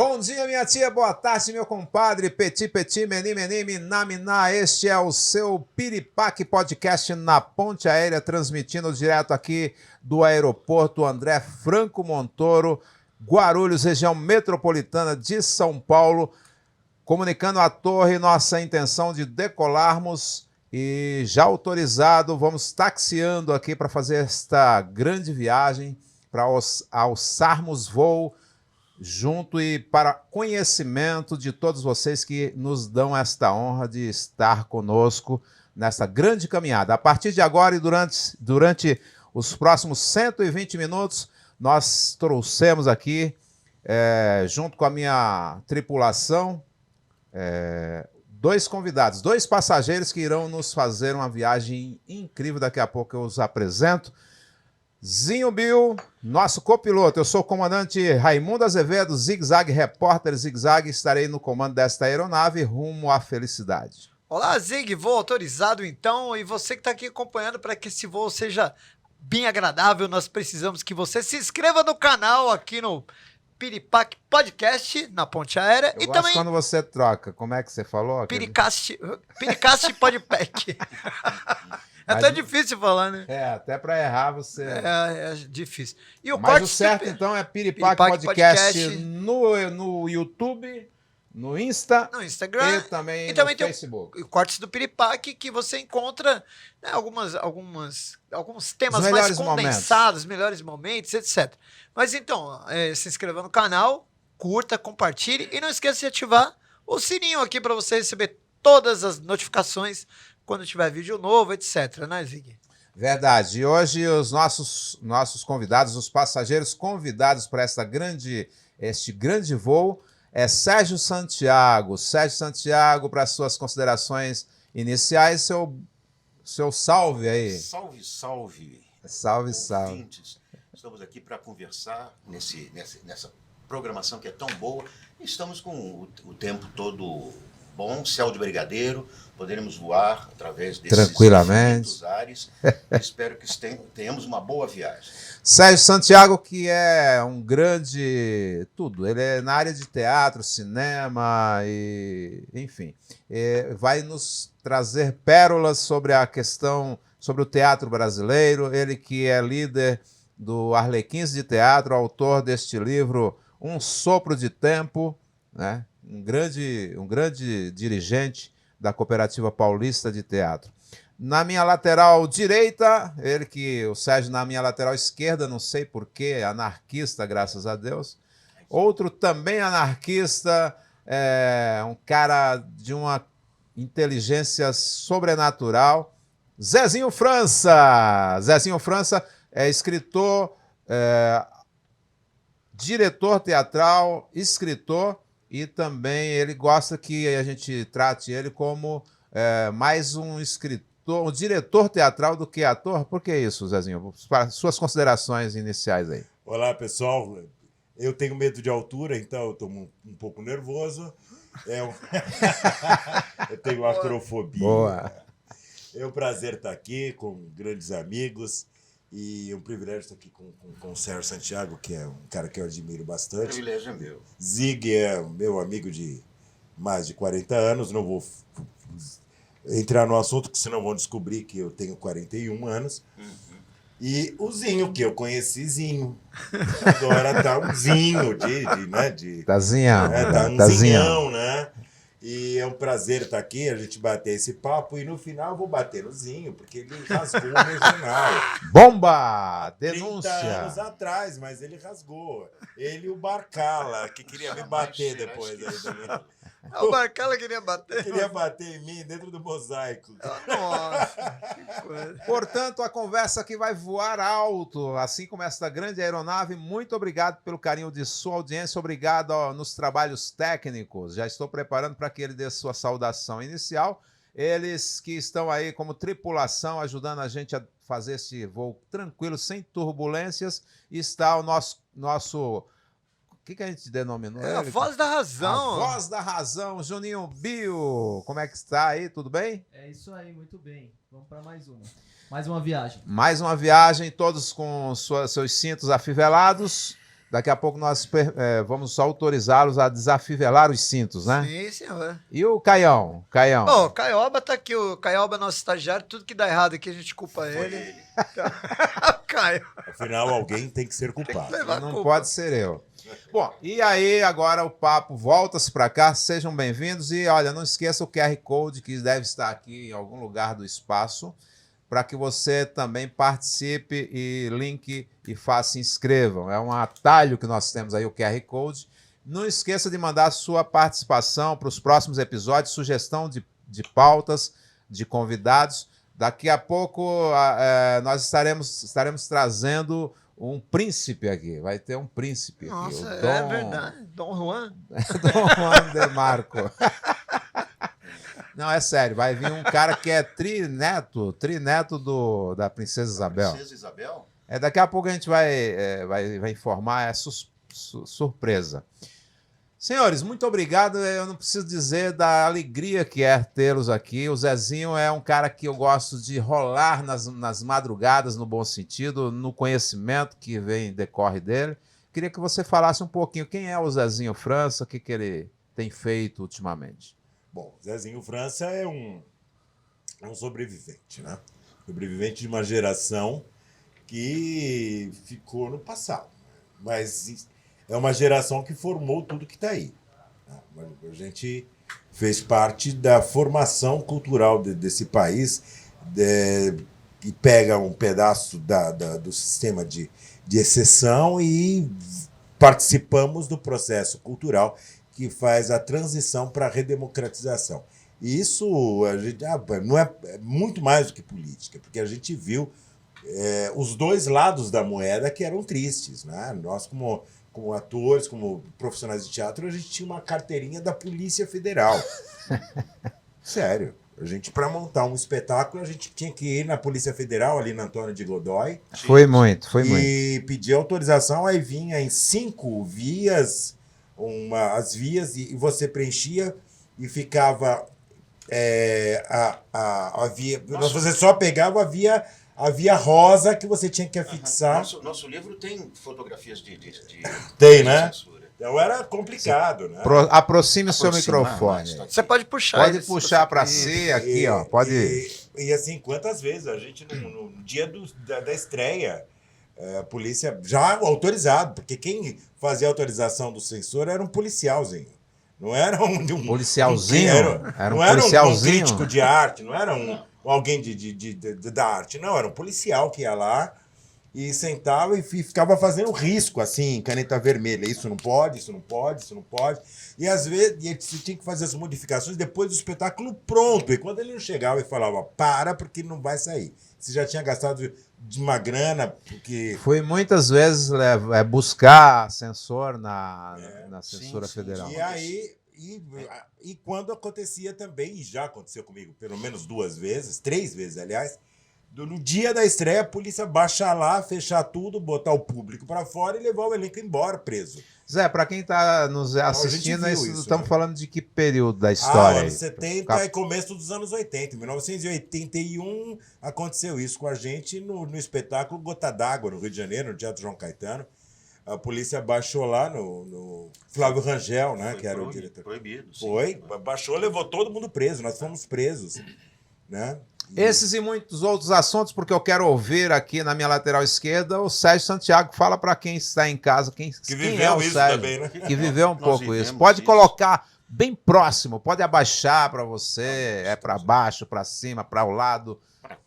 Bom dia, minha tia, boa tarde, meu compadre, petit, petit, meni, meni, miná, miná. Este é o seu Piripaque Podcast na Ponte Aérea, transmitindo direto aqui do aeroporto André Franco Montoro, Guarulhos, região metropolitana de São Paulo, comunicando à torre nossa intenção de decolarmos e já autorizado, vamos taxiando aqui para fazer esta grande viagem, para alçarmos voo junto e para conhecimento de todos vocês que nos dão esta honra de estar conosco nessa grande caminhada. A partir de agora e durante os próximos 120 minutos, nós trouxemos aqui, junto com a minha tripulação, dois convidados, dois passageiros que irão nos fazer uma viagem incrível. Daqui a pouco eu os apresento. Zinho Bill, nosso copiloto. Eu sou o comandante Raimundo Azevedo, Zig Zag, repórter Zig Zag. Estarei no comando desta aeronave rumo à felicidade. Olá, Zig, voo autorizado então. E você que está aqui acompanhando, para que esse voo seja bem agradável, nós precisamos que você se inscreva no canal aqui no Piripaque Podcast, na Ponte Aérea. Eu gosto também quando você troca. Como é que você falou? Piricast Podpack. É até difícil falar, né? Até para errar você... É difícil. E Mas o certo, então, é Piripaque Podcast no YouTube, no Instagram e também no Facebook. Tem o Cortes do Piripaque, que você encontra, né, alguns temas mais condensados, melhores momentos, etc. Mas então, se inscreva no canal, curta, compartilhe e não esqueça de ativar o sininho aqui para você receber todas as notificações quando tiver vídeo novo, etc, né, Zig? Verdade. E hoje os nossos convidados, os passageiros convidados para este grande voo é Sérgio Santiago. Sérgio Santiago, para suas considerações iniciais, seu salve aí. Salve, salve. Salve, salve. Ouvintes. Estamos aqui para conversar nessa programação que é tão boa. Estamos com o tempo todo bom, céu de brigadeiro, poderemos voar através desses tranquilamente ares. Espero que tenhamos uma boa viagem. Sérgio Santiago, que é um grande tudo, ele é na área de teatro, cinema e enfim, vai nos trazer pérolas sobre a questão, sobre o teatro brasileiro. Ele que é líder do Arlequins de Teatro, autor deste livro Um Sopro de Tempo, né? Um grande dirigente da Cooperativa Paulista de Teatro. Na minha lateral direita, o Sérgio na minha lateral esquerda, não sei porquê, anarquista, graças a Deus. Outro também anarquista, um cara de uma inteligência sobrenatural, Zezinho França. Zezinho França é escritor, diretor teatral, escritor, e também ele gosta que a gente trate ele como mais um escritor, um diretor teatral do que ator. Por que isso, Zezinho? Suas considerações iniciais aí. Olá, pessoal. Eu tenho medo de altura, então eu estou um pouco nervoso. Eu tenho acrofobia. Boa. É um prazer estar aqui com grandes amigos. E um privilégio estar aqui com o Sérgio Santiago, que é um cara que eu admiro bastante. O privilégio é meu. Zig é meu amigo de mais de 40 anos. Não vou entrar no assunto, porque senão vão descobrir que eu tenho 41 anos. Uhum. E o Zinho, que eu conheci Zinho. Agora tá um Zinho Tá zinhão. Tá um zinhão, né? E é um prazer estar aqui, a gente bater esse papo. E no final eu vou bater no Zinho, porque ele rasgou o regional. Bomba! Denúncia! 30 anos atrás, mas ele rasgou. Ele e o Barcala, que queria me bater depois. O Barcala queria bater? Queria bater em mim dentro do mosaico. Nossa. Portanto, a conversa aqui vai voar alto, assim como esta grande aeronave. Muito obrigado pelo carinho de sua audiência, obrigado nos trabalhos técnicos. Já estou preparando para que ele dê sua saudação inicial. Eles que estão aí como tripulação, ajudando a gente a fazer esse voo tranquilo, sem turbulências. E está o nosso o que a gente denominou? A voz da razão. A voz da razão, Juninho Bill. Como é que está aí? Tudo bem? É isso aí, muito bem. Vamos para mais uma. Mais uma viagem. Mais uma viagem, todos com seus cintos afivelados. Daqui a pouco nós vamos autorizá-los a desafivelar os cintos, né? Sim, senhor. E o Caião? Caião. Ó, o Caioba tá aqui, o Caioba é nosso estagiário, tudo que dá errado aqui a gente culpa ele. Caio. Afinal, alguém tem que ser culpado. Não pode ser eu. Bom, e aí agora o papo volta-se para cá, sejam bem-vindos e olha, não esqueça o QR Code que deve estar aqui em algum lugar do espaço, para que você também participe e link e faça, se inscrevam. É um atalho que nós temos aí, o QR Code. Não esqueça de mandar sua participação para os próximos episódios, sugestão de pautas, de convidados. Daqui a pouco nós estaremos trazendo um príncipe aqui. Vai ter um príncipe aqui. Nossa, é verdade. Dom Juan. Dom Juan de Marco. Não, é sério, vai vir um cara que é trineto da Princesa Isabel. Princesa Isabel? Daqui a pouco a gente vai informar, é surpresa. Senhores, muito obrigado. Eu não preciso dizer da alegria que é tê-los aqui. O Zezinho é um cara que eu gosto de rolar nas madrugadas, no bom sentido, no conhecimento que decorre dele. Queria que você falasse um pouquinho quem é o Zezinho França, o que ele tem feito ultimamente. Bom, Zezinho França é um sobrevivente, né? Sobrevivente de uma geração que ficou no passado. Mas é uma geração que formou tudo que está aí. A gente fez parte da formação cultural desse país e pega um pedaço do sistema de exceção e participamos do processo cultural que faz a transição para a redemocratização. E isso não é muito mais do que política, porque a gente viu os dois lados da moeda que eram tristes, né? Nós, como atores, como profissionais de teatro, a gente tinha uma carteirinha da Polícia Federal. Sério. A gente, para montar um espetáculo, a gente tinha que ir na Polícia Federal, ali na Antônio de Godoy. Foi muito. E pedir autorização, aí vinha em 5 vias, as vias, e você preenchia e ficava a via. Você só pegava a via rosa que você tinha que afixar. Nosso livro tem fotografias de tem, né? Censura. Então era complicado, né? Aproxime o seu microfone. Você pode puxar. Pode puxar para si aqui, ó. Pode. E assim, quantas vezes a gente, no dia da estreia, a polícia já autorizado, porque quem fazia a autorização do censor era um policialzinho. Não era um policialzinho? Era um policialzinho. Um crítico de arte, não era alguém da arte. Não, era um policial que ia lá e sentava e ficava fazendo risco, assim, caneta vermelha. Isso não pode, isso não pode, isso não pode. E às vezes você tinha que fazer as modificações depois do espetáculo pronto. E quando ele não chegava e falava, porque não vai sair. Você já tinha gastado de uma grana, porque... Foi muitas vezes buscar censor na censura federal. E aí... E quando acontecia também, e já aconteceu comigo pelo menos 2 vezes, 3 vezes, aliás, no dia da estreia, a polícia baixar lá, fechar tudo, botar o público para fora e levar o elenco embora preso. Zé, para quem está nos assistindo, estamos falando de que período da história? Anos 70 e começo dos anos 80. Em 1981 aconteceu isso com a gente no espetáculo Gota d'Água, no Rio de Janeiro, no Teatro João Caetano. A polícia baixou lá no Flávio Rangel, né, que era o diretor. Proibido. Sim. Foi, baixou, levou todo mundo preso. Nós fomos presos, né? Esses e muitos outros assuntos, porque eu quero ouvir aqui na minha lateral esquerda o Sérgio Santiago. Fala para quem está em casa, quem viveu é o isso Sérgio, também, né? Que viveu um pouco isso. Pode colocar bem próximo, pode abaixar para você, para baixo, para cima, para o lado.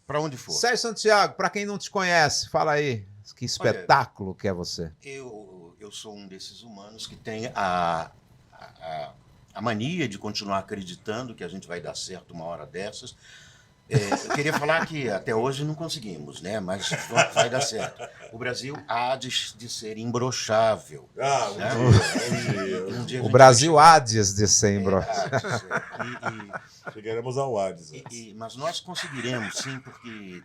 Para onde for. Sérgio Santiago, para quem não te conhece, fala aí, que espetáculo que é você. Eu sou um desses humanos que tem a mania de continuar acreditando que a gente vai dar certo uma hora dessas. Eu queria falar que até hoje não conseguimos, né? Mas vai dar certo. O Brasil há de ser imbrochável. Um dia o Brasil há de ser imbrochável. Chegaremos ao Hades. Mas nós conseguiremos, sim, porque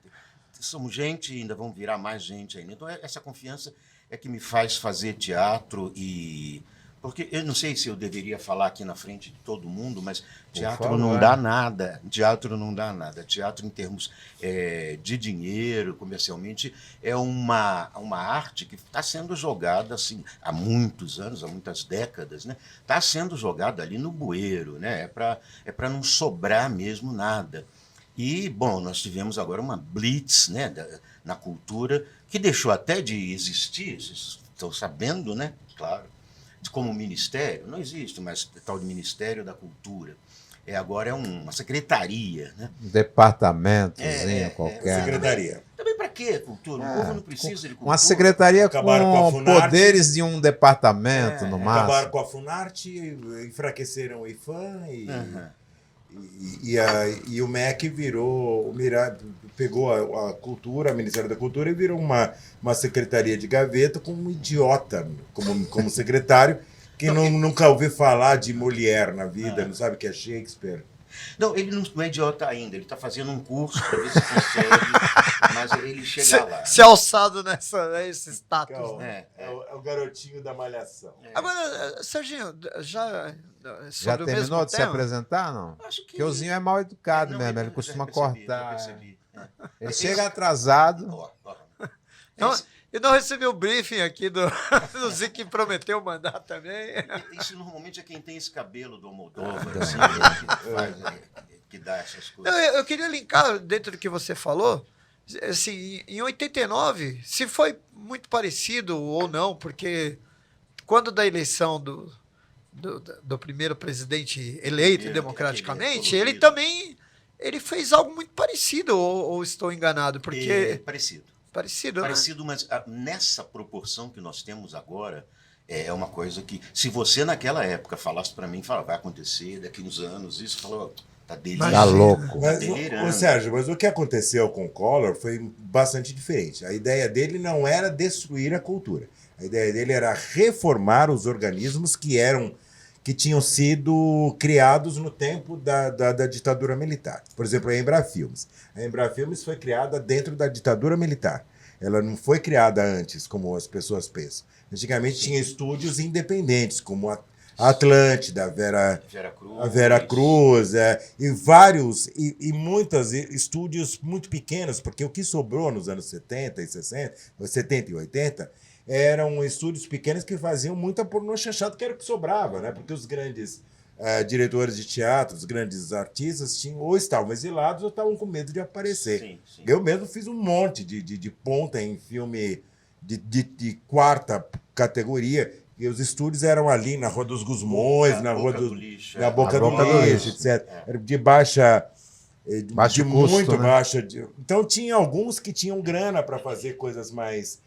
somos gente e ainda vão virar mais gente ainda. Então, essa confiança é que me faz fazer teatro e Porque eu não sei se eu deveria falar aqui na frente de todo mundo, mas teatro não dá nada. Teatro não dá nada. Teatro, em termos de dinheiro, comercialmente, é uma arte que está sendo jogada assim, há muitos anos, há muitas décadas, né? Está sendo jogada ali no bueiro, né? É para não sobrar mesmo nada. E, bom, nós tivemos agora uma blitz, né, na cultura, que deixou até de existir, vocês estão sabendo, né? Claro. Como ministério, não existe mais tal de Ministério da Cultura. Agora é uma secretaria, né? Um departamentozinho qualquer. Secretaria. Também para quê cultura? O povo não precisa de cultura. Uma secretaria Acabaram com com a Funarte, poderes de um departamento, no máximo. Acabaram com a Funarte, enfraqueceram o IFAM e o MEC pegou a cultura, o Ministério da Cultura, e virou uma secretaria de gaveta com um idiota como secretário, que nunca ouviu falar de Molière na vida, não sabe o que é Shakespeare. Não, ele não é idiota ainda, ele está fazendo um curso para ver se consegue, mas ele chega lá. Se alçado nesse status. É o garotinho da malhação. Agora, Serginho, Já sobre o mesmo terminou de se tema? apresentar, não? Acho que Porque o Zinho é mal educado não, mesmo, eu ele já costuma percebi, cortar. já percebi. Ele chega atrasado. Ó. Eu não recebi o briefing aqui do Zico, que prometeu mandar também. Isso normalmente é quem tem esse cabelo do Moldova, assim, que dá essas coisas. Não, eu queria linkar dentro do que você falou, assim, em 89, se foi muito parecido ou não, porque quando da eleição do primeiro presidente eleito democraticamente, ele também fez algo muito parecido, ou estou enganado, porque... Parecido, mas nessa proporção que nós temos agora, é uma coisa que, se você naquela época falasse para mim, vai acontecer daqui uns anos, isso, falou, tá delirando. Tá louco. Mas, Sérgio, mas o que aconteceu com o Collor foi bastante diferente. A ideia dele não era destruir a cultura. A ideia dele era reformar os organismos que tinham sido criados no tempo da ditadura militar. Por exemplo, a Embrafilmes. A Embrafilmes foi criada dentro da ditadura militar. Ela não foi criada antes, como as pessoas pensam. Antigamente tinha estúdios independentes, como a Atlântida, a Vera Cruz, e vários, e muitos estúdios muito pequenos, porque o que sobrou nos anos 70 e 60, 70 e 80, eram estúdios pequenos que faziam muita pornô chanchada, que era o que sobrava, né? Porque os grandes diretores de teatro, os grandes artistas, ou estavam exilados ou estavam com medo de aparecer. Sim. Eu mesmo fiz um monte de ponta em filme de quarta categoria, e os estúdios eram ali na Rua dos Gusmões, na Boca do Lixo, etc. Era de baixa... Baixo de custo, muito né? baixa. Então tinha alguns que tinham grana para fazer coisas mais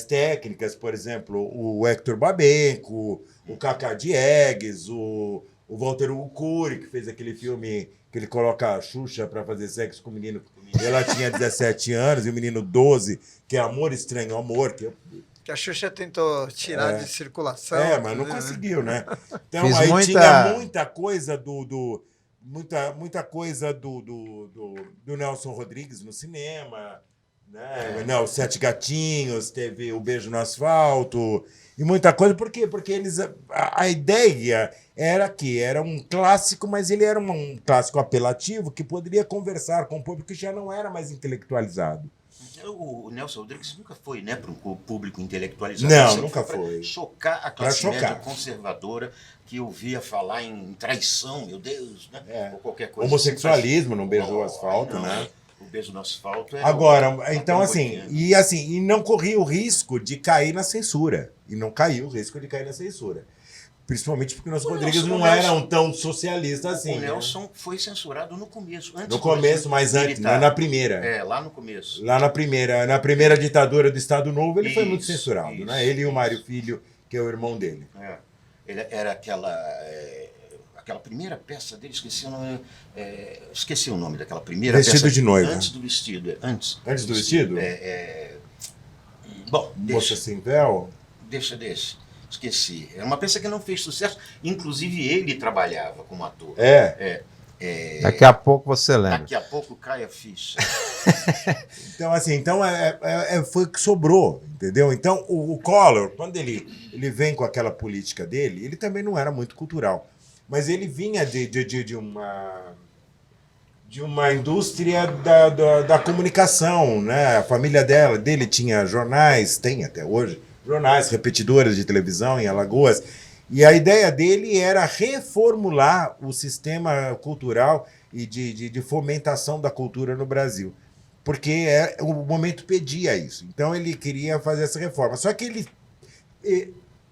técnicas, por exemplo, o Hector Babenco, o Cacá Diegues, o Walter Ucuri, que fez aquele filme que ele coloca a Xuxa para fazer sexo com o menino. Ela tinha 17 anos e o menino 12, que é Amor Estranho Amor. Que a Xuxa tentou tirar de circulação. Mas não conseguiu, né? Então Fiz aí tinha muita coisa muita coisa do Nelson Rodrigues no cinema, né? Os Sete Gatinhos, teve o Beijo no Asfalto e muita coisa. Por quê? Porque a ideia era que era um clássico, mas ele era um clássico apelativo que poderia conversar com o público que já não era mais intelectualizado. O Nelson Rodrigues nunca foi, né, para um público intelectualizado. Não, nunca foi. Chocar a classe média conservadora que ouvia falar em traição, meu Deus, né? Ou qualquer coisa. Homossexualismo assim, no Beijo no Asfalto, né? O Beijo no Asfalto era Agora, então e não corria o risco de cair na censura. E não caiu o risco de cair na censura. Principalmente porque o Nelson Rodrigues não eram tão socialistas assim. O Nelson foi censurado no começo. Mas antes, na primeira. Lá no começo. Lá na primeira ditadura do Estado Novo, ele foi muito censurado, né? Ele e o Mário Filho, que é o irmão dele. Ele era aquela primeira peça dele, esqueci o nome daquela primeira Vestido peça. de noiva. Antes do vestido. Antes do vestido? Bom, Moça Sem Véu? Deixa. Esqueci. É uma peça que não fez sucesso. Inclusive, ele trabalhava como ator. Daqui a pouco você lembra. Daqui a pouco cai a ficha. Então, assim, foi o que sobrou, entendeu? Então, o Collor, quando ele vem com aquela política dele, ele também não era muito cultural. Mas ele vinha de uma indústria da comunicação, né? A família dele tinha jornais, tem até hoje, jornais, repetidoras de televisão em Alagoas. E a ideia dele era reformular o sistema cultural e de fomentação da cultura no Brasil. Porque o momento pedia isso. Então ele queria fazer essa reforma. Só que ele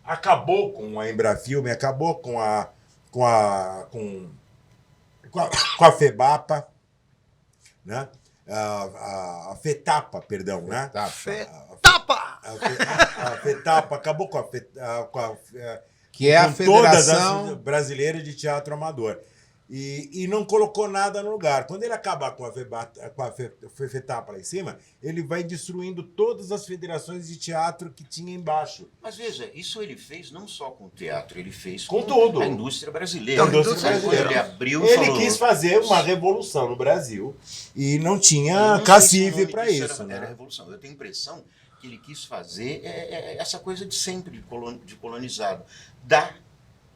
acabou com a Embrafilme, acabou com a FEBAPA, né? A FETAPA, perdão, né? FETAPA! A FETAPA acabou com que é a Federação todas as brasileiras de teatro amador. E não colocou nada no lugar. Quando ele acabar com a FETAPA lá em cima, ele vai destruindo todas as federações de teatro que tinha embaixo. Mas veja, isso ele fez não só com o teatro, ele fez com tudo. A indústria brasileira. Ele abriu ele quis fazer uma revolução no Brasil e não tinha cacife para isso. Era revolução. Eu tenho a impressão que ele quis fazer essa coisa de sempre de colonizado. Dar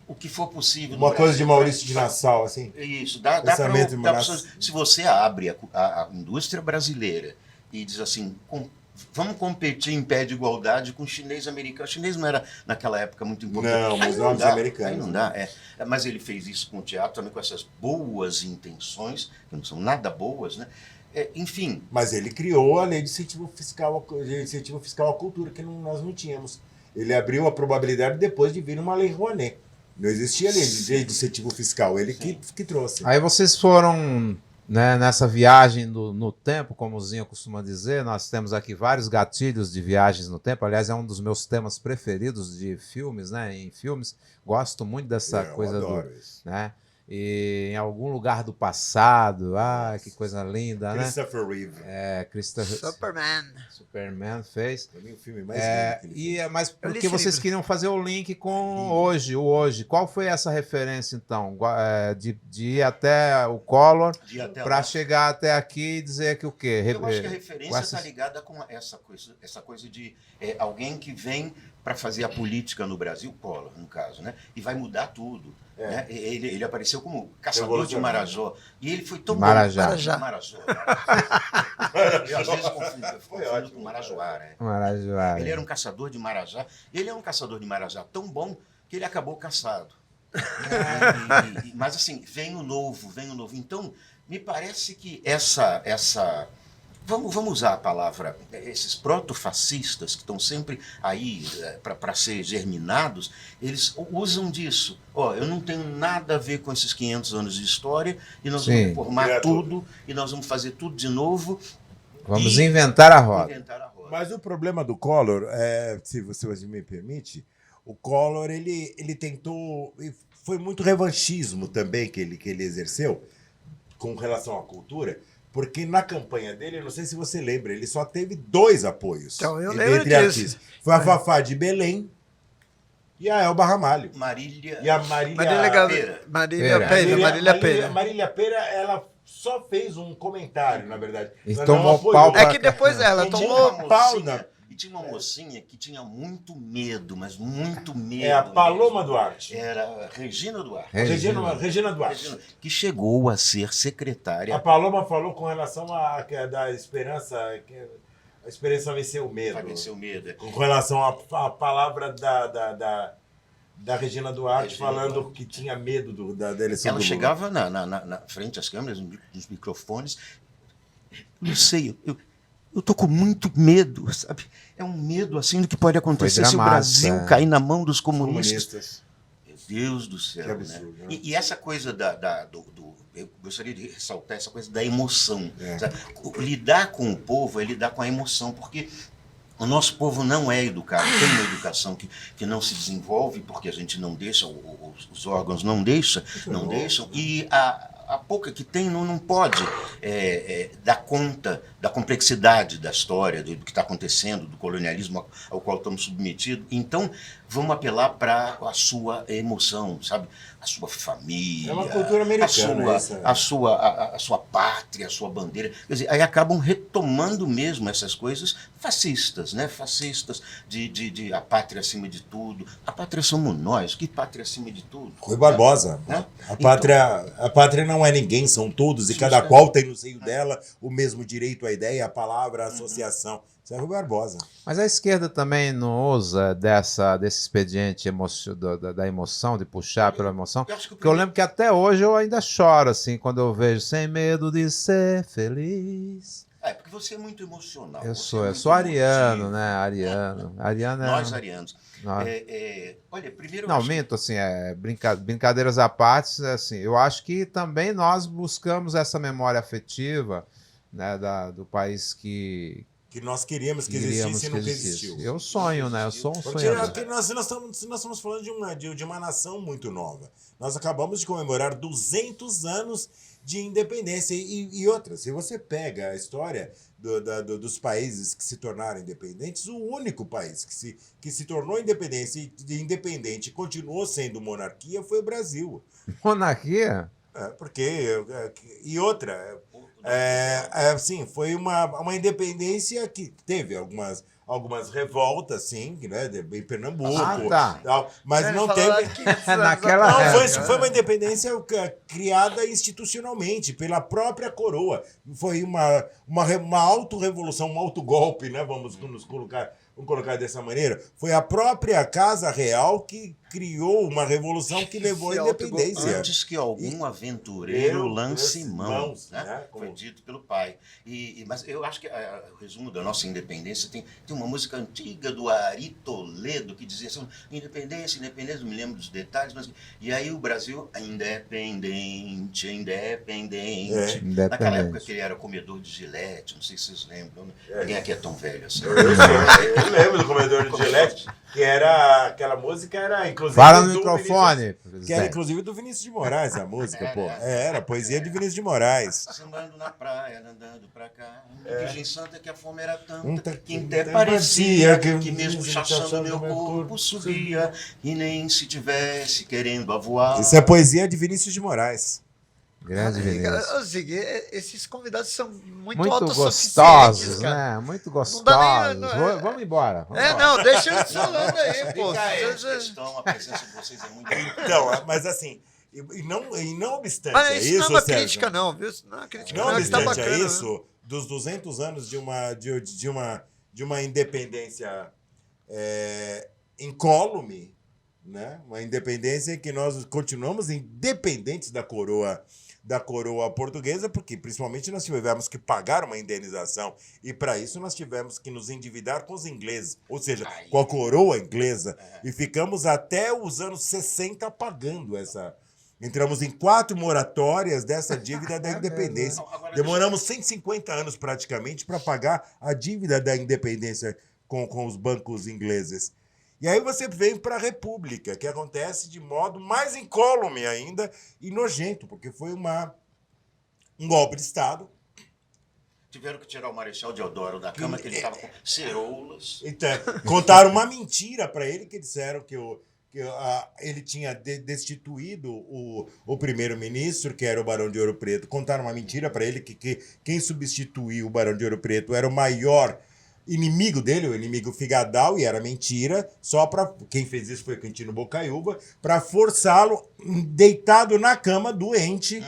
o que for possível. Uma coisa de Maurício de Nassau, assim. Isso, dá para se você abre a indústria brasileira e diz assim, vamos competir em pé de igualdade com o chinês americano. O chinês não era, naquela época, muito importante. Não, mas não americanos. Aí não dá, Mas ele fez isso com o teatro, também com essas boas intenções, que não são nada boas, né? Enfim. Mas ele criou a lei de incentivo fiscal à cultura, que nós não tínhamos. Ele abriu a probabilidade depois de vir uma lei Rouanet. Não existia lei de incentivo fiscal, ele que trouxe. Aí vocês foram, né, nessa viagem no tempo, como o Zinho costuma dizer, nós temos aqui vários gatilhos de viagens no tempo, aliás, é um dos meus temas preferidos de filmes, né, em filmes, gosto muito dessa coisa adoro isso. né, e em algum lugar do passado, que coisa linda, Christopher Reeve. Superman fez. Também o filme mais lindo que ele fez. Mas porque vocês queriam fazer o link com o hoje. Qual foi essa referência, então? De ir até o Collor para chegar até aqui e dizer que o quê? Eu acho que a referência está ligada com essa coisa de alguém que vem para fazer a política no Brasil, Collor, no caso, né? E vai mudar tudo. Né? Ele apareceu como caçador de Marajó. E ele foi tão Marajó. Marajó. Às vezes confundo com Marajoara. Marajoara. Ele era um caçador de Marajá. Ele é um caçador de Marajá tão bom que ele acabou caçado. Mas assim, vem o novo. Então, me parece que essa vamos usar a palavra, esses protofascistas que estão sempre aí para ser germinados, eles usam disso. Eu não tenho nada a ver com esses 500 anos de história e nós vamos formar tudo e nós vamos fazer tudo de novo. Vamos inventar a roda. Mas o problema do Collor, se você me permite, o Collor ele tentou, foi muito revanchismo também que ele exerceu com relação à cultura. Porque na campanha dele, eu não sei se você lembra, ele só teve 2 apoios. Então, eu lembro disso. Foi a Fafá de Belém e a Elba Ramalho. Marília Pera. Marília Pera, ela só fez um comentário, na verdade. E tomou pau. Que depois ela tomou pau. E tinha uma mocinha que tinha muito medo, mas muito medo. É a Paloma Duarte. Era Regina Duarte. Regina Duarte. Que chegou a ser secretária. A Paloma falou com relação da esperança, a esperança venceu o medo. Vai vencer o medo. Com relação à palavra da Regina Duarte falando que tinha medo da eleição do Lula. Ela chegava na frente às câmeras, nos microfones. Não sei, eu tô com muito medo, sabe? É um medo assim do que pode acontecer se o Brasil cair na mão dos comunistas. Meu Deus do céu, absurdo, né? E essa coisa eu gostaria de ressaltar essa coisa da emoção. Lidar com o povo é lidar com a emoção, porque o nosso povo não é educado, tem uma educação que não se desenvolve porque a gente não deixa, os órgãos não deixam, e a pouca que tem não pode dar conta da complexidade da história, do que está acontecendo, do colonialismo ao qual estamos submetidos. Então, vamos apelar para a sua emoção, sabe? A sua família, é uma cultura americana, a sua pátria, a sua bandeira. Quer dizer, aí acabam retomando mesmo essas coisas fascistas, né? Fascistas de a pátria acima de tudo. A pátria somos nós. Que pátria acima de tudo? Rui Barbosa. Né? A pátria não é ninguém, são todos, e cada qual tem no seio dela o mesmo direito à ideia, à palavra, à associação. Isso é Rui Barbosa. Mas a esquerda também não usa desse expediente da emoção, de puxar pela emoção? Porque eu lembro que até hoje eu ainda choro, assim, quando eu vejo Sem Medo de Ser Feliz. Porque você é muito emocional. Eu sou ariano, né? Ariano. Nós arianos. Olha, primeiro... Não, minto, assim, brincadeiras à parte, assim, eu acho que também nós buscamos essa memória afetiva, né, do país que nós queríamos que existisse e nunca existiu. Eu sonho, né? Eu sou um sonhador. Porque nós estamos falando de uma nação muito nova. Nós acabamos de comemorar 200 anos de independência. E outra, se você pega a história dos países que se tornaram independentes, o único país que se tornou independente e continuou sendo monarquia foi o Brasil. Monarquia? E outra... assim, foi uma independência que teve algumas revoltas, sim, né, em Pernambuco, tal, mas não teve... Foi uma independência criada institucionalmente pela própria coroa. Foi uma auto-revolução, um auto-golpe, né, vamos colocar dessa maneira. Foi a própria Casa Real que criou uma revolução que levou à independência. Antes que algum aventureiro lance mãos, né? Foi dito pelo pai. Mas eu acho que o resumo da nossa independência tem uma música antiga do Ari Toledo que dizia assim, independência, não me lembro dos detalhes, mas... E aí o Brasil, independente. Naquela época que ele era comedor de Gillette, não sei se vocês lembram. Ninguém aqui é tão velho assim. Eu lembro do comedor de Gillette, que era... Aquela música era, inclusive... Fala no microfone. Que era, inclusive, do Vinícius de Moraes, a música, pô. Era poesia de Vinícius de Moraes. Sambando na praia, andando pra cá. Virgem Santa, que a fome era tanta, que até parecia que mesmo chaçando meu corpo subia, e nem se tivesse querendo a voar. Isso é poesia de Vinícius de Moraes. Grande Vinícius. Zig, esses convidados são muito gostosos, né? Muito gostosos. Vamos embora. Deixa eles falando aí, pô. A presença de vocês é muito... Então, mas assim, e não obstante mas isso, não é uma crítica não, viu? Não é uma crítica não. Obstante tá bacana, isso, dos 200 anos de uma independência incólume, né? Uma independência que nós continuamos independentes da coroa portuguesa, porque principalmente nós tivemos que pagar uma indenização e para isso nós tivemos que nos endividar com os ingleses, ou seja, com a coroa inglesa, e ficamos até os anos 60 pagando essa... Entramos em 4 moratórias dessa dívida da independência. Demoramos 150 anos praticamente para pagar a dívida da independência com os bancos ingleses. E aí você vem para a República, que acontece de modo mais incólume ainda e nojento, porque foi um golpe de Estado. Tiveram que tirar o Marechal Deodoro da cama, que ele estava com ceroulas. Então, contaram uma mentira para ele, que disseram que ele tinha destituído o primeiro-ministro, que era o Barão de Ouro Preto. Contaram uma mentira para ele, que quem substituiu o Barão de Ouro Preto era o maior inimigo dele, o inimigo Figadal, e era mentira, só para... Quem fez isso foi o Quintino Bocaiúva, para forçá-lo, deitado na cama, doente,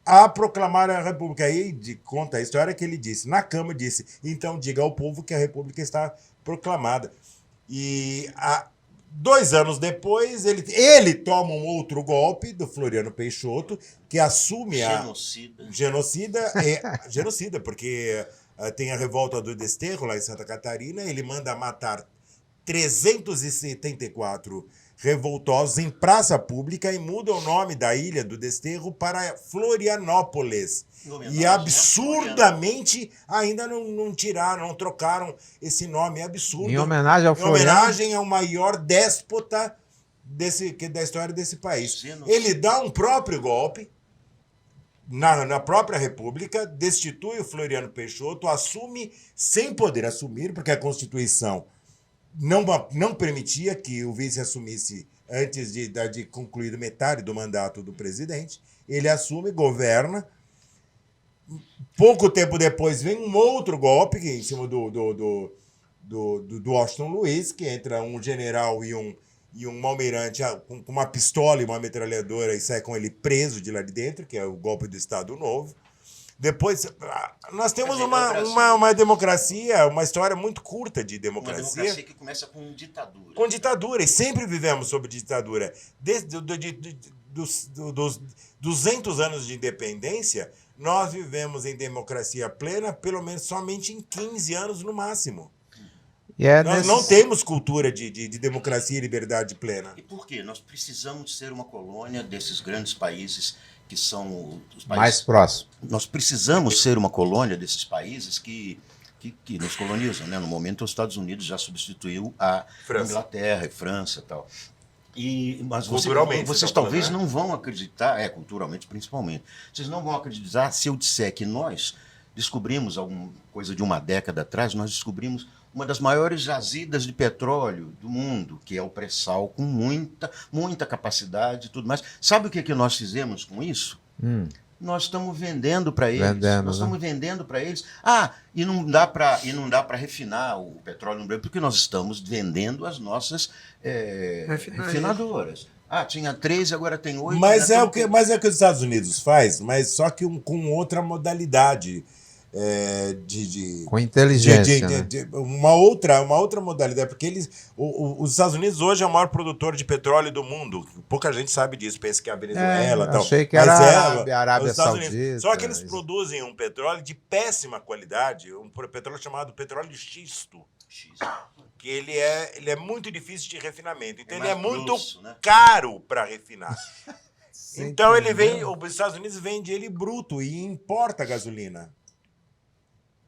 a proclamar a República. Aí conta a história que ele disse, na cama disse, então diga ao povo que a República está proclamada. E 2 anos depois, ele toma um outro golpe do Floriano Peixoto, que assume genocida, porque... Tem a revolta do Desterro, lá em Santa Catarina. Ele manda matar 374 revoltosos em praça pública e muda o nome da ilha do Desterro para Florianópolis. E absurdamente ainda não tiraram, não trocaram esse nome. É absurdo. Em homenagem ao Floriano? Em homenagem ao maior déspota da história desse país. Ele dá um próprio golpe na própria República, destitui o Floriano Peixoto, assume sem poder assumir, porque a Constituição não permitia que o vice assumisse antes de concluir metade do mandato do presidente. Ele assume, governa. Pouco tempo depois vem um outro golpe em cima do Washington Luiz, que entra um general e um almirante com uma pistola e uma metralhadora e sai com ele preso de lá de dentro, que é o golpe do Estado Novo. Depois, nós temos uma democracia, uma história muito curta de democracia. Uma democracia que começa com ditadura. Com ditadura, e sempre vivemos sob ditadura. Desde dos 200 anos de independência, nós vivemos em democracia plena, pelo menos somente em 15 anos no máximo. Nós não temos cultura de democracia e liberdade plena. E por quê? Nós precisamos ser uma colônia desses grandes países que são os países mais próximos. Nós precisamos ser uma colônia desses países que nos colonizam, né? No momento, os Estados Unidos já substituiu a Inglaterra e França e tal. Mas vocês talvez não vão acreditar, culturalmente principalmente, vocês não vão acreditar se eu disser que nós descobrimos, alguma coisa de uma década atrás, nós descobrimos uma das maiores jazidas de petróleo do mundo, que é o pré-sal, com muita capacidade e tudo mais. Sabe o que nós fizemos com isso? Nós estamos vendendo para eles. Estamos vendendo para eles. E não dá para refinar o petróleo no Brasil, porque nós estamos vendendo as nossas refinadoras. Tinha 13, agora tem 8. Mas é o que os Estados Unidos faz, mas só que com outra modalidade. Com inteligência, né? uma outra modalidade, porque os Estados Unidos hoje é o maior produtor de petróleo do mundo. Pouca gente sabe disso, pensa que é a Venezuela. Achei que era a Arábia Saudita. Só que eles produzem um petróleo de péssima qualidade, um petróleo chamado petróleo xisto. Que ele é muito difícil de refinamento, então ele é muito caro para refinar. Então os Estados Unidos vende ele bruto e importa gasolina.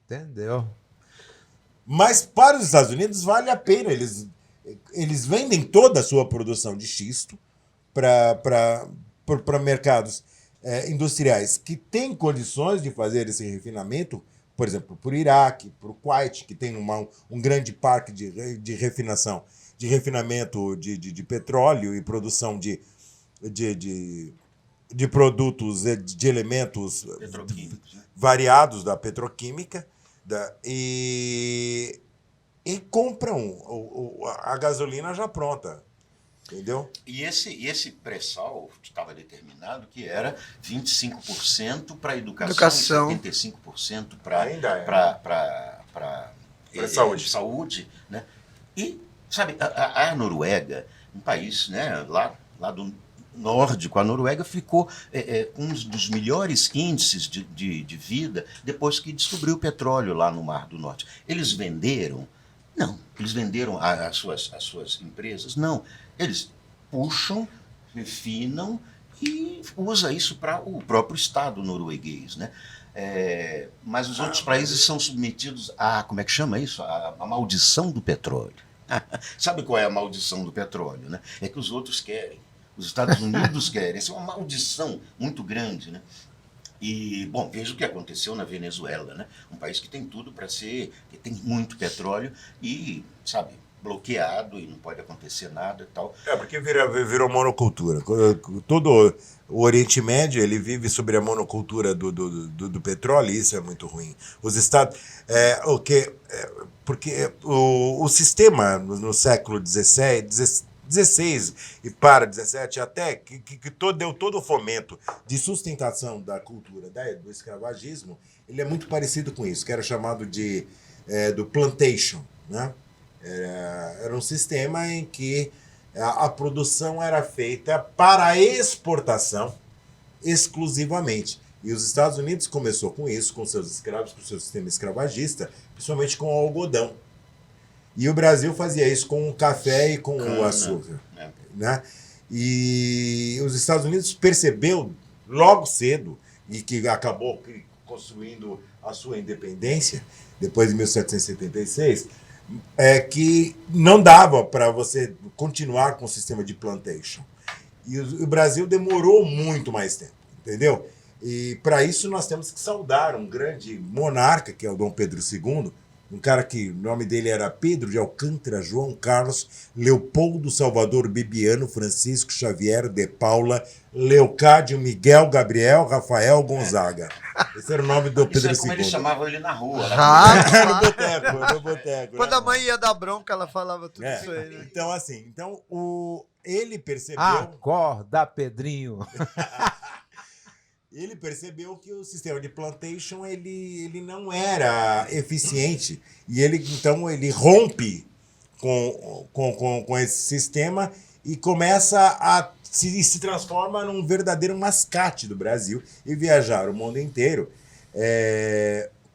Entendeu? Mas para os Estados Unidos vale a pena. Eles vendem toda a sua produção de xisto para mercados industriais que têm condições de fazer esse refinamento, por exemplo, para o Iraque, para o Kuwait, que tem um grande parque de refinação, de refinamento de petróleo e produção de produtos, de elementos variados da petroquímica. E compram a gasolina já pronta, entendeu? E esse pré-sal estava determinado que era 25% para educação, 75% para saúde, né? E, sabe, a Noruega, um país, né, lá do nórdico, a Noruega ficou com um dos melhores índices de vida depois que descobriu o petróleo lá no Mar do Norte. Eles venderam? Não. Eles venderam as suas empresas? Não. Eles puxam, refinam e usa isso para o próprio Estado norueguês, né? Mas os outros países são submetidos a, como é que chama isso? A maldição do petróleo. Sabe qual é a maldição do petróleo, né? É que os outros querem. Os Estados Unidos querem. Essa é uma maldição muito grande, né? E, bom, veja o que aconteceu na Venezuela, né? Um país que tem tudo para ser, que tem muito petróleo e, sabe, bloqueado e não pode acontecer nada e tal. Porque virou monocultura. Todo o Oriente Médio, ele vive sobre a monocultura do petróleo, e isso é muito ruim. Os Estados... porque o sistema no século XVI e para 17 até que deu todo o fomento de sustentação da cultura do escravagismo, ele é muito parecido com isso, que era chamado do plantation, né? Era um sistema em que a produção era feita para exportação exclusivamente. E os Estados Unidos começou com isso, com seus escravos, com o seu sistema escravagista, principalmente com o algodão. E o Brasil fazia isso com o café e com o açúcar. Né? E os Estados Unidos percebeu logo cedo, e que acabou construindo a sua independência, depois de 1776, que não dava para você continuar com o sistema de plantation. E o Brasil demorou muito mais tempo, entendeu? E para isso nós temos que saudar um grande monarca, que é o Dom Pedro II, um cara que o nome dele era Pedro de Alcântara, João Carlos, Leopoldo Salvador Bibiano, Francisco Xavier de Paula, Leocádio Miguel Gabriel Rafael Gonzaga. Esse era o nome do Pedro II. Como eles chamavam ele na rua. No boteco. Quando a mãe ia dar bronca, ela falava tudo isso aí. Né? Então, assim, ele percebeu... Acorda, Pedrinho! Ele percebeu que o sistema de plantation ele não era eficiente. E então ele rompe com esse sistema e começa a se transforma num verdadeiro mascate do Brasil e viajar o mundo inteiro,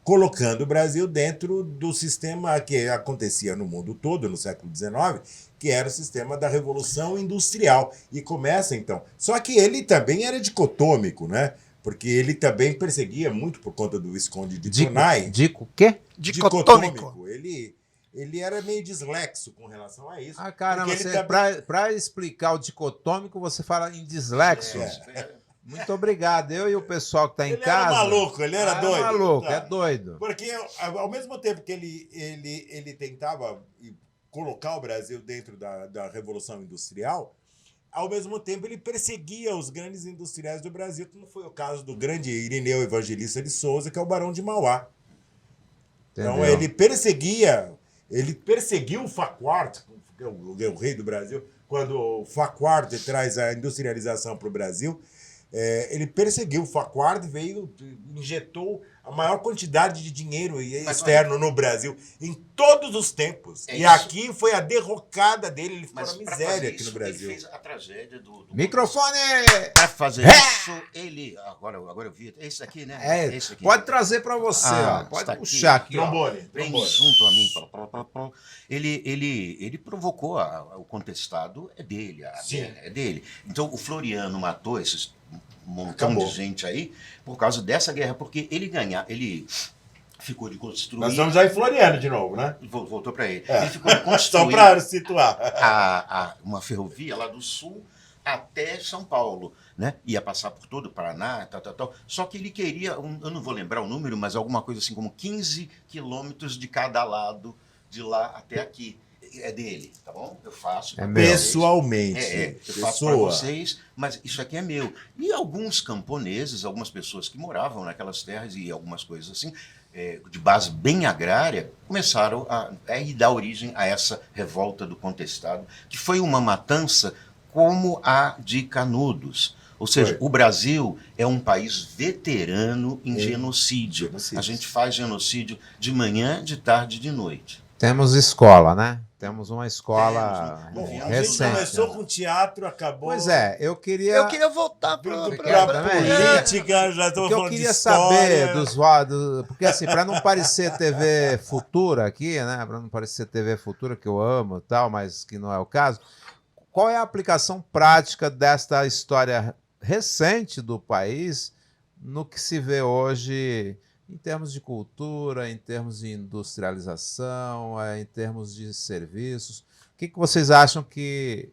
colocando o Brasil dentro do sistema que acontecia no mundo todo no século XIX, que era o sistema da Revolução Industrial. E começa, então... Só que ele também era dicotômico, né? Porque ele também perseguia muito por conta do Visconde de Tonai. Dico o quê? Dicotômico. Ele era meio dislexo com relação a isso. Ah, caramba, para explicar o dicotômico, você fala em dislexo. Muito obrigado. Eu e o pessoal que está em casa... Ele era maluco, ele era doido. Maluco, é doido. Porque ao mesmo tempo que ele tentava colocar o Brasil dentro da Revolução Industrial, ao mesmo tempo ele perseguia os grandes industriais do Brasil, como foi o caso do grande Irineu Evangelista de Souza, que é o Barão de Mauá. Entendeu? Então ele perseguiu o Farquhar, que é o rei do Brasil, quando o Farquhar traz a industrialização para o Brasil. Ele perseguiu o Farquhar, injetou a maior quantidade de dinheiro externo no Brasil em todos os tempos. E aqui foi a derrocada dele, ele ficou na miséria aqui no Brasil. Ele fez a tragédia do Microfone! Para fazer isso, ele... Agora eu vi. Esse aqui, né? Esse aqui. Pode trazer para você, ó. Pode puxar aqui. Trombone. Vem junto a mim. Ele provocou o contestado, é dele. É dele. Então, o Floriano matou esses montão de gente aí por causa dessa guerra, porque ele ficou de construir... Nós vamos aí em Floriano de novo, né? Voltou para ele. Ele ficou de construir... Só para situar. Uma ferrovia lá do sul até São Paulo, né? Ia passar por todo o Paraná, tal. Só que ele queria, eu não vou lembrar o número, mas alguma coisa assim como 15 quilômetros de cada lado, de lá até aqui. É dele, tá bom? Eu faço. Pessoalmente. Eu faço para vocês, mas isso aqui é meu. E alguns camponeses, algumas pessoas que moravam naquelas terras e algumas coisas assim, de base bem agrária, começaram a dar origem a essa revolta do contestado, que foi uma matança como a de Canudos. Ou seja, o Brasil é um país veterano em genocídio. A gente faz genocídio de manhã, de tarde e de noite. Temos escola, né? Temos uma escola A recente. gente começou com teatro, acabou... Pois é, eu queria voltar para política, já estou falando de história. Saber porque assim, para não parecer TV Futura aqui, né? Para não parecer TV Futura, que eu amo e tal, mas que não é o caso, qual é a aplicação prática desta história recente do país no que se vê hoje em termos de cultura, em termos de industrialização, em termos de serviços? O que vocês acham que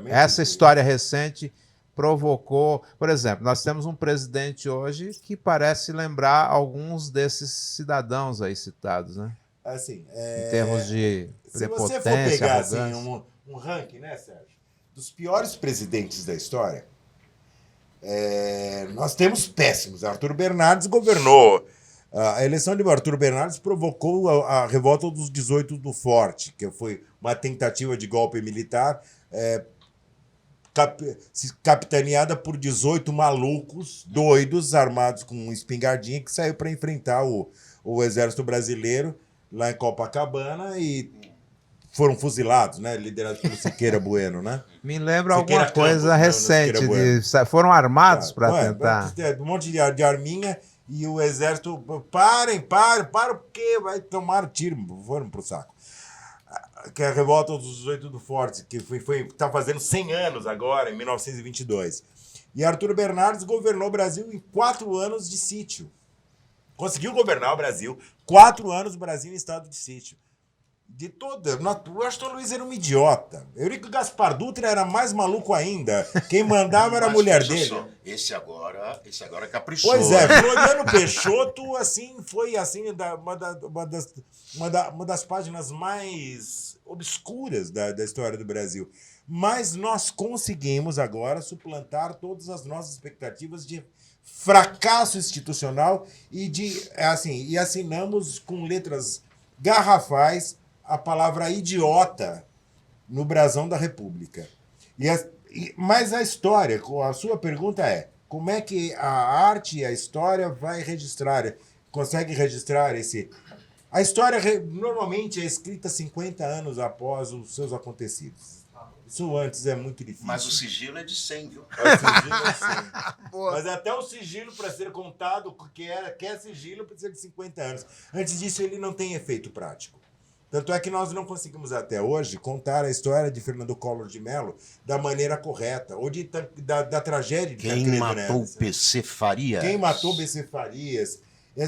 essa história recente provocou? Por exemplo, nós temos um presidente hoje que parece lembrar alguns desses cidadãos aí citados, né? Assim, em termos de prepotência, se você for pegar arrogância. assim, um ranking, né, Sérgio? Dos piores presidentes da história, nós temos péssimos. Arthur Bernardes governou. A eleição de Arthur Bernardes provocou a revolta dos 18 do Forte, que foi uma tentativa de golpe militar capitaneada por 18 malucos, doidos, armados com um espingardinha, que saiu para enfrentar o exército brasileiro lá em Copacabana e foram fuzilados, né? Liderados pelo Siqueira Bueno, né? Me lembra alguma coisa recente. Foram armados para tentar... Um monte de arminha e o exército... Parem, porque vai tomar tiro. Foram pro saco. Que é a revolta dos 18 do Forte, que está fazendo 100 anos agora, em 1922. E Arthur Bernardes governou o Brasil em 4 anos de sítio. Conseguiu governar o Brasil, 4 anos o Brasil em estado de sítio. O Astor Luiz era um idiota. Eurico Gaspar Dutra era mais maluco ainda. Quem mandava era a mulher dele. Esse agora Esse agora caprichou. Pois é, Floriano Peixoto, assim, foi assim, uma das páginas mais obscuras da história do Brasil. Mas nós conseguimos agora suplantar todas as nossas expectativas de fracasso institucional e assinamos com letras garrafais a palavra idiota no brasão da República. Mas a história, a sua pergunta é, como é que a arte e a história consegue registrar esse... A história normalmente é escrita 50 anos após os seus acontecidos. Isso antes é muito difícil. Mas o sigilo é de 100, viu? O sigilo é 100. Mas até o sigilo, para ser contado, que é sigilo, precisa de 50 anos. Antes disso, ele não tem efeito prático. Tanto é que nós não conseguimos até hoje contar a história de Fernando Collor de Mello da maneira correta, ou da tragédia de Quem matou PC Farias? Quem matou PC Farias?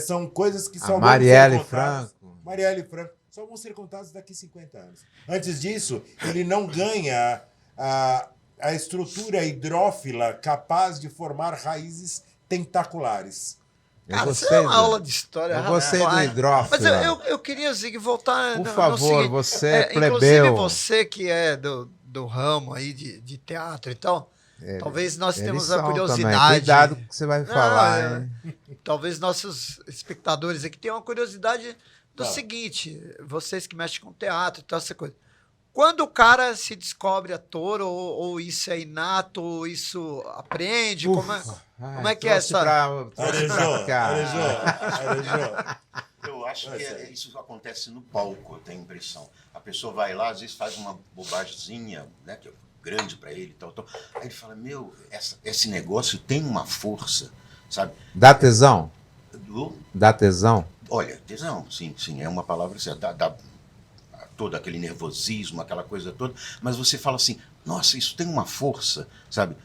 São coisas que só Marielle vão ser contadas. Franco. Marielle Franco. Só vão ser contadas daqui a 50 anos. Antes disso, ele não ganha a estrutura hidrófila capaz de formar raízes tentaculares. Cara, isso é uma aula de história. Eu gostei do hidrófilo. Mas eu queria, Zig, voltar... Por favor, seguinte, você é plebeu. Inclusive você que é do ramo aí de teatro e tal, talvez nós temos a curiosidade... Também. Cuidado com o que você vai falar. Talvez nossos espectadores aqui tenham uma curiosidade do seguinte, vocês que mexem com teatro e tal, essa coisa. Quando o cara se descobre ator, ou isso é inato, ou isso aprende, como é que é essa... Arejou. Eu acho que isso acontece no palco, eu tenho a impressão. A pessoa vai lá, às vezes faz uma bobagemzinha, né, que é grande para ele, tal. Aí ele fala, esse negócio tem uma força, sabe? Dá tesão? Dá tesão? Olha, tesão, sim, é uma palavra certa. Dá todo aquele nervosismo, aquela coisa toda, mas você fala assim, nossa, isso tem uma força, sabe?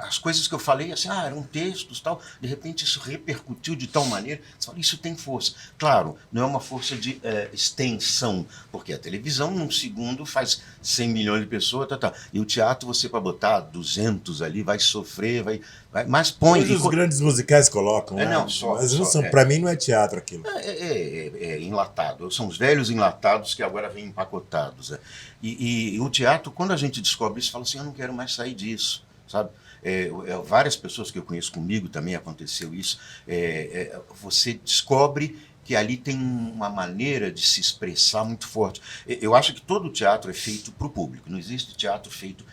As coisas que eu falei, assim, eram textos, tal, de repente isso repercutiu de tal maneira, você fala, isso tem força. Claro, não é uma força de extensão, porque a televisão, num segundo, faz 100 milhões de pessoas, e o teatro, você para botar 200 ali, vai sofrer, mas põe... Os grandes musicais colocam, né? Mas não são, para mim não é teatro aquilo. É enlatado, são os velhos enlatados que agora vêm empacotados. E o teatro, quando a gente descobre isso, fala assim, eu não quero mais sair disso, sabe? Várias pessoas que eu conheço comigo também aconteceu isso. Você descobre que ali tem uma maneira de se expressar muito forte. Eu acho que todo teatro é feito para o público, não existe teatro feito...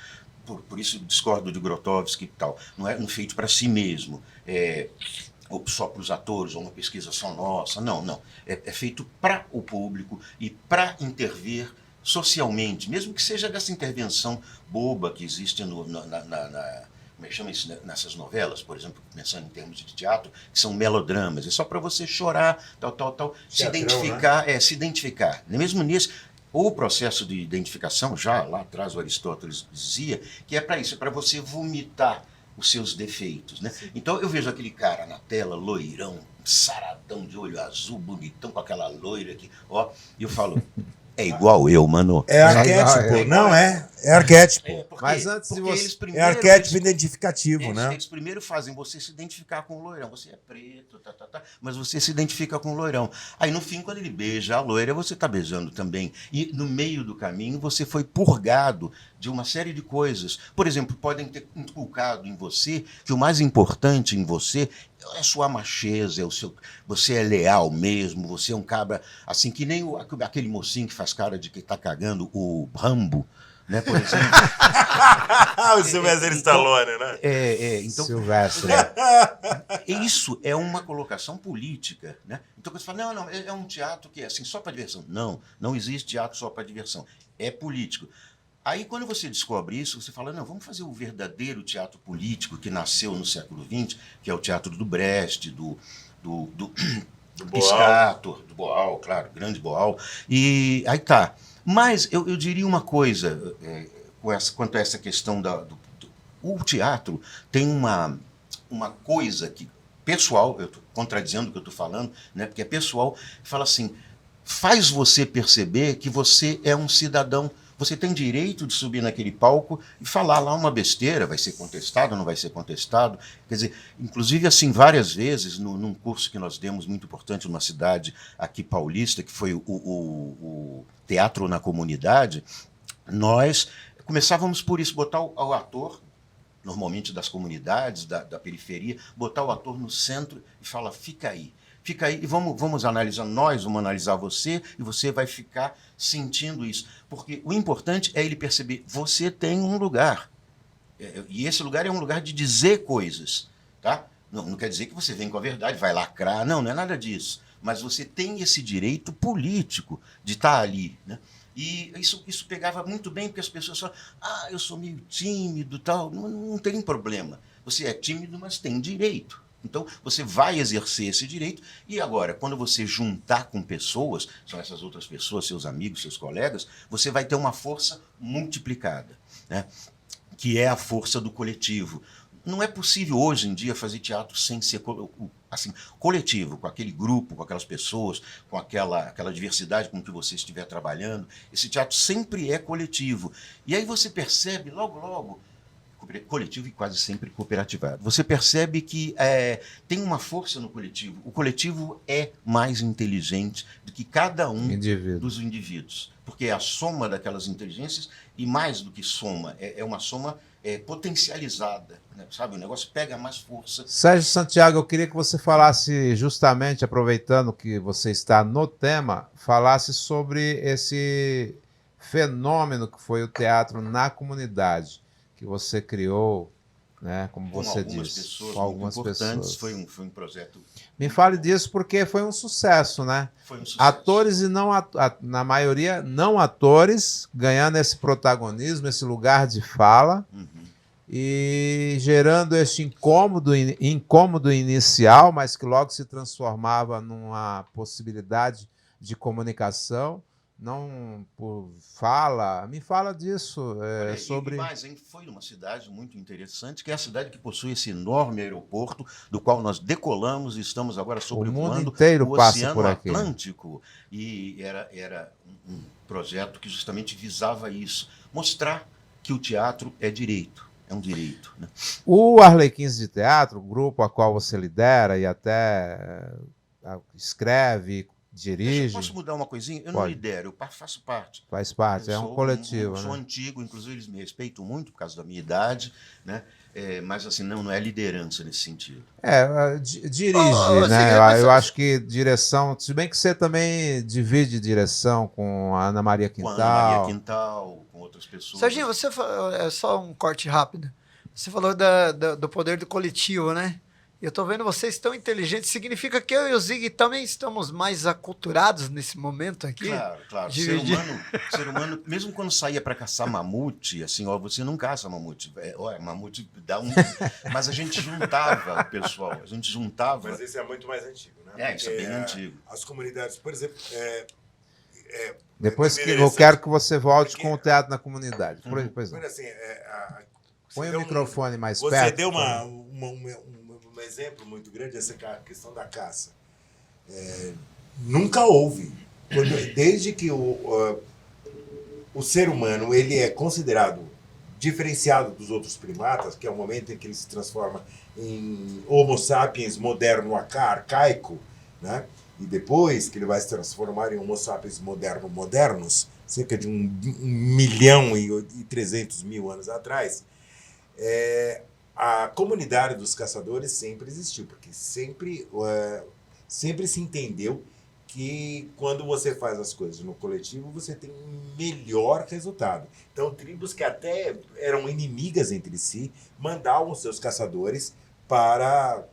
Por isso discordo de Grotowski e tal. Não é feito para si mesmo, ou só para os atores, ou uma pesquisa só nossa. Não. É feito para o público e para intervir socialmente, mesmo que seja dessa intervenção boba que existe como é que chama isso, nessas novelas, por exemplo, pensando em termos de teatro, que são melodramas. É só para você chorar, tal. Se identificar, né? Se identificar. Mesmo nisso... O processo de identificação, já lá atrás o Aristóteles dizia, que é para isso, é para você vomitar os seus defeitos, né? Então eu vejo aquele cara na tela, loirão, saradão de olho azul, bonitão, com aquela loira aqui, e eu falo, é igual eu, mano. É arquétipo, não é? É arquétipo. Mas antes de você... É arquétipo identificativo, né? Eles primeiro fazem você se identificar com o loirão. Você é preto, mas você se identifica com o loirão. Aí, no fim, quando ele beija a loira, você está beijando também. E, no meio do caminho, você foi purgado de uma série de coisas. Por exemplo, podem ter inculcado em você que o mais importante em você é a sua macheza, você é leal mesmo, você é um cabra, assim, que nem aquele mocinho que faz cara de que está cagando, o Rambo, né, por exemplo. O Sylvester Stallone, né? Então, Silvestre. Isso é uma colocação política, né? Então você fala, não, é um teatro que é assim, só para diversão. Não existe teatro só para diversão. É político. Aí, quando você descobre isso, você fala, não, vamos fazer o verdadeiro teatro político que nasceu no século XX, que é o teatro do Brecht, do Piscator, do Boal, claro, grande Boal. E aí tá. Mas eu diria uma coisa quanto a essa questão o teatro tem uma coisa que, pessoal, eu estou contradizendo o que eu estou falando, né, porque é pessoal, fala assim, faz você perceber que você é um cidadão Você tem direito de subir naquele palco e falar lá uma besteira, vai ser contestado, não vai ser contestado. Quer dizer, inclusive assim, várias vezes, num curso que nós demos muito importante numa cidade aqui paulista, que foi o Teatro na Comunidade, nós começávamos por isso, botar o ator, normalmente das comunidades, da periferia, botar o ator no centro e falar, fica aí e vamos analisar, nós vamos analisar você e você vai ficar sentindo isso. Porque o importante é ele perceber, você tem um lugar. E esse lugar é um lugar de dizer coisas. Tá? Não quer dizer que você vem com a verdade, vai lacrar, não é nada disso. Mas você tem esse direito político de estar ali. Né? E isso pegava muito bem, porque as pessoas falam, eu sou meio tímido, tal. Não tem problema. Você é tímido, mas tem direito. Então, você vai exercer esse direito e agora, quando você juntar com pessoas, são essas outras pessoas, seus amigos, seus colegas, você vai ter uma força multiplicada, né? Que é a força do coletivo. Não é possível hoje em dia fazer teatro sem ser assim, coletivo, com aquele grupo, com aquelas pessoas, com aquela diversidade com que você estiver trabalhando. Esse teatro sempre é coletivo. E aí você percebe, logo, coletivo e quase sempre cooperativado. Você percebe que tem uma força no coletivo. O coletivo é mais inteligente do que cada um dos indivíduos, porque é a soma daquelas inteligências e mais do que soma, é uma soma potencializada, né? Sabe? O negócio pega mais força. Sérgio Santiago, eu queria que você falasse, justamente aproveitando que você está no tema, falasse sobre esse fenômeno que foi o teatro na comunidade, que você criou, né, como você disse, com algumas pessoas. Foi um projeto. Me fale disso, porque foi um sucesso, né? Foi um sucesso. Atores e não na maioria não atores ganhando esse protagonismo, esse lugar de fala, e gerando este incômodo inicial, mas que logo se transformava numa possibilidade de comunicação. Não por fala, me fala disso, sobre... Mas foi uma cidade muito interessante, que é a cidade que possui esse enorme aeroporto, do qual nós decolamos e estamos agora sobrevoando o mundo inteiro o passa Oceano por aqui. Atlântico. E era um projeto que justamente visava isso, mostrar que o teatro é direito, é um direito. Né? O Arlequins de Teatro, o grupo a qual você lidera e até escreve, dirige... Posso mudar uma coisinha? Eu Pode. não lidero, eu faço parte. Faz parte, é um coletivo. Sou né? antigo, inclusive eles me respeitam muito por causa da minha idade, né? Mas assim, não é liderança nesse sentido. Dirige, né? Eu acho que direção, se bem que você também divide direção com a Ana Maria Quintal. Com a Ana Maria Quintal, com outras pessoas. Serginho, você é só um corte rápido. Você falou do poder do coletivo, né? Eu tô vendo vocês tão inteligentes. Significa que eu e o Zig também estamos mais aculturados nesse momento aqui? Claro. Ser humano, mesmo quando saía para caçar mamute, assim, você não caça mamute. Mamute dá um... Mas a gente juntava o pessoal, Mas esse é muito mais antigo, né? Isso é bem antigo. As comunidades, por exemplo... Depois que eu quero que você volte com o teatro na comunidade. Pois não. Assim, Põe o microfone mais perto. Você deu um exemplo muito grande, essa questão da caça. Nunca houve. Desde que o ser humano ele é considerado diferenciado dos outros primatas, que é o momento em que ele se transforma em Homo sapiens moderno arcaico, né? E depois que ele vai se transformar em Homo sapiens modernos, cerca de 1.300.000 anos atrás, a comunidade dos caçadores sempre existiu, porque sempre se entendeu que quando você faz as coisas no coletivo, você tem um melhor resultado. Então, tribos que até eram inimigas entre si, mandavam seus caçadores para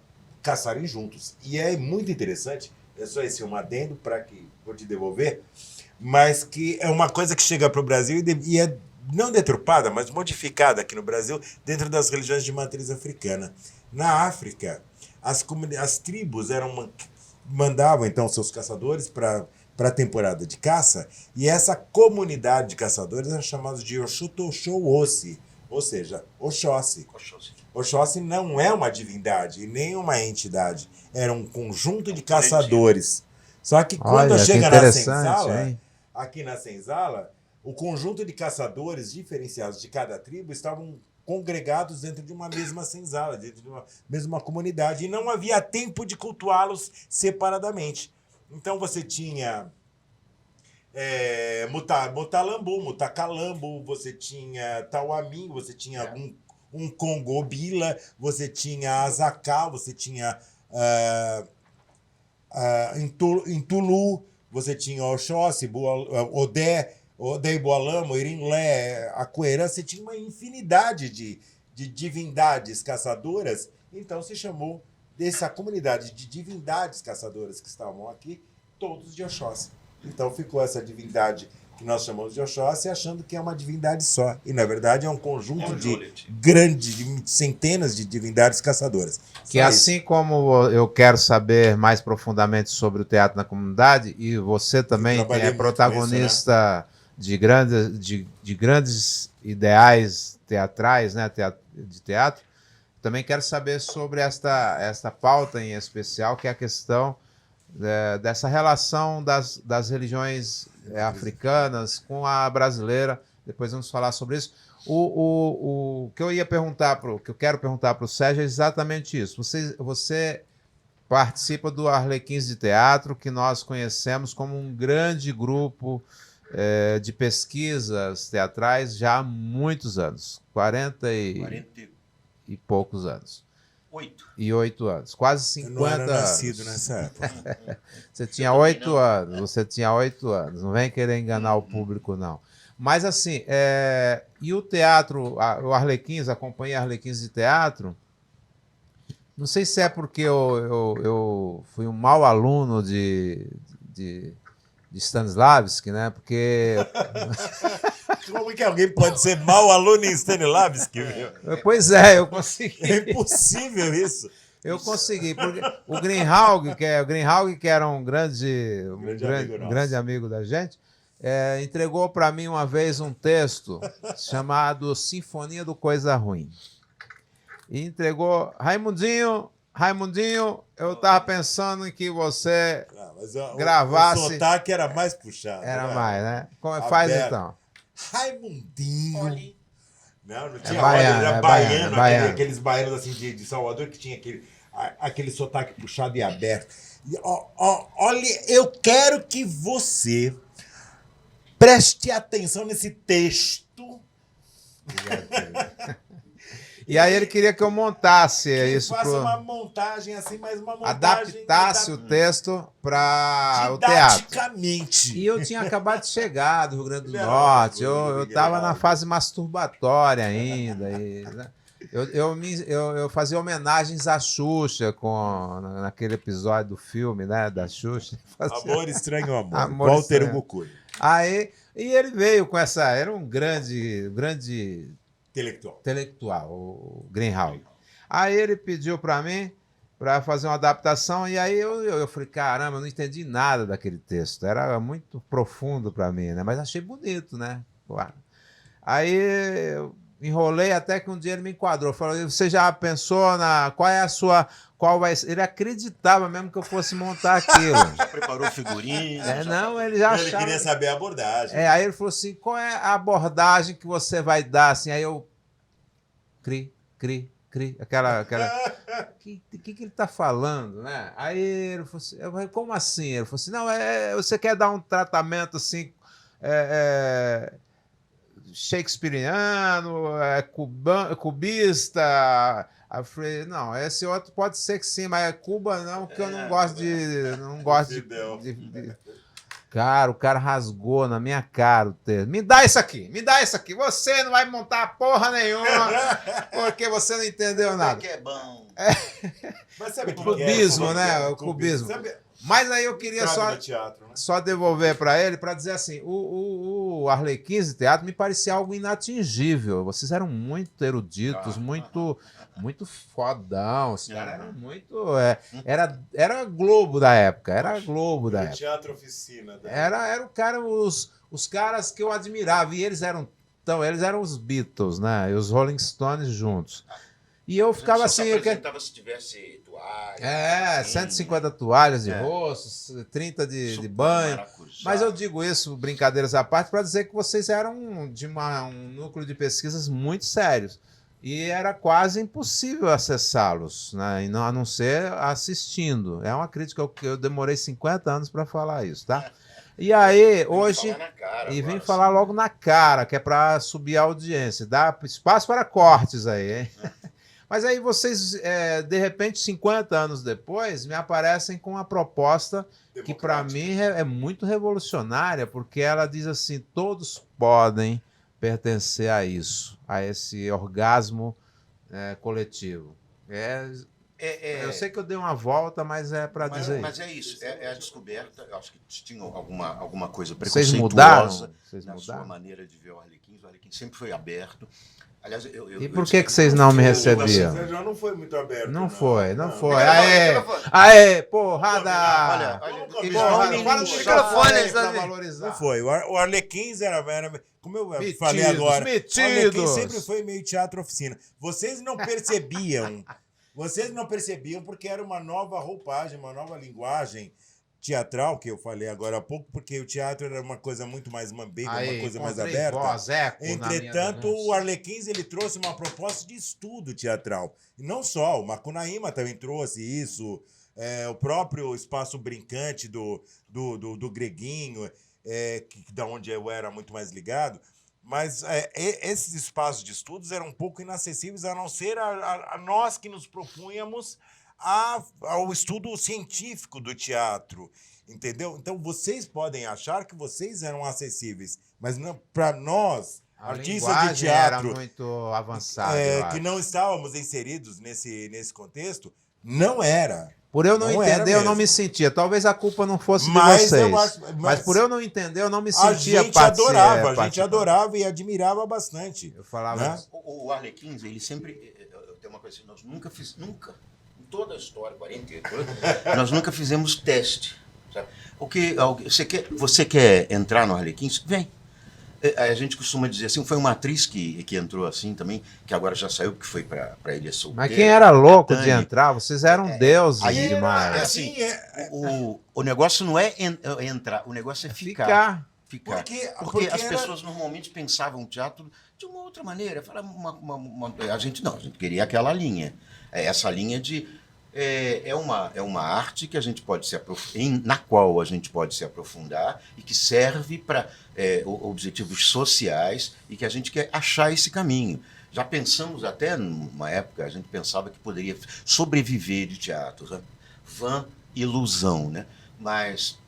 caçarem juntos. E é muito interessante, é só esse um adendo para que vou te devolver, mas que é uma coisa que chega para o Brasil e é não deturpada, mas modificada aqui no Brasil, dentro das religiões de matriz africana. Na África, as tribos mandavam, então, seus caçadores para a temporada de caça, e essa comunidade de caçadores era chamada de Oxóssi, ou seja, Oxóssi. Oxóssi não é uma divindade, nem uma entidade, era um conjunto de caçadores. Só que quando chega na senzala, aqui na senzala, o conjunto de caçadores diferenciados de cada tribo estavam congregados dentro de uma mesma senzala, dentro de uma mesma comunidade, e não havia tempo de cultuá-los separadamente. Então você tinha Mutalambu, Mutacalambu, você tinha Tauamin, você tinha um Congobila, você tinha Azacá, você tinha em Tulu, você tinha Oxóssi, Odé, Odeiboalamo, Irinlé, Acuerã, você tinha uma infinidade de divindades caçadoras, então se chamou dessa comunidade de divindades caçadoras que estavam aqui, todos de Oxóssi. Então ficou essa divindade que nós chamamos de Oxóssi, achando que é uma divindade só. E, na verdade, é um conjunto de centenas de divindades caçadoras. Que assim como eu quero saber mais profundamente sobre o teatro na comunidade, e você também é protagonista de grandes ideais teatrais, né, de teatro, também quero saber sobre esta pauta em especial, que é a questão dessa relação das religiões africanas com a brasileira. Depois vamos falar sobre isso. O que eu ia perguntar, que eu quero perguntar para o Sérgio é exatamente isso. Você participa do Arlequins de Teatro, que nós conhecemos como um grande grupo de pesquisas teatrais já há muitos anos, 40 e poucos anos. 8 anos, quase 50 eu não era anos. nascido nessa época. Você tinha 8 anos, você tinha 8 anos, não vem querer enganar o público, não. Mas assim, e o teatro, o Arlequins, a companhia Arlequins de Teatro, não sei se é porque eu fui um mau aluno de Stanislavski, né? Porque... Como é que alguém pode ser mau aluno em Stanislavski? Pois é, eu consegui. É impossível isso. Eu consegui, porque o Greenhalgh, que era um grande amigo da gente, entregou para mim uma vez um texto chamado Sinfonia do Coisa Ruim. E entregou, Raimundinho, eu estava pensando em que você gravasse... O sotaque era mais puxado. Era mais, né? Faz então. Raimundinho. Não tinha baiano, era baiano. Aqueles baianos assim de Salvador que tinha aquele sotaque puxado e aberto. E, olha, eu quero que você preste atenção nesse texto. E aí ele queria que eu montasse isso. Faça uma montagem assim, mas uma montagem... Adaptasse o texto para o teatro. Didaticamente. E eu tinha acabado de chegar do Rio Grande do Norte, eu estava na fase masturbatória ainda. Né? Eu fazia homenagens à Xuxa naquele episódio do filme, né, da Xuxa. Amor Estranho Amor. Walter Hugo Cury. Aí, e ele veio com essa... Era um grande intelectual, o Greenhalgh. Aí ele pediu para mim para fazer uma adaptação, e aí eu falei, caramba, eu não entendi nada daquele texto, era muito profundo para mim, né? Mas achei bonito, né? Claro. Aí eu enrolei até que um dia ele me enquadrou, falou, você já pensou qual vai ser? Ele acreditava mesmo que eu fosse montar aquilo. Já preparou figurinha? Não, ele já achava... Ele queria saber a abordagem. Aí ele falou assim, qual é a abordagem que você vai dar? Assim, aí eu... Cri, aquela... que ele tá falando, né? Aí ele falou assim, eu falei, como assim? Ele falou assim, não, você quer dar um tratamento assim... shakespeariano, cubista. Eu falei, não, esse outro pode ser que sim, mas Cuba não, porque eu não gosto de... Cara, o cara rasgou na minha cara o texto. Me dá isso aqui. Você não vai montar porra nenhuma, porque você não entendeu nada. Que é bom. Mas sabe o cubismo, né? O cubismo. Mas aí eu queria só devolver para ele, para dizer assim, o Arlequins de Teatro me parecia algo inatingível. Vocês eram muito eruditos, muito fodão. Os caras eram muito... Era Globo da época. Era Globo da época. Teatro Oficina. Era o cara, os caras que eu admirava. E eles eram os Beatles, né? E os Rolling Stones juntos. E eu ficava assim... Só apresentava se tivesse toalha. 150 toalhas de rosto, 30 de banho. Maracujá. Mas eu digo isso, brincadeiras à parte, para dizer que vocês eram de um núcleo de pesquisas muito sérios. E era quase impossível acessá-los, né? E não, a não ser assistindo. É uma crítica que eu demorei 50 anos para falar isso, tá? E aí, hoje... Vem falar logo na cara, que é para subir a audiência. Dá espaço para cortes aí, hein? Mas aí vocês, de repente, 50 anos depois, me aparecem com uma proposta que, para mim, é muito revolucionária, porque ela diz assim, todos podem pertencer a isso, a esse orgasmo coletivo. Eu sei que eu dei uma volta, mas é para dizer Mas é isso, é a descoberta. Eu acho que tinha alguma coisa Vocês preconceituosa mudaram? sua maneira de ver o Arlequim. O Arlequim sempre foi aberto. Aliás, E por que vocês não me recebiam? Já não foi muito aberto. Não foi. Porrada! Olha, microfone, para valorizar. Não foi. O Arlequins era como eu falei agora, Metidos. o Arlequins sempre foi meio teatro-oficina. Vocês não percebiam porque era uma nova roupagem, uma nova linguagem teatral, que eu falei agora há pouco, porque o teatro era uma coisa muito mais mambemba, uma coisa mais aberta. Entretanto, o Arlequins ele trouxe uma proposta de estudo teatral. E não só, o Macunaíma também trouxe isso, o próprio Espaço Brincante do Greguinho, da onde eu era muito mais ligado. Mas esses espaços de estudos eram um pouco inacessíveis, a não ser a nós que nos propunhamos ao estudo científico do teatro, entendeu? Então, vocês podem achar que vocês eram acessíveis, mas para nós, artistas de teatro, era muito avançada, que não estávamos inseridos nesse contexto, não era. Por eu não entender, eu não me sentia. Talvez a culpa não fosse de vocês. Mas por eu não entender, eu não me sentia a gente adorava e admirava bastante. Eu falava... Né? O Arlequins, ele sempre... Tem uma coisa assim, nós nunca, em toda a história, 48, nós nunca fizemos teste. Sabe? Você quer entrar no Arlequins? Vem. A gente costuma dizer assim, foi uma atriz que entrou assim também, que agora já saiu, porque foi para Ilha Solteira. Mas quem era louco de entrar? Vocês eram deuses demais. Assim, o negócio não é entrar, o negócio é ficar. Porque as pessoas normalmente pensavam o teatro de uma outra maneira. A gente queria aquela linha. Essa linha de... É uma arte que a gente pode na qual a gente pode se aprofundar e que serve para objetivos sociais e que a gente quer achar esse caminho. Já pensamos até, numa época, a gente pensava que poderia sobreviver de teatro. Né? Vã ilusão, né? Mas...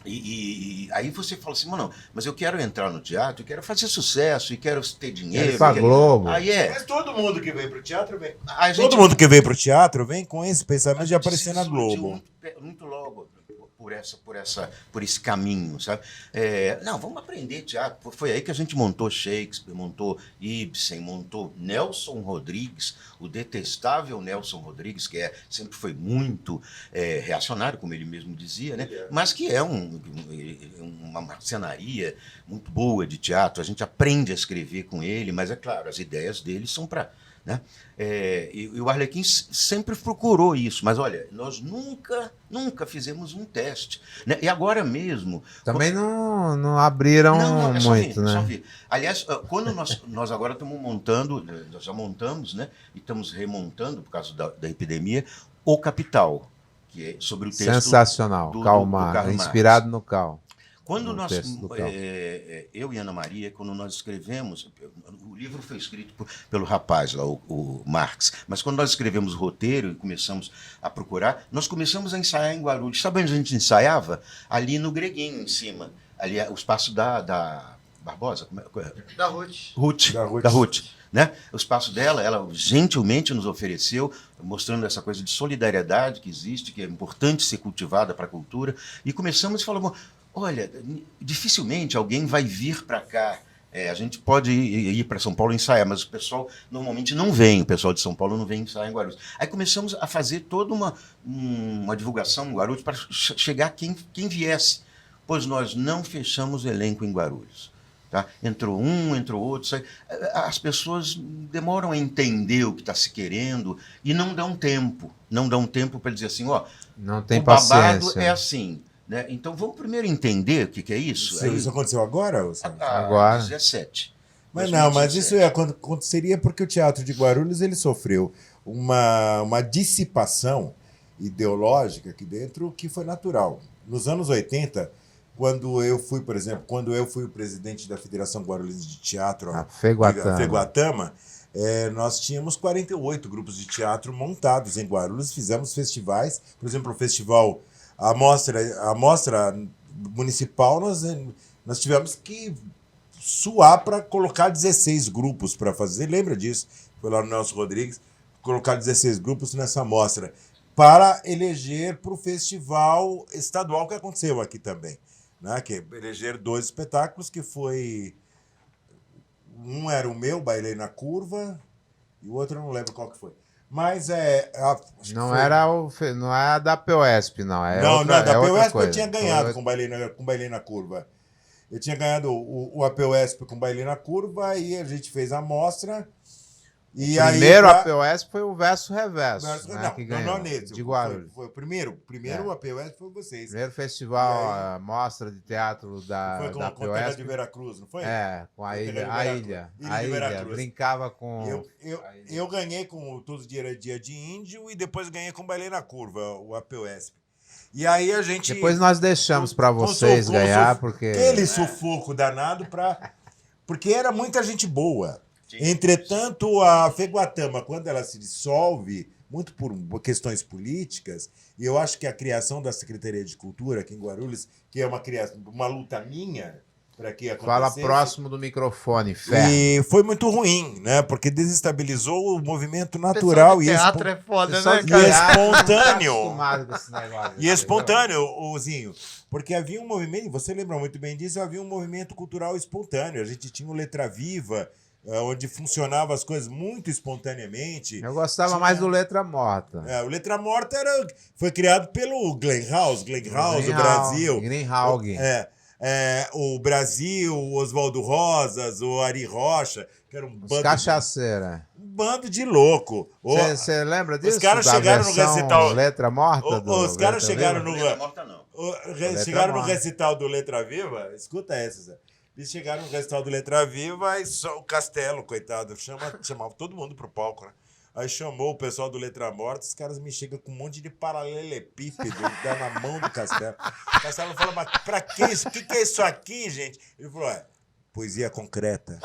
E aí você fala assim, mas eu quero entrar no teatro, eu quero fazer sucesso, e quero ter dinheiro. Globo. Mas todo mundo que vem pro teatro vem. Todo mundo que vem pro teatro vem com esse pensamento de aparecer na Globo. Muito logo por esse caminho, sabe? Vamos aprender teatro. Foi aí que a gente montou Shakespeare, montou Ibsen, montou Nelson Rodrigues, o detestável Nelson Rodrigues, que sempre foi muito reacionário, como ele mesmo dizia, né? Mas que é uma marcenaria muito boa de teatro. A gente aprende a escrever com ele, mas é claro, as ideias dele são para... Né? E o Arlequim sempre procurou isso, mas olha, nós nunca fizemos um teste. Né? E agora mesmo... Também não abriram muito, né? Só vir. Aliás, quando nós agora estamos montando, nós já montamos, né? E estamos remontando, por causa da epidemia, O Capital, que é sobre o texto... Sensacional, do Karl Marx, Marx, inspirado no Karl. Quando eu e Ana Maria, quando nós escrevemos, o livro foi escrito pelo rapaz lá, o Marx, mas quando nós escrevemos o roteiro e começamos a procurar, nós começamos a ensaiar em Guarulhos. Sabe onde a gente ensaiava? Ali no Greguinho, em cima. Ali o espaço da Barbosa? Da Ruth. Né? O espaço dela, ela gentilmente nos ofereceu, mostrando essa coisa de solidariedade que existe, que é importante ser cultivada para a cultura, e começamos e falamos... Olha, dificilmente alguém vai vir para cá. A gente pode ir para São Paulo ensaiar, mas o pessoal normalmente não vem. O pessoal de São Paulo não vem ensaiar em Guarulhos. Aí começamos a fazer toda uma divulgação em Guarulhos para chegar quem viesse. Pois nós não fechamos o elenco em Guarulhos. Tá? Entrou um, entrou outro. As pessoas demoram a entender o que está se querendo e não dão tempo. Não dão tempo para dizer assim, ó, Não tem o babado paciência. é assim. Né? Então vamos primeiro entender o que é isso. Isso aconteceu agora, Sérgio? Agora. 17. Mas não, mas isso aconteceria porque o Teatro de Guarulhos ele sofreu uma dissipação ideológica aqui dentro que foi natural. Nos anos 80, quando eu fui, por exemplo, o presidente da Federação Guarulhense de Teatro, A Feguatama. nós tínhamos 48 grupos de teatro montados em Guarulhos, fizemos festivais, por exemplo, o festival, a mostra municipal, nós tivemos que suar para colocar 16 grupos para fazer. Lembra disso? Foi lá no Nelson Rodrigues, colocar 16 grupos nessa mostra para eleger para o festival estadual que aconteceu aqui também. Né? Que elegeram 2 espetáculos, que foi... Um era o meu, Bailei na Curva, e o outro eu não lembro qual que foi. Mas Não é da POSP, não. Não é da POSP, coisa. eu tinha ganhado com Bailei na Curva. Eu tinha ganhado o APOSP com Bailei na Curva e a gente fez a mostra. E Primeiro a POSP foi o Verso Reverso, né, que ganhou, não nesse. de Guarulhos. Foi o primeiro o APOSP foi vocês. Primeiro festival, a mostra de teatro Foi com da a Terra POSP. de Veracruz, não foi? Com a ilha. Ilha de Veracruz. Brincava com... Eu ganhei com Todo Dia Era Dia de Índio e depois ganhei com Bailei na Curva, o APOSP. E aí a gente... Depois nós deixamos para vocês ganhar, porque... Aquele sufoco danado porque era muita gente boa. Entretanto, a Feguatama, quando ela se dissolve, muito por questões políticas, e eu acho que a criação da Secretaria de Cultura aqui em Guarulhos, que é uma luta minha para que acontecesse... Fala próximo do microfone, Fé. E foi muito ruim, né? Porque desestabilizou o movimento natural e teatro é foda, né, e cara? espontâneo. E E espontâneo, Zinho. Porque havia um movimento, você lembra muito bem disso, havia um movimento cultural espontâneo. A gente tinha o Letra Viva, onde funcionavam as coisas muito espontaneamente. Eu gostava mais do Letra Morta. O Letra Morta foi criado pelo Glenn House, o Brasil. Greenhalgh. O Brasil, o Oswaldo Rosas, o Ari Rocha, que era um bando... Cachaceira. Um bando de louco. Você lembra disso? Os caras chegaram no recital... Letra Morta? Os caras chegaram no... Letra morta, não. Chegaram no recital do Letra Viva, escuta essa, Zé. Eles chegaram no recital do Letra Viva e só o Castelo, coitado, chamava todo mundo pro palco, né? Aí chamou o pessoal do Letra Morta, os caras me chegam com um monte de paralelepípedo na mão do Castelo. O Castelo falou, mas pra que isso? O que é isso aqui, gente? Ele falou, poesia concreta.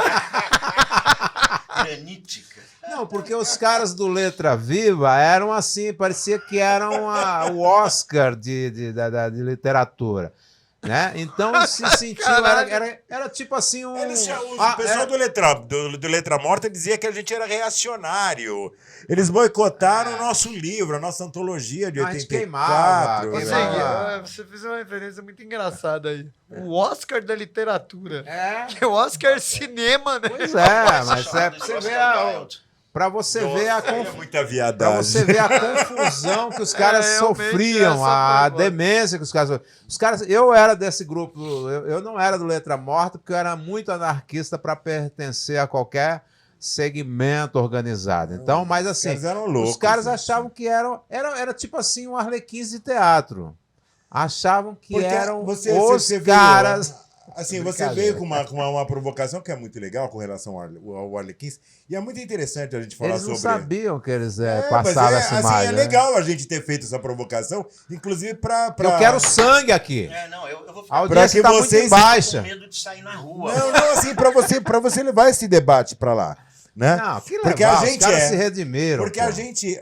Granítica. Não, porque os caras do Letra Viva eram assim, parecia que eram o Oscar de literatura. Né? Então se sentiu, era tipo assim um... O pessoal do Letra Morta dizia que a gente era reacionário. Eles boicotaram o nosso livro, a nossa antologia de 84. Você fez uma referência muito engraçada aí. O Oscar da literatura. É. O Oscar cinema, né? Pois é, mas pra você ver Pra você ver a Pra você ver a confusão que os caras sofriam, a demência que os caras. Eu era desse grupo, eu não era do Letra Morta, porque eu era muito anarquista para pertencer a qualquer segmento organizado. Então, mas assim, os caras achavam que era tipo assim um Arlequins de teatro. Achavam que eram os caras. Assim, você veio com uma provocação que é muito legal com relação ao Arlequins, e é muito interessante a gente falar sobre... Eles não sabiam que eles passavam essa imagem. É legal a gente ter feito essa provocação, inclusive pra... Eu quero sangue aqui. Eu vou ficar... A audiência tá muito baixa. Com medo de sair na rua. Não, assim, pra você levar esse debate pra lá. Né? Não, que legal, porque a gente os caras se redimiram. Porque a gente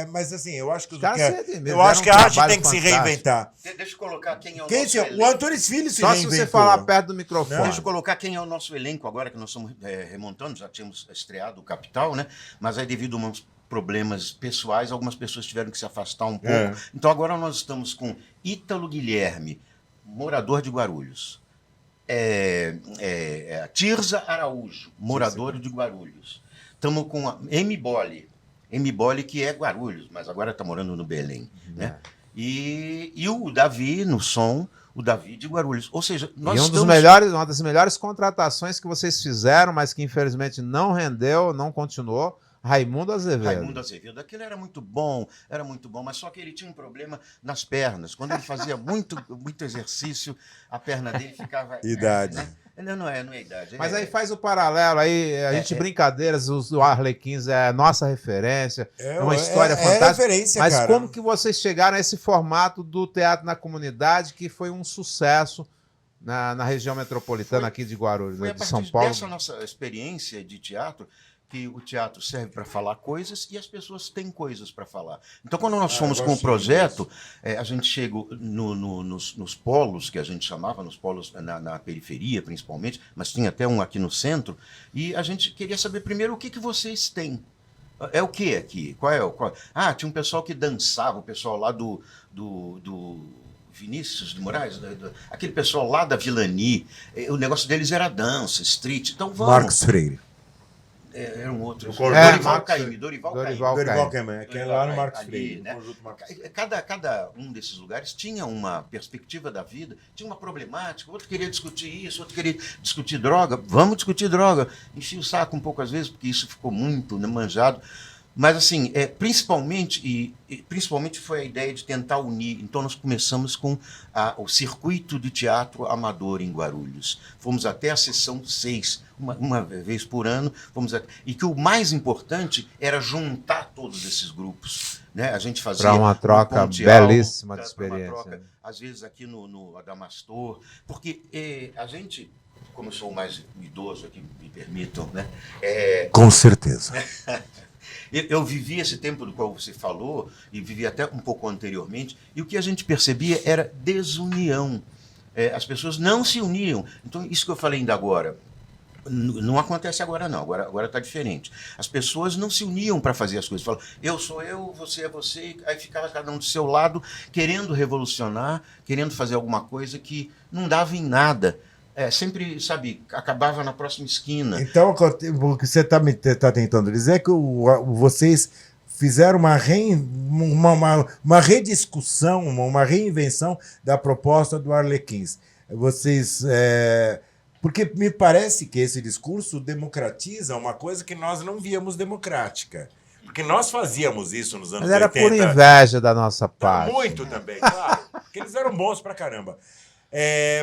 mas assim, eu acho que a arte tem que se reinventar. Deixa eu colocar quem é o nosso elenco. O Antunes Filho se reinventou. Só se você falar perto do microfone. Deixa eu colocar quem é o nosso elenco agora, que nós estamos remontando, já tínhamos estreado o Capital, né? Mas aí devido a uns problemas pessoais, algumas pessoas tiveram que se afastar um pouco. Então agora nós estamos com Ítalo Guilherme, morador de Guarulhos. Tirza Araújo, morador de Guarulhos. Estamos com a M. Bolle, que é Guarulhos, mas agora está morando no Belém. Né? E o Davi no som, o Davi de Guarulhos. Ou seja, nós uma das melhores contratações que vocês fizeram, mas que infelizmente não rendeu, não continuou, Raimundo Azevedo. Raimundo Azevedo, aquele era muito bom, mas só que ele tinha um problema nas pernas. Quando ele fazia muito exercício, a perna dele ficava... Idade. Né? Não é idade. Mas aí faz o paralelo, aí a gente brincadeiras, o Arlequins é a nossa referência, é uma história fantástica. Referência, mas cara. como que vocês chegaram a esse formato do teatro na comunidade, que foi um sucesso na região metropolitana aqui de Guarulhos, de São Paulo? Dessa nossa experiência de teatro, que o teatro serve para falar coisas e as pessoas têm coisas para falar. Então, quando nós fomos com o projeto, a gente chegou nos polos, que a gente chamava, nos polos na periferia, principalmente, mas tinha até um aqui no centro, e a gente queria saber primeiro o que vocês têm. É o que aqui? Qual? Ah, tinha um pessoal que dançava, o pessoal lá do Vinícius de Moraes, aquele pessoal lá da Vilani, o negócio deles era dança, street. Então, vamos. Marcos Freire. Era um outro. Dorival Caymmi, que é lá no Marcos Freire. Né? Cada um desses lugares tinha uma perspectiva da vida, tinha uma problemática, outro queria discutir isso, outro queria discutir droga. Vamos discutir droga. Enchi o saco um pouco às vezes, porque isso ficou muito manjado. Mas, assim, principalmente foi a ideia de tentar unir. Então, nós começamos com o circuito de teatro amador em Guarulhos. Fomos até a sessão 6, uma vez por ano. E que o mais importante era juntar todos esses grupos. Né? A gente fazia para uma troca belíssima de experiência. Às vezes aqui no Adamastor. Porque a gente, como eu sou o mais idoso aqui, me permitam, né? Com certeza. Eu vivi esse tempo do qual você falou, e vivi até um pouco anteriormente, e o que a gente percebia era desunião. As pessoas não se uniam. Então, isso que eu falei ainda agora, não acontece agora não, agora está diferente. As pessoas não se uniam para fazer as coisas. Falavam, eu sou eu, você é você, aí ficava cada um do seu lado, querendo revolucionar, querendo fazer alguma coisa que não dava em nada. Sempre, sabe, acabava na próxima esquina. Então, o que você está tentando dizer é que vocês fizeram uma rediscussão, uma reinvenção da proposta do Arlequins. Vocês... porque me parece que esse discurso democratiza uma coisa que nós não víamos democrática. Porque nós fazíamos isso nos anos 80. Mas era por inveja da nossa parte. Muito também, claro. Porque eles eram bons pra caramba.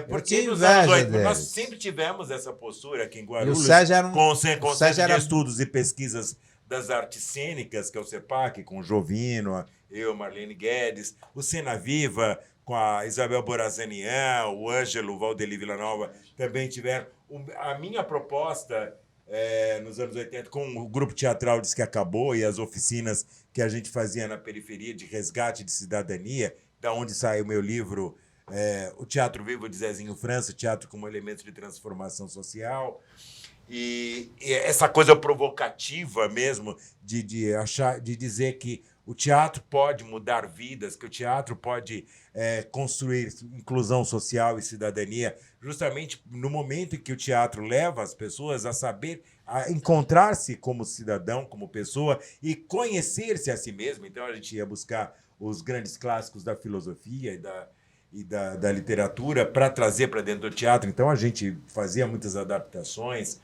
Porque nos anos 80, nós sempre tivemos essa postura aqui em Guarulhos, com o Centro de Estudos e Pesquisas das Artes Cênicas, que é o CEPAC, com o Jovino, eu, Marlene Guedes, o Cena Viva, com a Isabel Borazanian, o Ângelo Valdeli Villanova, também tiveram. A minha proposta, nos anos 80, com o grupo teatral Diz que Acabou e as oficinas que a gente fazia na periferia de resgate de cidadania, da onde saiu o meu livro... o Teatro Vivo de Zezinho França, teatro como elemento de transformação social, e essa coisa provocativa mesmo de dizer que o teatro pode mudar vidas, que o teatro pode construir inclusão social e cidadania, justamente no momento em que o teatro leva as pessoas a saber, a encontrar-se como cidadão, como pessoa, e conhecer-se a si mesmo. Então a gente ia buscar os grandes clássicos da filosofia e da literatura para trazer para dentro do teatro. Então, a gente fazia muitas adaptações,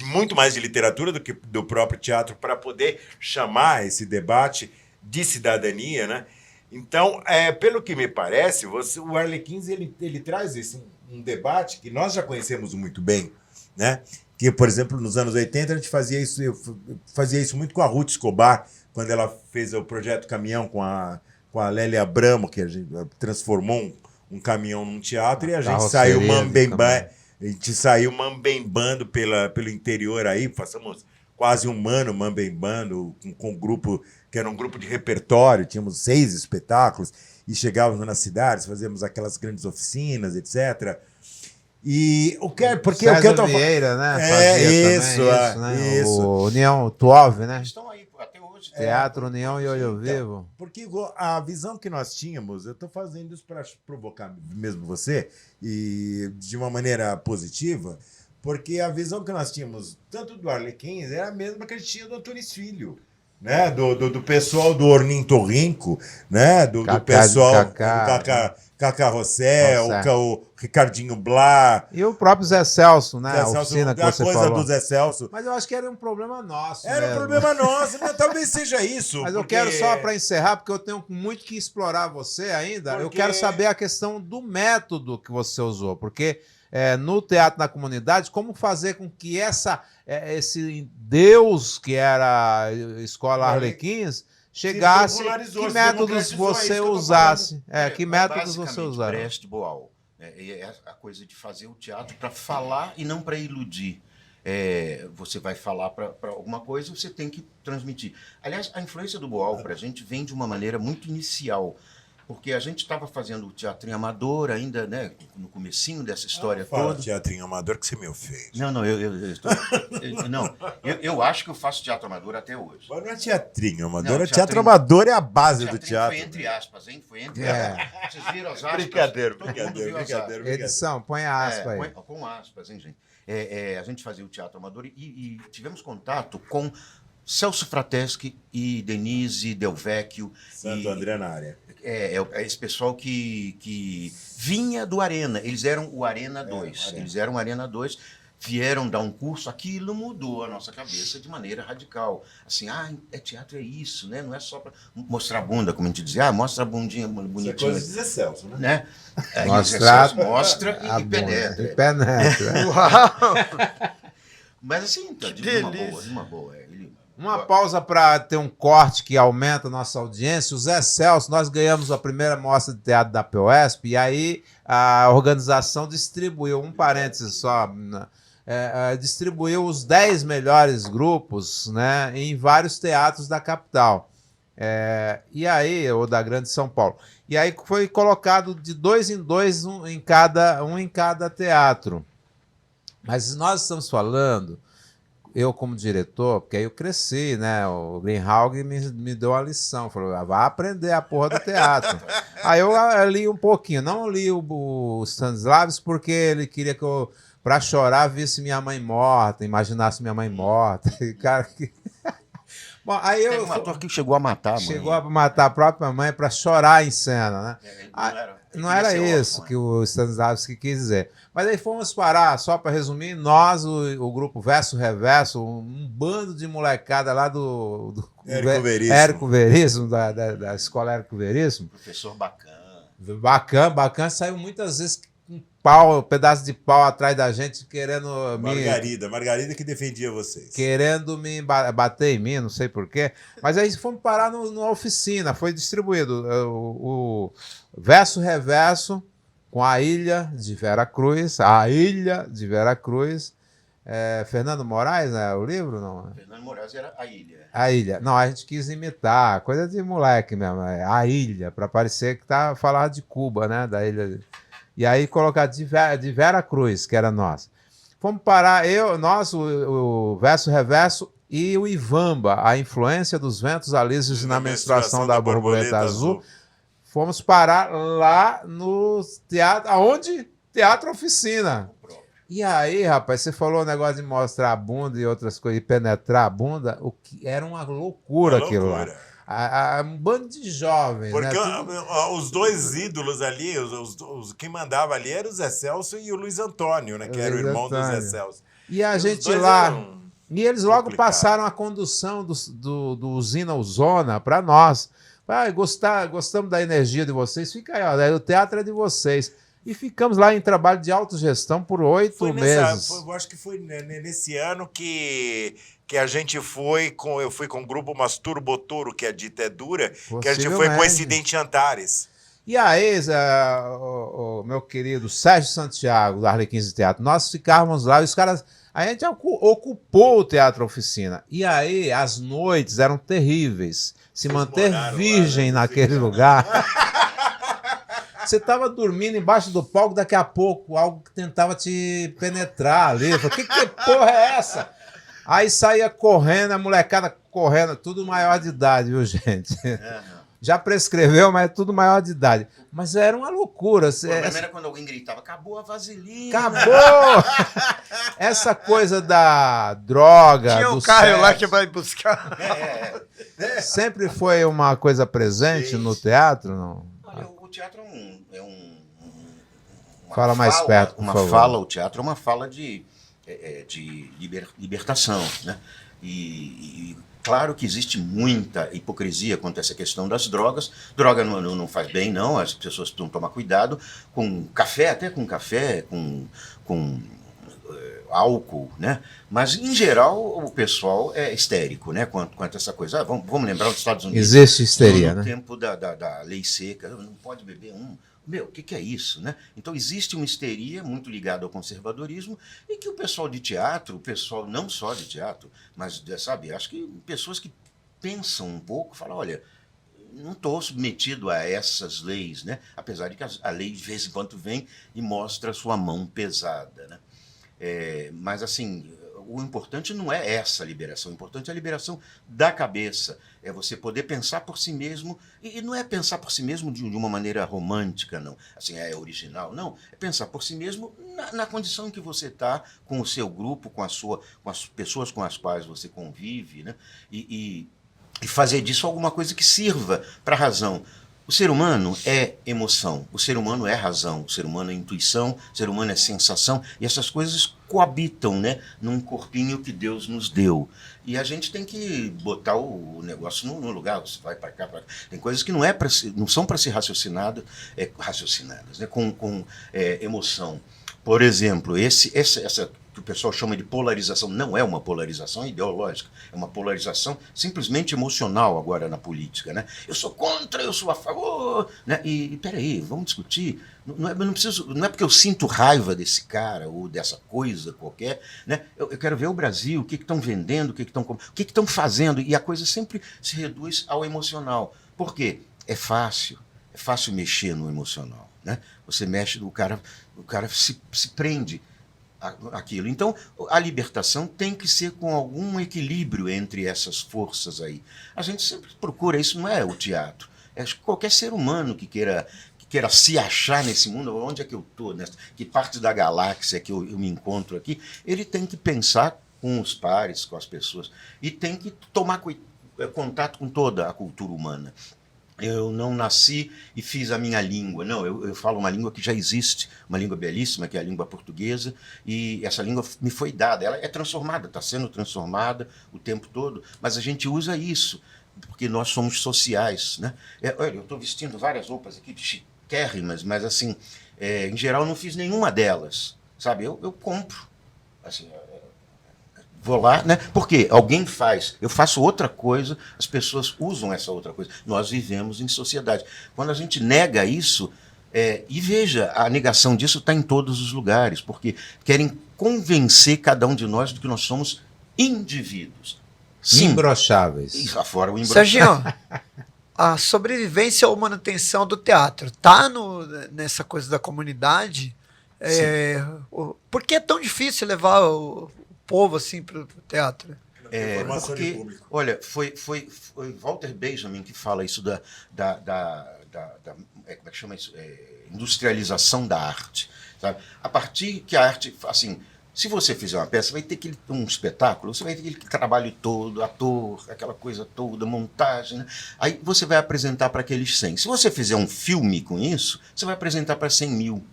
muito mais de literatura do que do próprio teatro, para poder chamar esse debate de cidadania, né? Então, pelo que me parece, o Arlequins ele traz um debate que nós já conhecemos muito bem, né? Que, por exemplo, nos anos 80, a gente fazia isso, eu fazia isso muito com a Ruth Escobar, quando ela fez o Projeto Caminhão com a Lélia Abramo, que a gente transformou um caminhão num teatro, e a gente saiu mambembando pelo interior aí, passamos quase um ano mambembando com um grupo, que era um grupo de repertório, tínhamos 6 espetáculos, e chegávamos nas cidades, fazíamos aquelas grandes oficinas, etc. E porque o que eu tô Vieira, né? Isso, né? O União Tuove, né? Estão aí até hoje. Teatro União e Olho Vivo. Porque a visão que nós tínhamos, eu estou fazendo isso para provocar mesmo você, e de uma maneira positiva, porque a visão que nós tínhamos, tanto do Arlequins, era a mesma que a gente tinha do Antunes Filho. né? Do pessoal do Ornitorrinco, né? Do pessoal do Cacá Rossel, o Ricardinho Blá. E o próprio Zé Celso, né? Zé Celso, a coisa falou. do Zé Celso. Mas eu acho que era um problema nosso. Era um problema nosso, mas talvez seja isso. Mas eu quero só para encerrar, porque eu tenho muito que explorar você ainda. Eu quero saber a questão do método que você usou, porque no Teatro na Comunidade, como fazer com que esse Deus que era a Escola Arlequins chegasse, que métodos você usasse. Que métodos você usasse. Brecht Boal. É a coisa de fazer o teatro para falar e não para iludir. Você vai falar para alguma coisa, você tem que transmitir. Aliás, a influência do Boal para a gente vem de uma maneira muito inicial, porque a gente estava fazendo o teatrinho amador ainda, né, no comecinho dessa história toda. Teatrinho amador que você me ofende. Não, eu acho que eu faço teatro amador até hoje. Mas não é teatrinho amador, teatro amador é a base do teatro. Foi entre aspas, hein? Foi entre aspas. Vocês viram as aspas? Brincadeira. Edição, põe a aspa aí. Com aspas, hein, gente? A gente fazia o teatro amador e tivemos contato com Celso Frateschi e Denise Del Vecchio. Santo André na área. Esse pessoal que vinha do Arena. Eles eram o Arena 2. Eles eram o Arena 2, vieram dar um curso. Aquilo mudou a nossa cabeça de maneira radical. Assim, teatro é isso, né? Não é só para mostrar a bunda, como a gente dizia. Mostra a bundinha bonitinha. Isso é coisa de Zé Celso, né? Mostra e penetra. E penetra. Uau! Mas assim, de uma boa. Uma pausa para ter um corte que aumenta a nossa audiência. O Zé Celso, nós ganhamos a primeira mostra de teatro da POESP e aí a organização distribuiu, um parênteses só, distribuiu os 10 melhores grupos, né, em vários teatros da capital. E aí, ou da Grande São Paulo. E aí foi colocado de 2 em 2, um em cada teatro. Mas nós estamos falando... Eu, como diretor, porque aí eu cresci, né? O Greenhalgh me deu uma lição. Falou, vai aprender a porra do teatro. Aí eu li um pouquinho. Não li o Stanislavski porque ele queria que eu, pra chorar, visse minha mãe morta, imaginasse minha mãe morta. E, cara, Bom, aí Teve um ator que chegou a matar a mãe. Chegou a matar a própria mãe para chorar em cena, né? Não era isso que o Stanislavski quis dizer. Mas aí fomos parar, só para resumir, nós, o grupo Verso Reverso, um bando de molecada lá do Érico Veríssimo, da escola Érico Veríssimo. Professor bacana. Bacana, saiu muitas vezes um pedaço de pau atrás da gente, querendo Margarida que defendia vocês. Querendo me bater em mim, não sei porquê. Mas aí fomos parar numa oficina, foi distribuído o Verso Reverso, com a Ilha de Vera Cruz, Fernando Moraes, né? O livro, não? Fernando Moraes era A Ilha. A Ilha. Não, a gente quis imitar, coisa de moleque mesmo. A Ilha, para parecer que tá falando de Cuba, né? Da ilha. E aí colocar de Vera Cruz, que era nossa. Fomos parar, o Verso Reverso e o Ivamba, a influência dos ventos alísios na menstruação da borboleta azul. Fomos parar lá no teatro. Aonde? Teatro Oficina. E aí, rapaz, você falou o negócio de mostrar a bunda e outras coisas, e penetrar a bunda, o que era uma loucura aquilo lá. Um bando de jovens. Porque né? Os dois ídolos ali, quem mandava ali era o Zé Celso e o Luiz Antônio, né? Que era o irmão do Zé Celso. E a gente lá. E eles logo passaram a condução do Usina Uzona para nós. Gostamos da energia de vocês, fica aí, ó, o teatro é de vocês. E ficamos lá em trabalho de autogestão por 8 meses. Eu acho que foi nesse ano que a gente eu fui com o grupo Masturbotoro, que a dita é dura, que a gente foi com esse Incidente Antares. E aí, o meu querido Sérgio Santiago, do Arlequins de Teatro, nós ficávamos lá, os caras... A gente ocupou o Teatro Oficina. E aí, as noites eram terríveis. Se manter virgem naquele lugar. Você estava dormindo embaixo do palco, daqui a pouco, algo que tentava te penetrar ali. Eu falei, que porra é essa? Aí saía correndo, a molecada correndo, tudo maior de idade, viu, gente? Já prescreveu, mas é tudo maior de idade. Mas era uma loucura. O problema era quando alguém gritava, acabou a vaselina. Acabou! Essa coisa da droga, Tinha do um carro sexo, lá que vai buscar. sempre foi uma coisa presente no teatro, não? Olha, o teatro uma Fala mais perto, por favor. O teatro é uma fala de libertação, né? E claro que existe muita hipocrisia quanto a essa questão das drogas. Droga não faz bem, não. As pessoas precisam tomar cuidado com café, até com café, com álcool, né? Mas, em geral, o pessoal é histérico, né? Quanto a essa coisa. Vamos lembrar dos Estados Unidos. Existe histeria, no né? tempo da lei seca, não pode beber um. Meu, o que é isso, né? Então existe uma histeria muito ligada ao conservadorismo e que o pessoal de teatro, o pessoal não só de teatro, mas, sabe, acho que pessoas que pensam um pouco, falam, olha, não estou submetido a essas leis, né? Apesar de que a lei de vez em quando vem e mostra a sua mão pesada, né? Mas, assim, o importante não é essa liberação, o importante é a liberação da cabeça, é você poder pensar por si mesmo, e não é pensar por si mesmo de uma maneira romântica, não, assim, é original, não, é pensar por si mesmo na condição em que você está, com o seu grupo, com as pessoas com as quais você convive, né? E fazer disso alguma coisa que sirva para a razão. O ser humano é emoção, o ser humano é razão, o ser humano é intuição, o ser humano é sensação, e essas coisas coabitam, né, num corpinho que Deus nos deu. E a gente tem que botar o negócio no lugar, você vai para cá, pra cá. Tem coisas que não são para ser raciocinadas, né, com emoção. Por exemplo, essa que o pessoal chama de polarização, não é uma polarização ideológica, é uma polarização simplesmente emocional agora na política, né? Eu sou contra, eu sou a favor, né? E peraí, vamos discutir. Não é porque eu sinto raiva desse cara ou dessa coisa qualquer, né? Eu quero ver o Brasil, o que estão vendendo, o que estão fazendo, e a coisa sempre se reduz ao emocional. Por quê? É fácil mexer no emocional, né? Você mexe, o cara se prende aquilo. Então, a libertação tem que ser com algum equilíbrio entre essas forças aí. A gente sempre procura, isso não é o teatro, é qualquer ser humano que queira se achar nesse mundo, onde é que eu estou, que parte da galáxia que eu me encontro aqui, ele tem que pensar com os pares, com as pessoas, e tem que tomar contato com toda a cultura humana. Eu não nasci e fiz a minha língua. Não, eu falo uma língua que já existe, uma língua belíssima, que é a língua portuguesa, e essa língua me foi dada. Ela é transformada, está sendo transformada o tempo todo, mas a gente usa isso, porque nós somos sociais, né? Olha, eu estou vestindo várias roupas aqui, chiquérrimas, mas, assim, em geral, não fiz nenhuma delas, sabe? Eu compro, assim... Vou lá, né? Porque alguém faz, eu faço outra coisa, as pessoas usam essa outra coisa. Nós vivemos em sociedade. Quando a gente nega isso, e veja, a negação disso está em todos os lugares, porque querem convencer cada um de nós de que nós somos indivíduos. Sim. Imbrocháveis. Isso, afora o imbrochável. Serginho, a sobrevivência ou manutenção do teatro está nessa coisa da comunidade? Por que é tão difícil levar o povo assim para o teatro? Porque, olha, foi Walter Benjamin que fala isso da como é que chama isso? Industrialização da arte, sabe? A partir que a arte, assim, se você fizer uma peça, vai ter um espetáculo, você vai ter aquele trabalho todo, ator, aquela coisa toda, montagem, né? Aí você vai apresentar para aqueles 100. Se você fizer um filme com isso, você vai apresentar para 100 mil.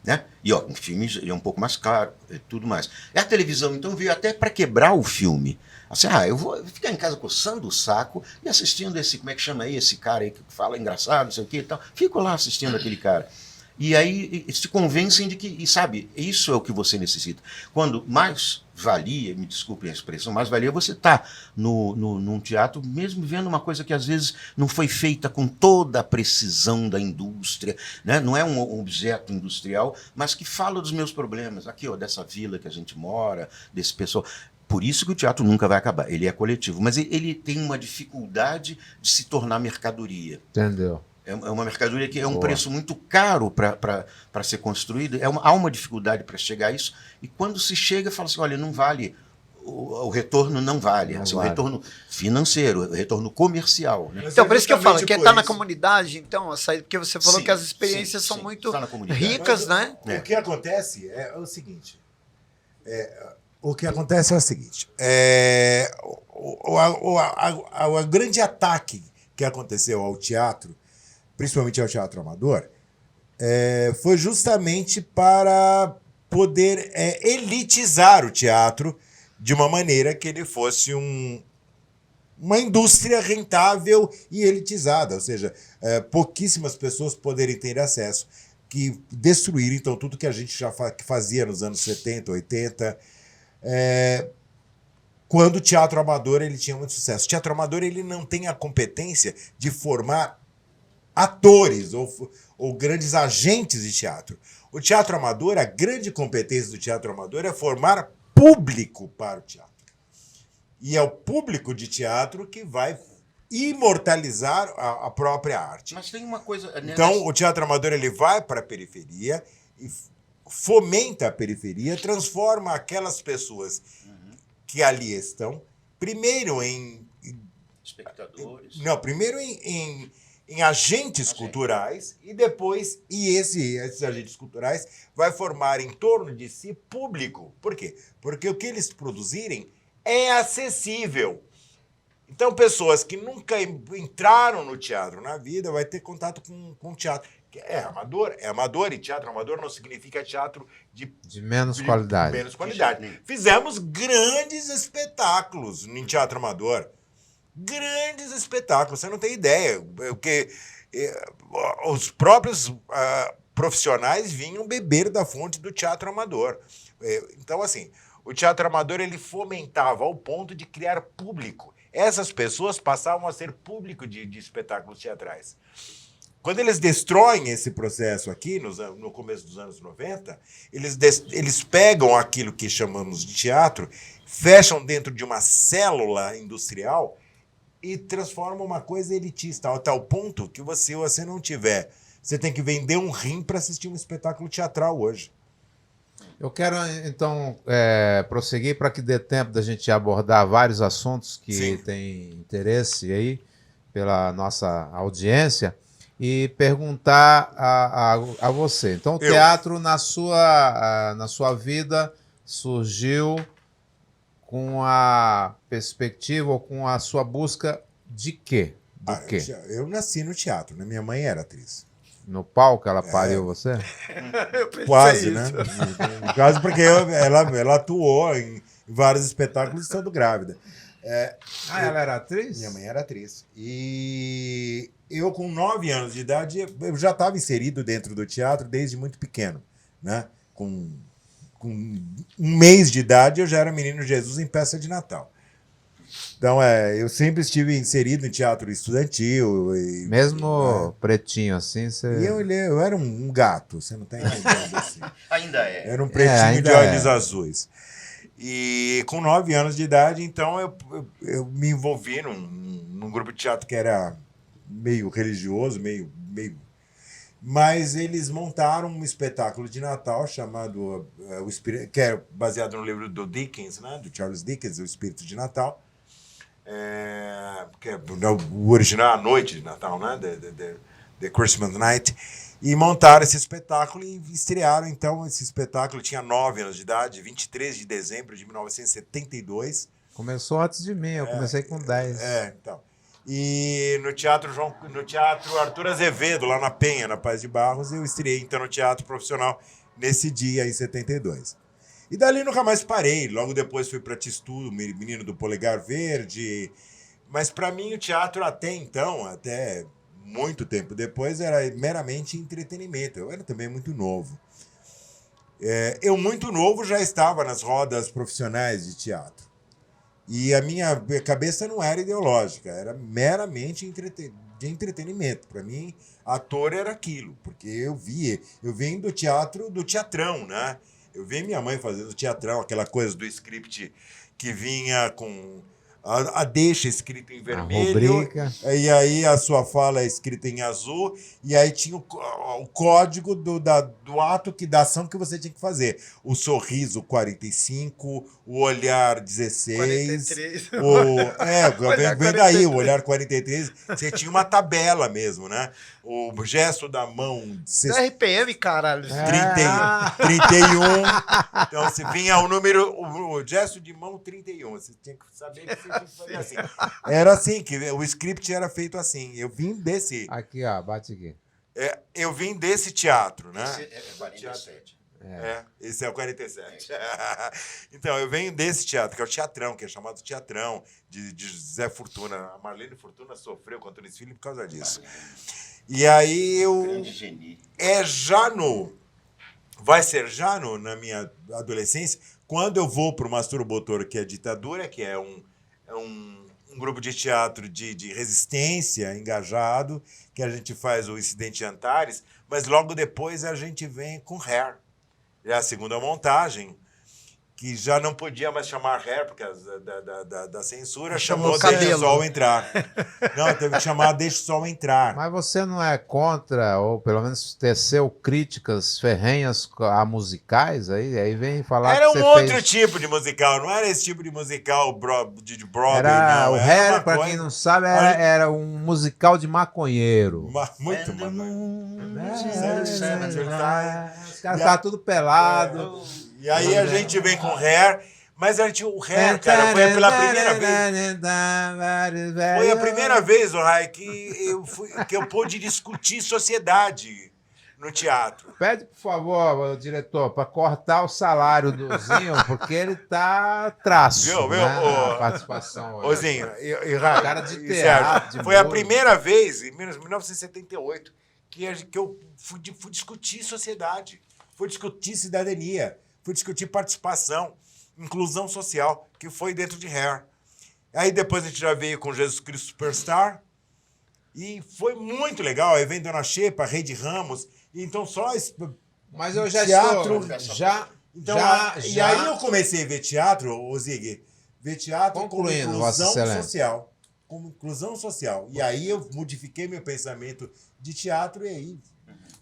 Né? E um filme é um pouco mais caro e tudo mais. A televisão, então, veio até para quebrar o filme. Assim, eu vou ficar em casa coçando o saco e assistindo como é que chama aí, esse cara aí que fala engraçado, não sei o que e tal. Fico lá assistindo aquele cara. E aí se convencem de que, e sabe, isso é o que você necessita. Quando mais valia, me desculpem a expressão, mais valia você estar num teatro, mesmo vendo uma coisa que às vezes não foi feita com toda a precisão da indústria, né? Não é um objeto industrial, mas que fala dos meus problemas, aqui, ó, dessa vila que a gente mora, desse pessoal. Por isso que o teatro nunca vai acabar, ele é coletivo, mas ele tem uma dificuldade de se tornar mercadoria. Entendeu? É uma mercadoria que é um preço muito caro para ser construída. Há uma dificuldade para chegar a isso. E quando se chega, fala assim, olha, não vale o retorno não vale. Não assim, vale. O retorno financeiro, o retorno comercial. Né? Então, por isso que eu falo, justamente quem por está na isso. comunidade, então, porque você falou Sim, que as experiências sim, são sim, muito está na comunidade. ricas, né? O que acontece é o seguinte. O grande ataque que aconteceu ao teatro, principalmente ao teatro amador, foi justamente para poder elitizar o teatro de uma maneira que ele fosse uma indústria rentável e elitizada, ou seja, pouquíssimas pessoas poderem ter acesso, que destruíram, então, tudo que a gente já fazia nos anos 70, 80, quando o teatro amador ele tinha muito sucesso. O teatro amador ele não tem a competência de formar atores ou grandes agentes de teatro. O teatro amador, a grande competência do teatro amador é formar público para o teatro. E é o público de teatro que vai imortalizar a própria arte. Mas tem uma coisa... Então, o teatro amador ele vai para a periferia e fomenta a periferia, transforma aquelas pessoas que ali estão, primeiro em espectadores. Não, primeiro em agentes culturais e depois, esses agentes culturais vai formar em torno de si público. Por quê? Porque o que eles produzirem é acessível. Então, pessoas que nunca entraram no teatro na vida vai ter contato com teatro. É amador, e teatro amador não significa teatro de menos qualidade. Menos qualidade. Fizemos grandes espetáculos em teatro amador. Grandes espetáculos, você não tem ideia. Porque os próprios profissionais vinham beber da fonte do teatro amador. Então, assim, o teatro amador ele fomentava ao ponto de criar público. Essas pessoas passavam a ser público de espetáculos teatrais. Quando eles destroem esse processo aqui, no começo dos anos 90, eles pegam aquilo que chamamos de teatro, fecham dentro de uma célula industrial e transformam uma coisa elitista, a tal ponto que você não tiver. Você tem que vender um rim para assistir um espetáculo teatral hoje. Eu quero, então, prosseguir para que dê tempo da gente abordar vários assuntos que têm interesse aí pela nossa audiência e perguntar a você. Então, o teatro na sua vida surgiu com a perspectiva ou com a sua busca de quê? Do quê? Eu nasci no teatro, né? Minha mãe era atriz. No palco ela pariu você? Quase, né? Quase porque ela atuou em vários espetáculos estando grávida. Ela era atriz? Minha mãe era atriz. E eu, com 9 anos de idade, eu já estava inserido dentro do teatro desde muito pequeno, né? Com 1 mês de idade, eu já era menino Jesus em peça de Natal. Então, eu sempre estive inserido em teatro estudantil. Mesmo pretinho assim, você... E eu era um gato, você não está entendendo assim. Ainda é. Era um pretinho de olhos azuis. E com 9 anos de idade, então, eu me envolvi num grupo de teatro que era meio religioso, meio... Mas eles montaram um espetáculo de Natal chamado, que é baseado no livro do Dickens, né? Do Charles Dickens, O Espírito de Natal. Que é o original, A Noite de Natal, né? The Christmas Night. E montaram esse espetáculo e estrearam, então, esse espetáculo. Tinha 9 anos de idade, 23 de dezembro de 1972. Começou antes de mim, eu comecei com 10. Então. E no teatro Arthur Azevedo, lá na Penha, na Paz de Barros, eu estreiei, então, no teatro profissional nesse dia, em 72. E dali nunca mais parei. Logo depois fui para Tistu, Menino do Polegar Verde. Mas para mim o teatro até então, até muito tempo depois, era meramente entretenimento. Eu era também muito novo. Eu, muito novo, já estava nas rodas profissionais de teatro. E a minha cabeça não era ideológica, era meramente de entretenimento. Para mim, ator era aquilo, porque eu venho do teatro, do teatrão, né? Eu vi minha mãe fazendo teatrão, aquela coisa do script que vinha com a deixa escrita em A vermelho, rubrica. e aí a sua fala é escrita em azul, e aí tinha o código do ato, da ação que você tinha que fazer. O sorriso 45, o olhar 16, 43. vem daí, o olhar 43, você tinha uma tabela mesmo, né? O gesto da mão... Da RPM, caralho. 31. Então, se vinha o número, o gesto de mão 31. Você tinha que saber que você tinha que fazer assim. Era assim, que o script era feito assim. Eu vim desse. Aqui, ó, bate aqui. Eu vim desse teatro, né? Esse é 47. Esse é o 47. Então, eu venho desse teatro, que é o teatrão, que é chamado Teatrão, de José Fortuna. A Marlene Fortuna sofreu com Antônio Filho por causa disso. E aí Grande geni. vai ser já na minha adolescência, quando eu vou para o Masturbotor, que é a ditadura, que é um grupo de teatro de resistência engajado, que a gente faz o Incidente Antares, mas logo depois a gente vem com Hair. É a segunda montagem, que já não podia mais chamar Hair, por causa da censura, chamou Deixa o Sol Entrar. Não, teve que chamar Deixa o Sol Entrar. Mas você não é contra, ou pelo menos teceu críticas ferrenhas a musicais? Aí vem falar Era que você outro fez... tipo de musical, não era esse tipo de musical de Broadway, Era, não. o Era Hair, uma pra coisa- quem não sabe, era um musical de maconheiro. Muito And the maneiro. moon É, is in the sky. Os caras estavam tudo pelado. E aí a gente vem com Hair, mas o Hair, cara, foi pela primeira vez. Foi a primeira vez, Rai, que eu pude discutir sociedade no teatro. Pede, por favor, diretor, para cortar o salário do Zinho, porque ele tá traço, Viu, né, na participação. Ô, Zinho, Rai, Cara de e teatro, de foi a música. primeira vez, em 1978, que eu fui discutir sociedade, fui discutir cidadania, fui discutir participação, inclusão social, que foi dentro de Hair. Aí depois a gente já veio com Jesus Cristo Superstar, e foi muito legal. Aí vem Dona Xepa, Rei de Ramos, e então só esse Mas eu já teatro. estou... Já, Então, e já, aí eu comecei a ver teatro, ô Zig, ver teatro Concluindo, como Vossa inclusão Excelência. social. Como inclusão social. E aí eu modifiquei meu pensamento de teatro e aí...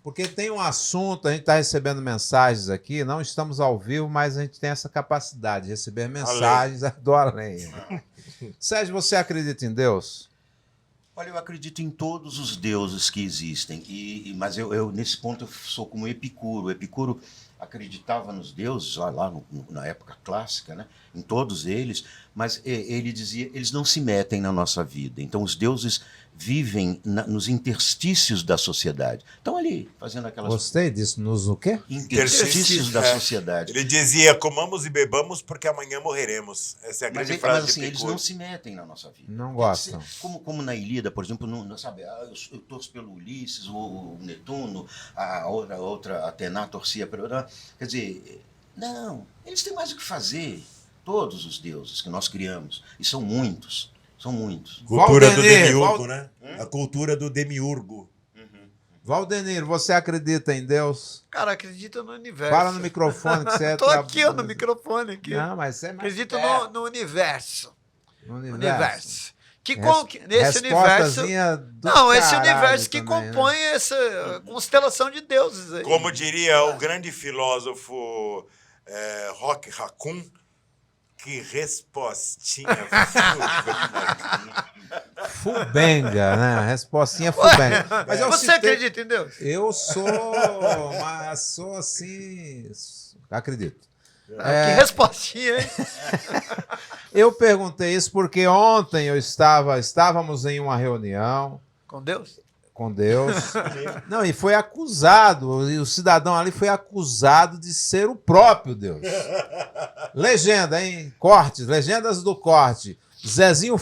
porque tem um assunto, a gente está recebendo mensagens aqui, não estamos ao vivo, mas a gente tem essa capacidade de receber mensagens do além. Sérgio, você acredita em Deus? Olha, eu acredito em todos os deuses que existem, mas eu nesse ponto eu sou como Epicuro. Epicuro acreditava nos deuses, na época clássica, né? Em todos eles, mas ele dizia, eles não se metem na nossa vida. Então os deuses vivem nos interstícios da sociedade. Estão ali, fazendo aquelas... Gostei disso. Nos o quê? Interstícios da sociedade. Ele dizia, comamos e bebamos porque amanhã morreremos. Essa é a grande frase Mas assim, de eles Epicuro. não se metem na nossa vida. Não gostam. Como na Ilíada, por exemplo, não sabe, eu torço pelo Ulisses, o Netuno, a outra Atena torcia pelo... Quer dizer, não, eles têm mais o que fazer. Todos os deuses que nós criamos, e são muitos. São muitos. Cultura do Valdenir, demiurgo, né? A cultura do demiurgo. Valdenir, você acredita em Deus? Cara, acredita no universo. Fala no microfone que você é... Tô aqui, ó, no microfone aqui. Não, mas você é mais Acredito perto. no universo. No Universo. Respostazinha Nesse universo. do Não, esse caralho universo que também, né? compõe essa constelação de deuses aí. Como diria o grande filósofo Rock Raccoon, que respostinha. Fubenga, né? Respostinha fubenga. Mas eu Você citei- acredita em Deus? Eu mas sou assim... Acredito. Que respostinha, hein? Eu perguntei isso porque ontem estávamos em uma reunião Com Deus? com Deus. Não, e foi acusado, e o cidadão ali foi acusado de ser o próprio Deus. Legenda, hein? Cortes, legendas do corte. Zezinho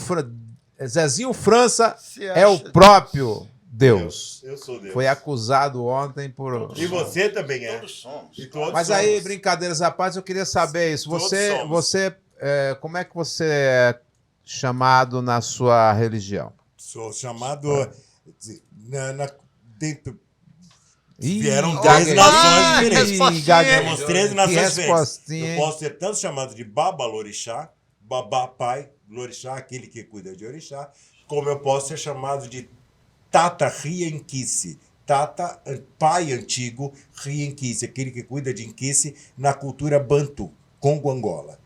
França Se é o acha- próprio Deus. Eu sou Deus. Foi acusado ontem por... E você também é. Todos somos. E todos Mas aí, somos. brincadeiras à parte, eu queria saber isso. Todos Você, somos. como é que você é chamado na sua religião? Sou chamado... dentro... Ih, Vieram gaguejei. 10 nações diferentes. Respostinha, Gaguejei. Temos 13 Que nações diferentes. respostinha, Eu hein? posso ser tanto chamado de Baba Lorixá, Babá Pai, Lorixá, aquele que cuida de orixá, como eu posso ser chamado de Tata Rienquice. Tata, pai antigo, Rienquice, aquele que cuida de Inquice na cultura Bantu, Congo-Angola.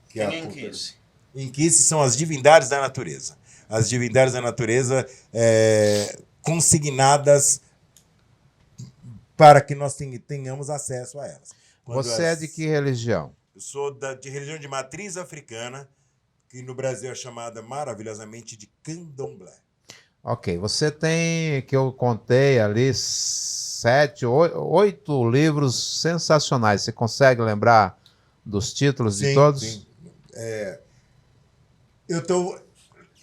Quem é Inquice? Inquice são as divindades da natureza. As divindades da natureza consignadas para que nós tenhamos acesso a elas. Você é de que religião? Eu sou de religião de matriz africana, que no Brasil é chamada maravilhosamente de candomblé. Ok, você tem, que eu contei ali, 7, 8 livros sensacionais. Você consegue lembrar dos títulos de todos? Sim.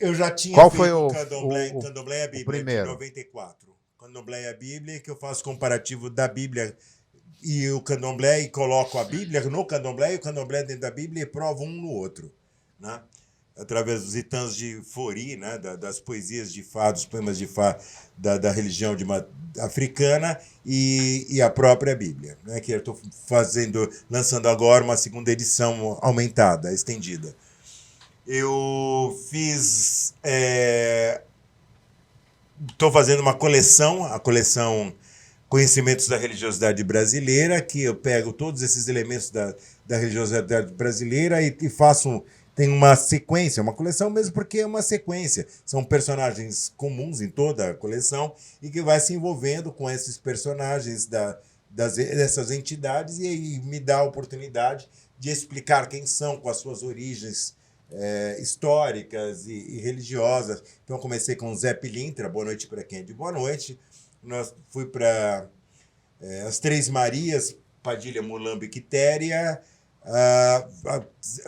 Eu já tinha Qual feito foi Candomblé e a Bíblia, o primeiro? de 94. Candomblé e a Bíblia, que eu faço comparativo da Bíblia e o Candomblé, e coloco a Bíblia no Candomblé e o Candomblé dentro da Bíblia e provo um no outro, né? Através dos itãs de Fori, né? Das poesias de Fá, dos poemas de Fá da religião africana e a própria Bíblia, né? Que eu estou lançando agora uma segunda edição aumentada, estendida. Eu fiz... Estou fazendo uma coleção, a coleção Conhecimentos da Religiosidade Brasileira, que eu pego todos esses elementos da religiosidade brasileira e faço... Tem uma sequência, uma coleção mesmo porque é uma sequência. São personagens comuns em toda a coleção e que vai se envolvendo com esses personagens dessas entidades e me dá a oportunidade de explicar quem são, com as suas origens históricas e religiosas. Então, eu comecei com Zé Pilintra, Boa Noite para quem é de Boa Noite. Fui para as Três Marias, Padilha, Mulambo e Quitéria,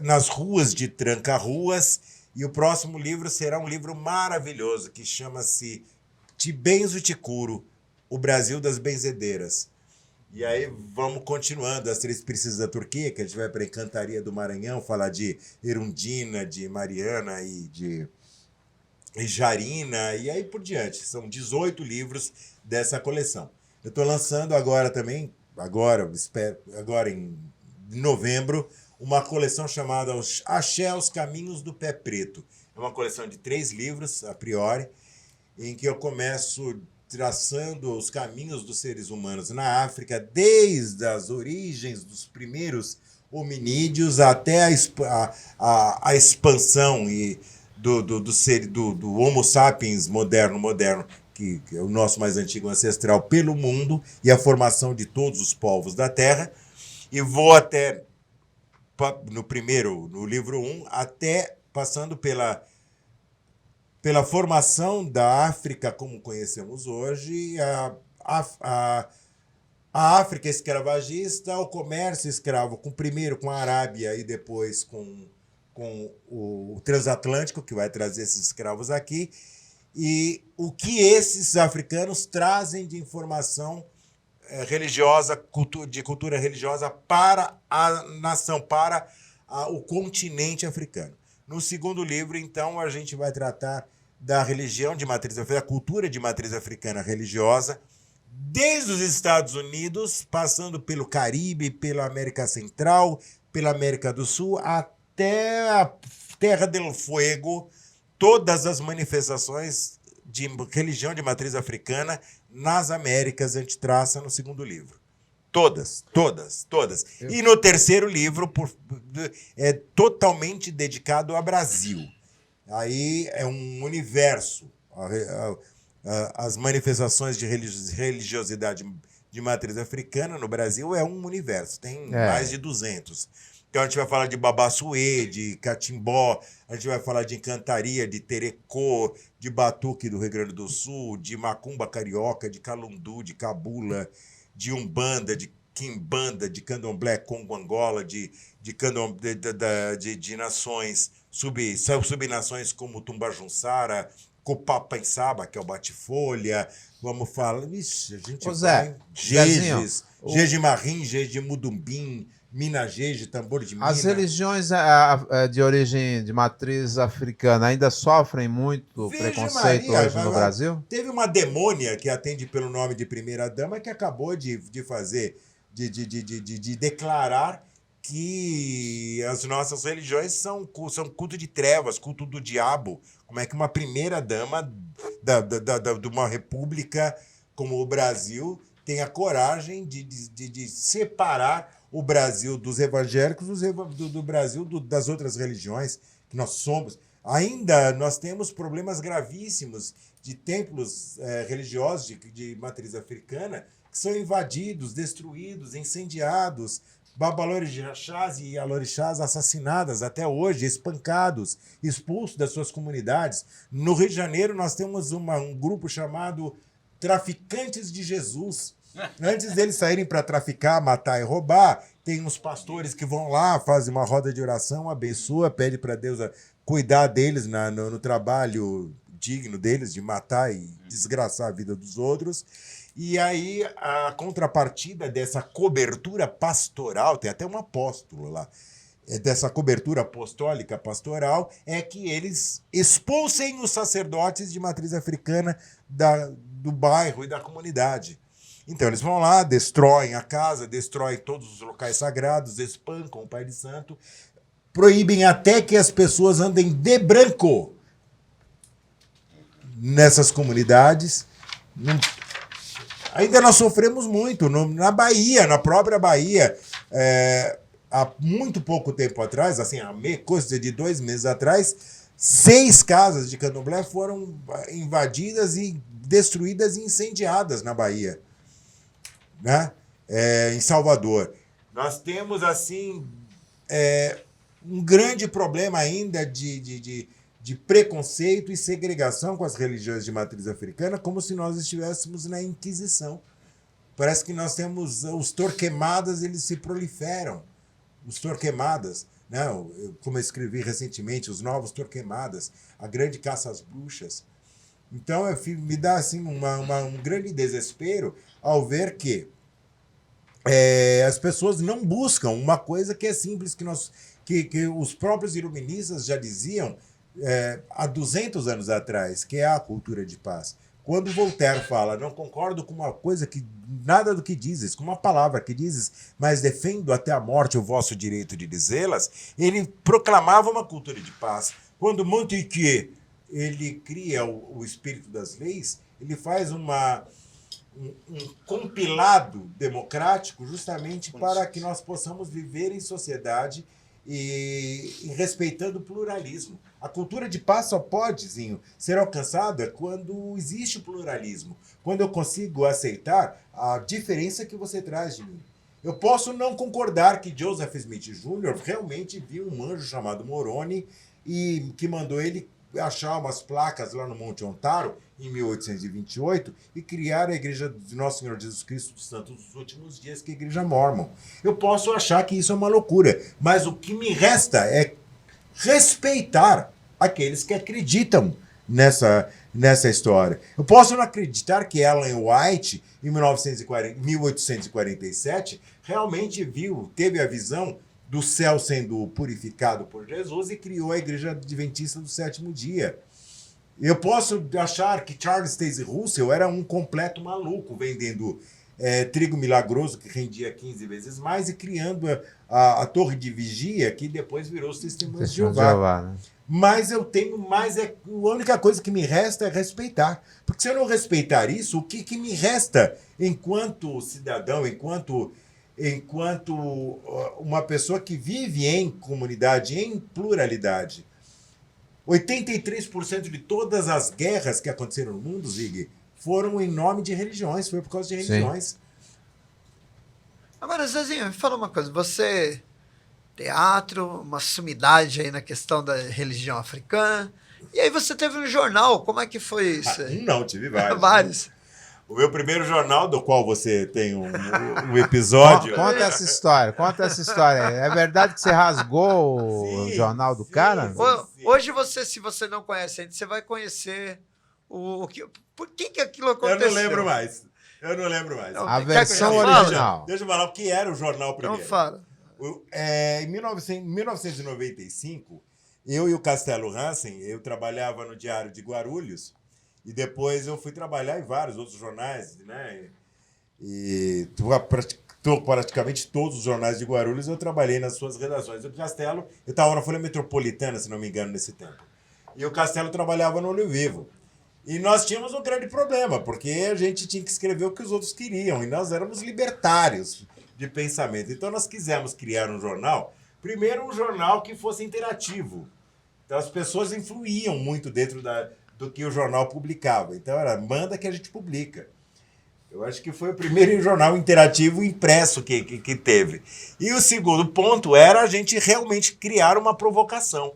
nas ruas de Tranca-Ruas, e o próximo livro será um livro maravilhoso que chama-se Tibenzo Ticuro, o Brasil das Benzedeiras. E aí vamos continuando, as Três Princesas da Turquia, que a gente vai para a Encantaria do Maranhão, falar de Erundina, de Mariana e de Jarina, e aí por diante. São 18 livros dessa coleção. Eu estou lançando agora também, agora em novembro, uma coleção chamada Axé, os Caminhos do Pé Preto. É uma coleção de 3 livros, a priori, em que eu começo traçando os caminhos dos seres humanos na África, desde as origens dos primeiros hominídeos até a expansão do Homo sapiens moderno, que é o nosso mais antigo ancestral, pelo mundo, e a formação de todos os povos da Terra. E vou até, no livro 1, até passando pela formação da África como conhecemos hoje, a África escravagista, o comércio escravo, primeiro com a Arábia e depois com o transatlântico, que vai trazer esses escravos aqui, e o que esses africanos trazem de informação religiosa, de cultura religiosa para a nação, para o continente africano. No segundo livro, então, a gente vai tratar da religião de matriz africana, da cultura de matriz africana religiosa, desde os Estados Unidos, passando pelo Caribe, pela América Central, pela América do Sul, até a Terra del Fuego, todas as manifestações de religião de matriz africana nas Américas, a gente traça no segundo livro. Todas. E no terceiro livro é totalmente dedicado ao Brasil. Aí é um universo. As manifestações de religiosidade de matriz africana no Brasil é um universo. Tem mais de 200. Então a gente vai falar de Babassuê, de Catimbó, a gente vai falar de Encantaria, de Terecô, de Batuque do Rio Grande do Sul, de Macumba Carioca, de Calundu, de Cabula, de Umbanda, de Quimbanda, de Candomblé, Congo-Angola, de nações, subnações como Tumbajunsara, Copapaensaba, que é o Bate-Folha. Vamos falar... Ixi, a gente vai... Jeje Marim, Jeje Mudumbim, Minas Gerais, tambor de Minas. As religiões de origem de matriz africana ainda sofrem muito preconceito hoje no Brasil? Teve uma demônia que atende pelo nome de primeira-dama que acabou de fazer, de declarar que as nossas religiões são culto de trevas, culto do diabo. Como é que uma primeira-dama de uma república como o Brasil tem a coragem de separar o Brasil dos evangélicos do Brasil das outras religiões que nós somos. Ainda nós temos problemas gravíssimos de templos religiosos de matriz africana que são invadidos, destruídos, incendiados, babalorixás e alorixás assassinadas até hoje, espancados, expulsos das suas comunidades. No Rio de Janeiro nós temos um grupo chamado Traficantes de Jesus. Antes deles saírem para traficar, matar e roubar, tem uns pastores que vão lá, fazem uma roda de oração, abençoa, pede para Deus cuidar deles no trabalho digno deles, de matar e desgraçar a vida dos outros. E aí a contrapartida dessa cobertura pastoral, tem até um apóstolo lá, dessa cobertura apostólica pastoral, é que eles expulsem os sacerdotes de matriz africana do bairro e da comunidade. Então, eles vão lá, destroem a casa, destroem todos os locais sagrados, espancam o Pai de Santo, proíbem até que as pessoas andem de branco nessas comunidades. Ainda nós sofremos muito. Na Bahia, na própria Bahia, há muito pouco tempo atrás, assim, coisa de 2 meses atrás, 6 casas de candomblé foram invadidas e destruídas e incendiadas na Bahia. Né? Em Salvador. Nós temos, assim, um grande problema ainda de preconceito e segregação com as religiões de matriz africana, como se nós estivéssemos na Inquisição. Parece que nós temos os torquemadas, eles se proliferam. Os torquemadas, né? Como eu escrevi recentemente, os novos torquemadas, a grande caça às bruxas. Então, me dá assim, um grande desespero ao ver que as pessoas não buscam uma coisa que é simples, que os próprios iluministas já diziam há 200 anos atrás, que é a cultura de paz. Quando Voltaire fala, não concordo com uma coisa nada do que dizes, com uma palavra que dizes, mas defendo até a morte o vosso direito de dizê-las, ele proclamava uma cultura de paz. Quando Montesquieu ele cria o espírito das leis, ele faz um compilado democrático justamente para que nós possamos viver em sociedade e respeitando o pluralismo. A cultura de paz só pode, Zinho, ser alcançada quando existe pluralismo, quando eu consigo aceitar a diferença que você traz de mim. Eu posso não concordar que Joseph Smith Jr. realmente viu um anjo chamado Moroni e que mandou ele achar umas placas lá no Monte Ontaro, em 1828, e criar a Igreja de Nosso Senhor Jesus Cristo dos Santos dos Últimos Dias, que é a Igreja Mórmon. Eu posso achar que isso é uma loucura, mas o que me resta é respeitar aqueles que acreditam nessa história. Eu posso não acreditar que Ellen White, em 1847, realmente teve a visão do céu sendo purificado por Jesus e criou a Igreja Adventista do Sétimo Dia. Eu posso achar que Charles Taze Russell era um completo maluco, vendendo trigo milagroso que rendia 15 vezes mais e criando a torre de vigia, que depois virou os Testemunhos de Jeová. Né? Mas eu tenho mais... a única coisa que me resta é respeitar. Porque se eu não respeitar isso, o que me resta enquanto cidadão, enquanto uma pessoa que vive em comunidade, em pluralidade? 83% de todas as guerras que aconteceram no mundo, Zig, foram em nome de religiões, foi por causa de religiões. Sim. Agora, Zezinho, me fala uma coisa, você, teatro, uma sumidade aí na questão da religião africana, e aí você teve um jornal, como é que foi isso? Não, tive vários. Vários. O meu primeiro jornal, do qual você tem um episódio... Conta essa história. É verdade que você rasgou o jornal do cara? Sim. Hoje se você não conhece ainda, você vai conhecer por que aquilo aconteceu. Eu não lembro mais. A versão original. Deixa eu falar o que era o jornal primeiro. Então fala. Em 1995, eu e o Castelo Hansen, eu trabalhava no Diário de Guarulhos, e depois eu fui trabalhar em vários outros jornais, né? E praticamente todos os jornais de Guarulhos eu trabalhei nas suas redações. O Castelo, eu estava na Folha Metropolitana, se não me engano, nesse tempo. E o Castelo trabalhava no Olho Vivo. E nós tínhamos um grande problema, porque a gente tinha que escrever o que os outros queriam, e nós éramos libertários de pensamento. Então nós quisemos criar um jornal, primeiro um jornal que fosse interativo. Então as pessoas influíam muito dentro do que o jornal publicava. Então era, manda que a gente publica. Eu acho que foi o primeiro jornal interativo impresso que teve. E o segundo ponto era a gente realmente criar uma provocação.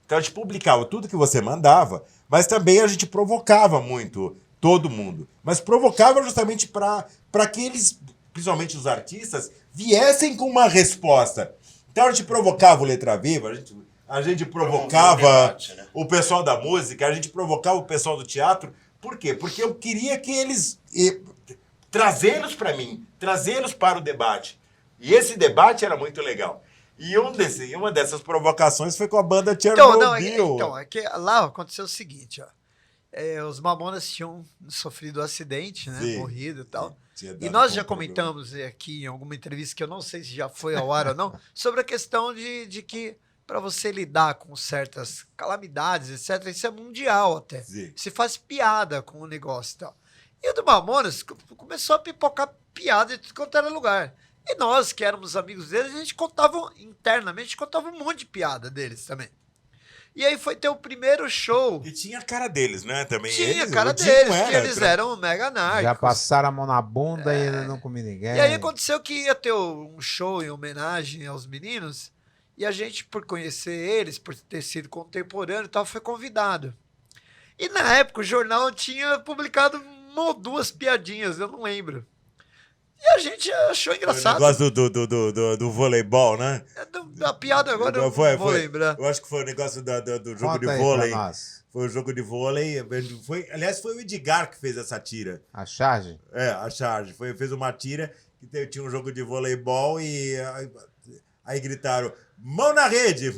Então a gente publicava tudo que você mandava, mas também a gente provocava muito todo mundo. Mas provocava justamente para que eles, principalmente os artistas, viessem com uma resposta. Então a gente provocava o Letra Viva, a gente provocava o pessoal da música, a gente provocava o pessoal do teatro. Por quê? Porque eu queria que eles... trazê-los para mim, trazê-los para o debate. E esse debate era muito legal. E uma dessas provocações foi com a banda Chernobyl. Então, é que lá aconteceu o seguinte, ó. Os Mamonas tinham sofrido um acidente, né? Sim, morrido e tal. E nós já comentamos aqui em alguma entrevista, que eu não sei se já foi ao ar ou não, sobre a questão de que para você lidar com certas calamidades, etc., isso é mundial até. Sim. Se faz piada com o negócio e tal. E o do Mamonas começou a pipocar piada de tudo quanto era lugar. E nós, que éramos amigos deles, a gente contava internamente, contava um monte de piada deles também. E aí foi ter o primeiro show. E tinha a cara deles, né? Também. Tinha a cara deles, que eles eram mega anárquicos. Já passaram a mão na bunda e não comi ninguém. E aí aconteceu que ia ter um show em homenagem aos meninos, e a gente, por conhecer eles, por ter sido contemporâneo e tal, foi convidado. E na época o jornal tinha publicado uma ou duas piadinhas, eu não lembro. E a gente achou engraçado. O negócio do voleibol, né? Da piada agora eu não vou lembrar. Eu acho que foi o negócio do jogo de vôlei. Foi o jogo de vôlei. Aliás, foi o Edgar que fez essa tira. A charge? A charge. Fez uma tira que tinha um jogo de voleibol e aí gritaram, mão na rede!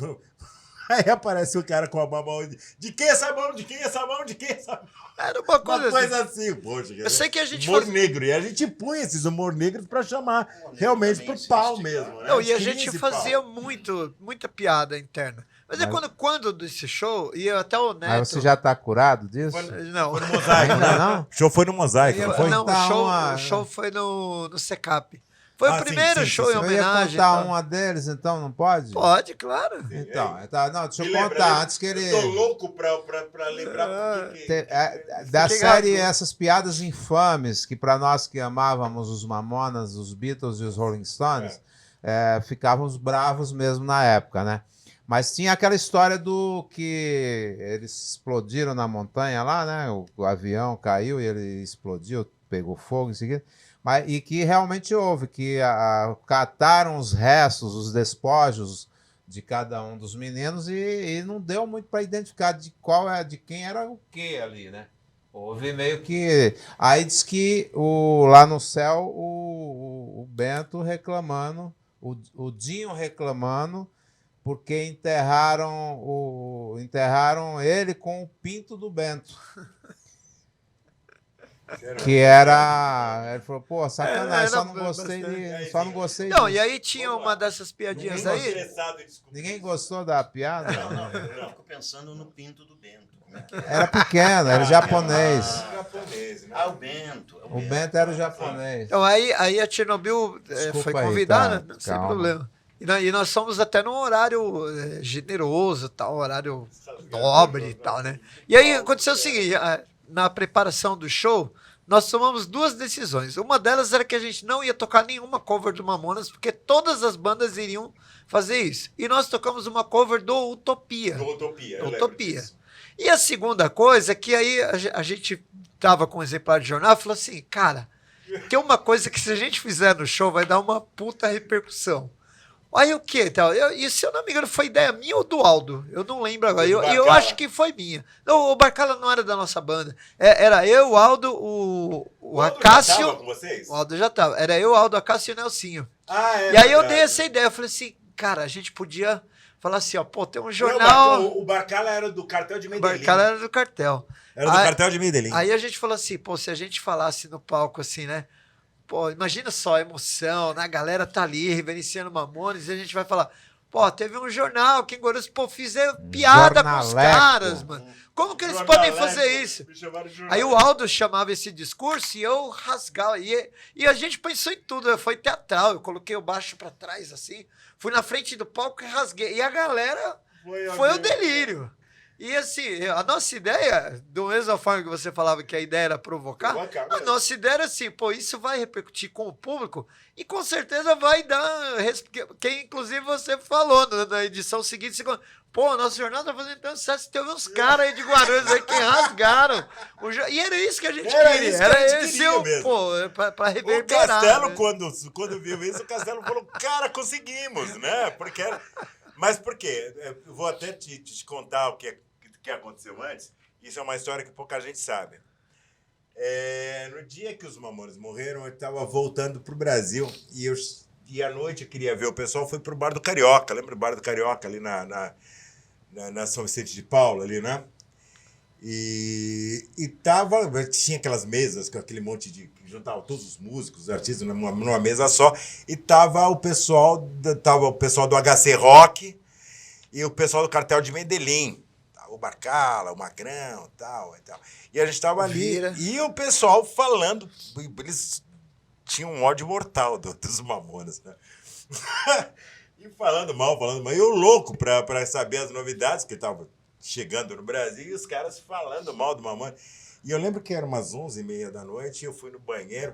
Aí aparece o cara com a mão. De quem essa mão? De quem essa mão? De quem essa mão? Era uma coisa assim. Poxa, eu sei que a gente humor negro. E a gente punha esses humor negros pra chamar realmente pro pau mesmo. Né? Não, e a gente fazia muita piada interna. Mas é quando desse show, e até o Neto... Mas você já tá curado disso? Não. Foi no Mosaico, né? Não? O show foi no Mosaico, não foi? Não, o show foi no Secap. Foi o primeiro show em homenagem. Eu ia contar uma deles, então, não pode? Pode, claro. Então, não, deixa eu contar antes que ele... Eu tô louco pra lembrar da série Essas Piadas Infames, que para nós que amávamos os Mamonas, os Beatles e os Rolling Stones, ficávamos bravos mesmo na época, né? Mas tinha aquela história do que eles explodiram na montanha lá, né? O avião caiu e ele explodiu, pegou fogo em seguida. E que realmente houve, que cataram os restos, os despojos de cada um dos meninos e não deu muito para identificar de quem era o que ali, né? Houve meio que... Aí diz que lá no céu o Bento reclamando, o Dinho reclamando, porque enterraram ele com o pinto do Bento. Que era... Ele falou, pô, sacanagem, só não gostei Não, e aí tinha uma dessas piadinhas aí... Ninguém gostou da piada? Eu fico pensando no pinto do Bento. Era pequeno, era japonês. O Bento. O Bento era o japonês. Então, aí a Chernobyl foi convidada, tá, sem problema. E nós somos até num horário generoso, tal, horário nobre e tal, né? E aí aconteceu o seguinte, na preparação do show, nós tomamos duas decisões. Uma delas era que a gente não ia tocar nenhuma cover do Mamonas, porque todas as bandas iriam fazer isso. E nós tocamos uma cover do Utopia. Utopia. E a segunda coisa é que aí a gente tava com um exemplar de jornal e falou assim, cara, tem uma coisa que se a gente fizer no show vai dar uma puta repercussão. Aí o que? Então, e se eu não me engano, foi ideia minha ou do Aldo? Eu não lembro agora. Eu acho que foi minha. Não, o Barcala não era da nossa banda. Era eu, o Aldo, o Acácio. Já tava com vocês? O Aldo já tava. Era eu, o Aldo, o Acácio e o Nelsinho. E aí eu dei essa ideia. Eu falei assim, cara, a gente podia falar assim, ó, pô, tem um jornal... O Barcala era do Cartel de Medellín. O Barcala era do Cartel. Era do Cartel de Medellín. Aí a gente falou assim, pô, se a gente falasse no palco assim, né? Pô, imagina só a emoção, né? A galera tá ali reverenciando Mamonas e a gente vai falar, pô, teve um jornal que em Guarulhos, pô, fizeram piada com os caras, mano. Como que eles podem fazer isso? Aí o Aldo chamava esse discurso e eu rasgava. E a gente pensou em tudo, foi teatral. Eu coloquei o baixo pra trás, assim, fui na frente do palco e rasguei. E a galera foi o delírio. E assim, a nossa ideia, do mesma forma que você falava que a ideia era provocar, a nossa ideia era assim, pô, isso vai repercutir com o público e com certeza vai dar, que inclusive você falou na edição seguinte, pô, nosso jornal tá fazendo tanto sucesso, teve uns caras aí de Guarulhos aí que rasgaram. E era isso que a gente queria. Era esse o, pô, pra reverberar. O Castelo, né? quando viu isso, o Castelo falou, cara, conseguimos, né? Porque mas por quê? Eu vou até te contar o que aconteceu antes. Isso é uma história que pouca gente sabe. No dia que os Mamonas morreram, eu estava voltando pro Brasil e à noite eu queria ver o pessoal, fui pro Bar do Carioca. Lembra do Bar do Carioca ali na São Vicente de Paula, ali, né? E tinha aquelas mesas com aquele monte de... Juntavam todos os músicos, os artistas numa mesa só. E tava o pessoal do HC Rock e o pessoal do Cartel de Medellín. O Barcala, o Magrão e tal. E a gente tava ali. E o pessoal falando. Eles tinham um ódio mortal dos Mamonas, né? E falando mal. E eu louco pra saber as novidades que estavam chegando no Brasil. E os caras falando mal do Mamonas. E eu lembro que era umas 11h30 da noite. E eu fui no banheiro.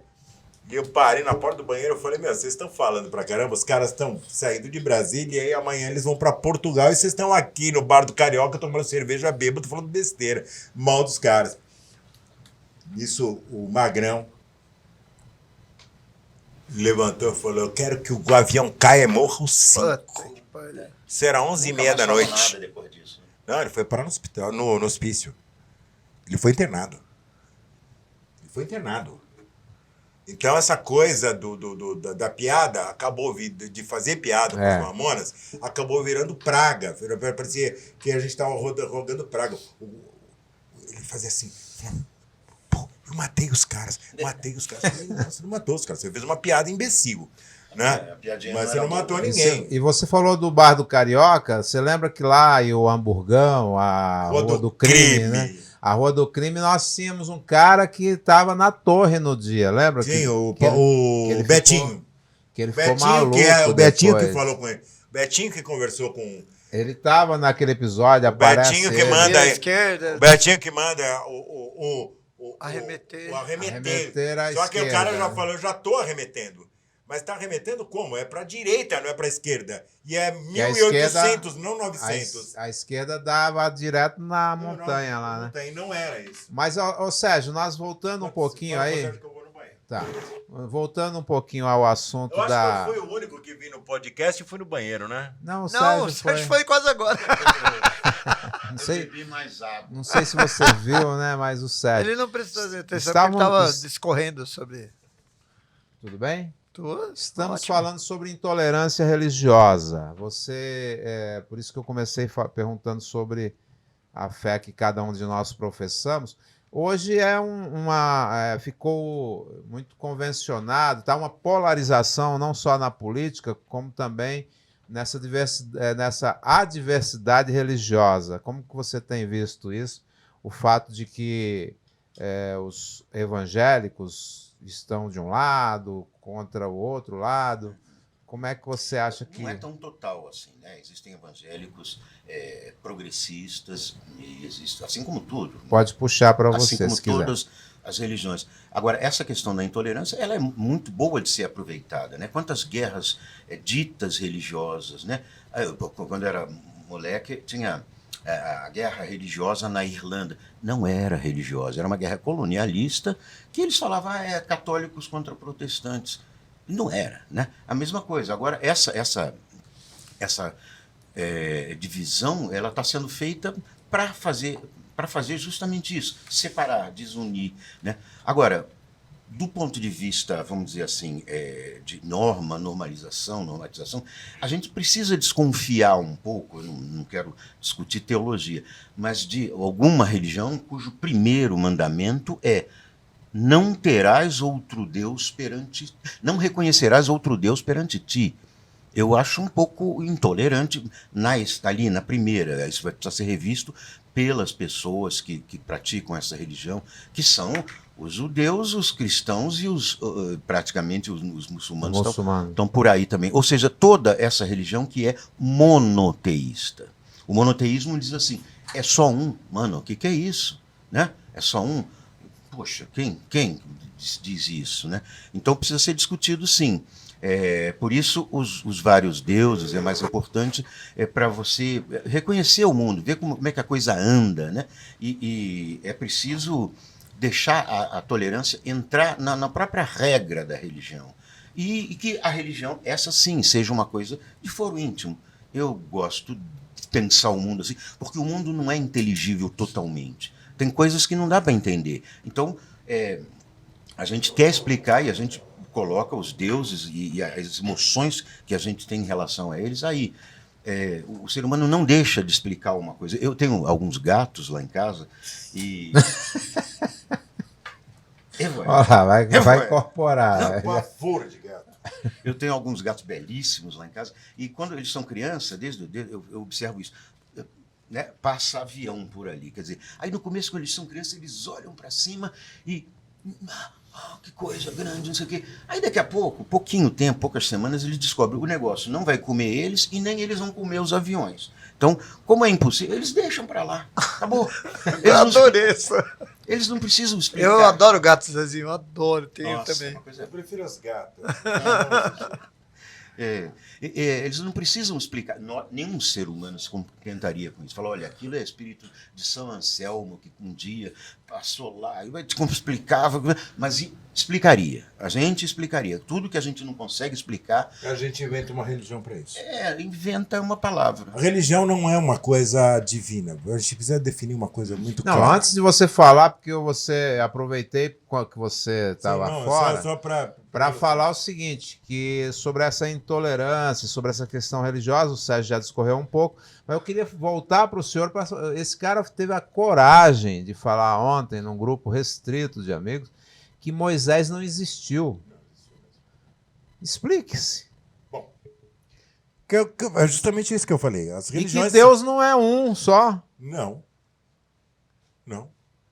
E eu parei na porta do banheiro e falei, vocês estão falando pra caramba, os caras estão saindo de Brasília e aí amanhã eles vão pra Portugal e vocês estão aqui no Bar do Carioca tomando cerveja bêbado, falando besteira, mal dos caras. Isso, o Magrão levantou e falou, eu quero que o avião caia e morra os 5. Isso era 11h30 da noite. Nada depois disso, né? Não, ele foi parar no hospital, no hospício. Ele foi internado. Então, essa coisa da piada acabou de fazer piada com os Mamonas, acabou virando praga. Parecia que a gente estava rogando praga. Ele fazia assim, pô, eu matei os caras. Eu falei, não, você não matou os caras, você fez uma piada imbecil. Né? Mas você não matou ninguém. E você falou do Bar do Carioca, você lembra que lá e o Hamburgão, a Rua do Crime, né? A Rua do Crime, nós tínhamos um cara que estava na torre no dia, lembra? Sim, o Betinho. Que ele ficou maluco. O Betinho que falou com ele. Betinho que conversou com... Ele estava naquele episódio, aparece... Betinho que manda... O Betinho que manda o arremeter. Só que o cara já falou, eu já estou arremetendo. Mas está arremetendo como? É para a direita, não é para a esquerda. E é 1.800, não 900. A esquerda dava direto na montanha lá, né? Montanha, não era isso. Mas, Sérgio, nós voltando um pouquinho aí... Sérgio, que eu vou no banheiro. Tá. Voltando um pouquinho ao assunto eu acho que eu fui o único que vi no podcast e fui no banheiro, né? Não, o Sérgio foi quase agora. Não sei se você viu, né? Mas o Sérgio... Ele não precisou atenção, porque ele estava discorrendo sobre... Tudo bem? Estamos Ótimo. falando sobre intolerância religiosa. Por isso que eu comecei perguntando sobre a fé que cada um de nós professamos. Hoje ficou muito convencionado, tá uma polarização não só na política, como também nessa adversidade religiosa. Como que você tem visto isso? O fato de que os evangélicos estão de um lado, contra o outro lado. Como é que você acha que... Não é tão total assim, né? Existem evangélicos progressistas, e existe, assim como tudo. Pode puxar para você, assim como se quiser. Todas as religiões. Agora, essa questão da intolerância, ela é muito boa de ser aproveitada, né? Quantas guerras ditas religiosas, né? Quando eu era moleque, tinha... a guerra religiosa na Irlanda não era religiosa, era uma guerra colonialista que eles falavam católicos contra protestantes. Não era, né? A mesma coisa. Agora, essa divisão ela está sendo feita para fazer justamente isso, separar, desunir, né? Agora, do ponto de vista, vamos dizer assim, de normalização, a gente precisa desconfiar um pouco, eu não quero discutir teologia, mas de alguma religião cujo primeiro mandamento é não terás outro Deus perante, não reconhecerás outro Deus perante ti. Eu acho um pouco intolerante ali na primeira. Isso vai precisar ser revisto pelas pessoas que praticam essa religião, que são os judeus, os cristãos e praticamente os muçulmanos estão por aí também. Ou seja, toda essa religião que é monoteísta. O monoteísmo diz assim, é só um. Mano, o que é isso? Né? É só um. Poxa, quem diz isso? Né? Então precisa ser discutido, sim. Por isso, os vários deuses é mais importante para você reconhecer o mundo, ver como é que a coisa anda. Né? E é preciso deixar a tolerância entrar na própria regra da religião. E que a religião, essa sim, seja uma coisa de foro íntimo. Eu gosto de pensar o mundo assim, porque o mundo não é inteligível totalmente. Tem coisas que não dá para entender. Então, a gente quer explicar e a gente coloca os deuses e as emoções que a gente tem em relação a eles aí. O ser humano não deixa de explicar uma coisa. Eu tenho alguns gatos lá em casa e... Olha lá, vai incorporar. Uma fora de gato. Eu tenho alguns gatos belíssimos lá em casa e quando eles são crianças, eu observo isso. Né, passa avião por ali, quer dizer, aí no começo, quando eles são crianças, eles olham para cima e que coisa grande, não sei o quê. Aí daqui a pouco, pouquinho tempo, poucas semanas, eles descobrem o negócio não vai comer eles e nem eles vão comer os aviões. Então, como é impossível, eles deixam para lá. Acabou. Eu adorei isso. Eles não precisam explicar. Eu adoro gatos, Zezinho, eu adoro, tenho Nossa, também. Eu prefiro as gatas. Eles não precisam explicar. Nenhum ser humano se contentaria com isso. Fala, olha, aquilo é espírito de São Anselmo, que um dia passou lá, e vai te explicava, mas explicaria. A gente explicaria. Tudo que a gente não consegue explicar... A gente inventa uma religião para isso. Inventa uma palavra. A religião não é uma coisa divina. A gente precisa definir uma coisa muito clara. Não, antes de você falar, porque você aproveitei que você estava fora... Só para falar o seguinte, que sobre essa intolerância, sobre essa questão religiosa, o Sérgio já discorreu um pouco, mas eu queria voltar para o senhor. Esse cara teve a coragem de falar ontem, num grupo restrito de amigos, que Moisés não existiu. Explique-se. Bom, é justamente isso que eu falei. As religiões... E que Deus não é um só. Não.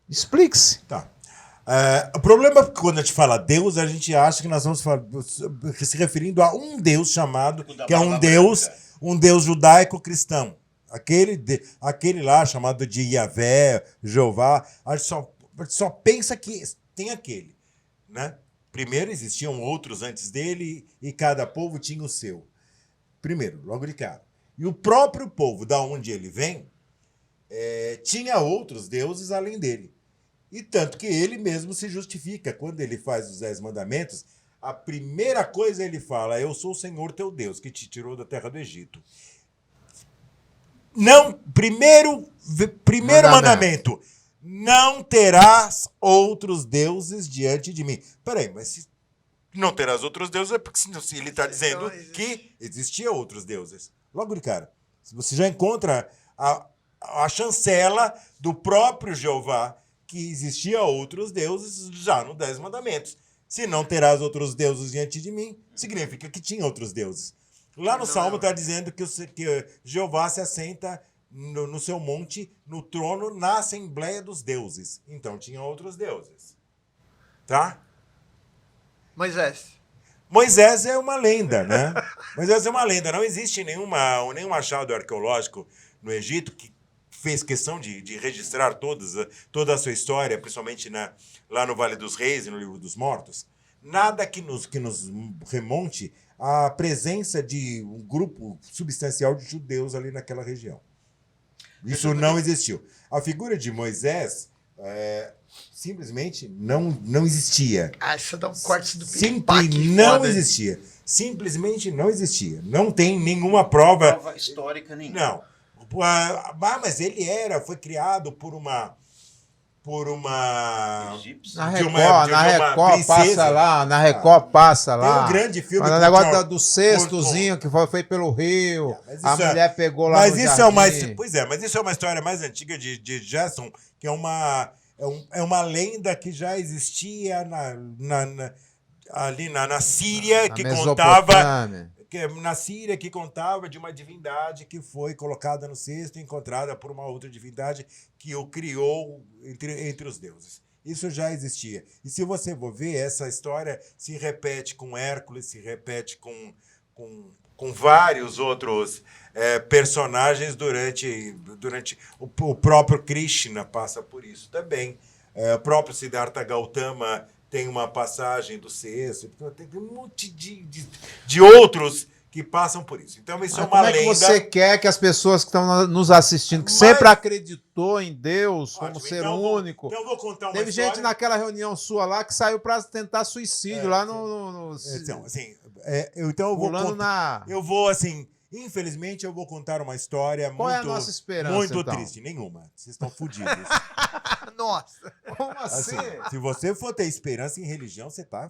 Explique-se. Tá. O problema é que quando a gente fala Deus, a gente acha que nós vamos se referindo a um Deus chamado, que é um Deus judaico-cristão. Aquele lá chamado de Yahvé, Jeová, a gente só pensa que tem aquele. Né? Primeiro existiam outros antes dele e cada povo tinha o seu. Primeiro, logo de cara. E o próprio povo, da onde ele vem, tinha outros deuses além dele. E tanto que ele mesmo se justifica. Quando ele faz os 10 mandamentos, a primeira coisa ele fala, eu sou o Senhor teu Deus, que te tirou da terra do Egito. Não, primeiro mandamento, não terás outros deuses diante de mim. Peraí, mas se não terás outros deuses, é porque se ele está dizendo que existiam outros deuses. Logo de cara, você já encontra a chancela do próprio Jeová, que existia outros deuses já no 10 mandamentos. Se não terás outros deuses diante de mim, significa que tinha outros deuses. Lá no Salmo está dizendo que Jeová se assenta no seu monte, no trono, na Assembleia dos Deuses. Então tinha outros deuses. Tá? Moisés é uma lenda, né? Moisés é uma lenda. Não existe nenhum achado arqueológico no Egito que fez questão de registrar toda a sua história, principalmente lá no Vale dos Reis e no Livro dos Mortos. Nada que nos remonte à presença de um grupo substancial de judeus ali naquela região. Isso não existiu. A figura de Moisés simplesmente não existia. Você dá um corte do não existia. Simplesmente não existia. Não tem nenhuma prova histórica nenhuma. Não. Mas ele foi criado por uma na Record passa lá, Tem um grande filme. O negócio do cestozinho que foi feito pelo rio, a mulher pegou lá no jardim. Mas isso é uma história mais antiga de Jason, que é uma é uma lenda que já existia ali na Síria, que contava de uma divindade que foi colocada no cesto e encontrada por uma outra divindade que o criou entre os deuses. Isso já existia. E se você for ver, essa história se repete com Hércules, se repete com vários outros personagens durante o próprio Krishna passa por isso também. O próprio Siddhartha Gautama tem uma passagem do cesto, tem um monte de outros que passam por isso. Então, isso é uma lenda. Como é que você quer que as pessoas que estão nos assistindo, que sempre acreditou em Deus como ser único... Então, eu vou contar uma Teve história. gente naquela reunião sua lá que saiu para tentar suicídio lá no Então, assim, então eu vou contar... Eu vou, assim... Infelizmente, eu vou contar uma história Qual é a nossa esperança, muito então? triste. Nenhuma. Vocês estão fodidos. Nossa! Como assim? Se você for ter esperança em religião, você tá...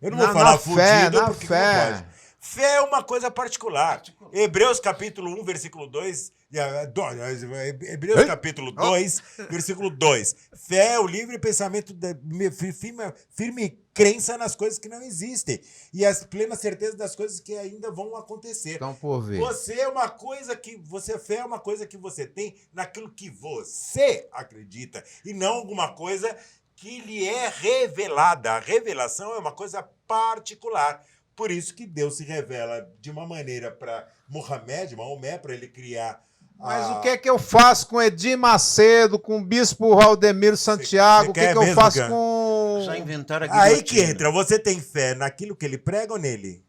Eu não vou falar fudido, porque não pode. Fé é uma coisa particular. Hebreus capítulo 1, versículo 2... Hebreus capítulo 2, versículo 2. Fé é o livre pensamento, firme crença nas coisas que não existem e a plena certeza das coisas que ainda vão acontecer. Então, por ver. Fé é uma coisa que você tem naquilo que você acredita e não alguma coisa que lhe é revelada. A revelação é uma coisa particular. Por isso que Deus se revela de uma maneira para Maomé, para ele criar. Mas o que é que eu faço com Edir Macedo, com o bispo Valdemiro Santiago? O que é que eu faço com... Já inventaram a Aí que entra, você tem fé naquilo que ele prega ou nele?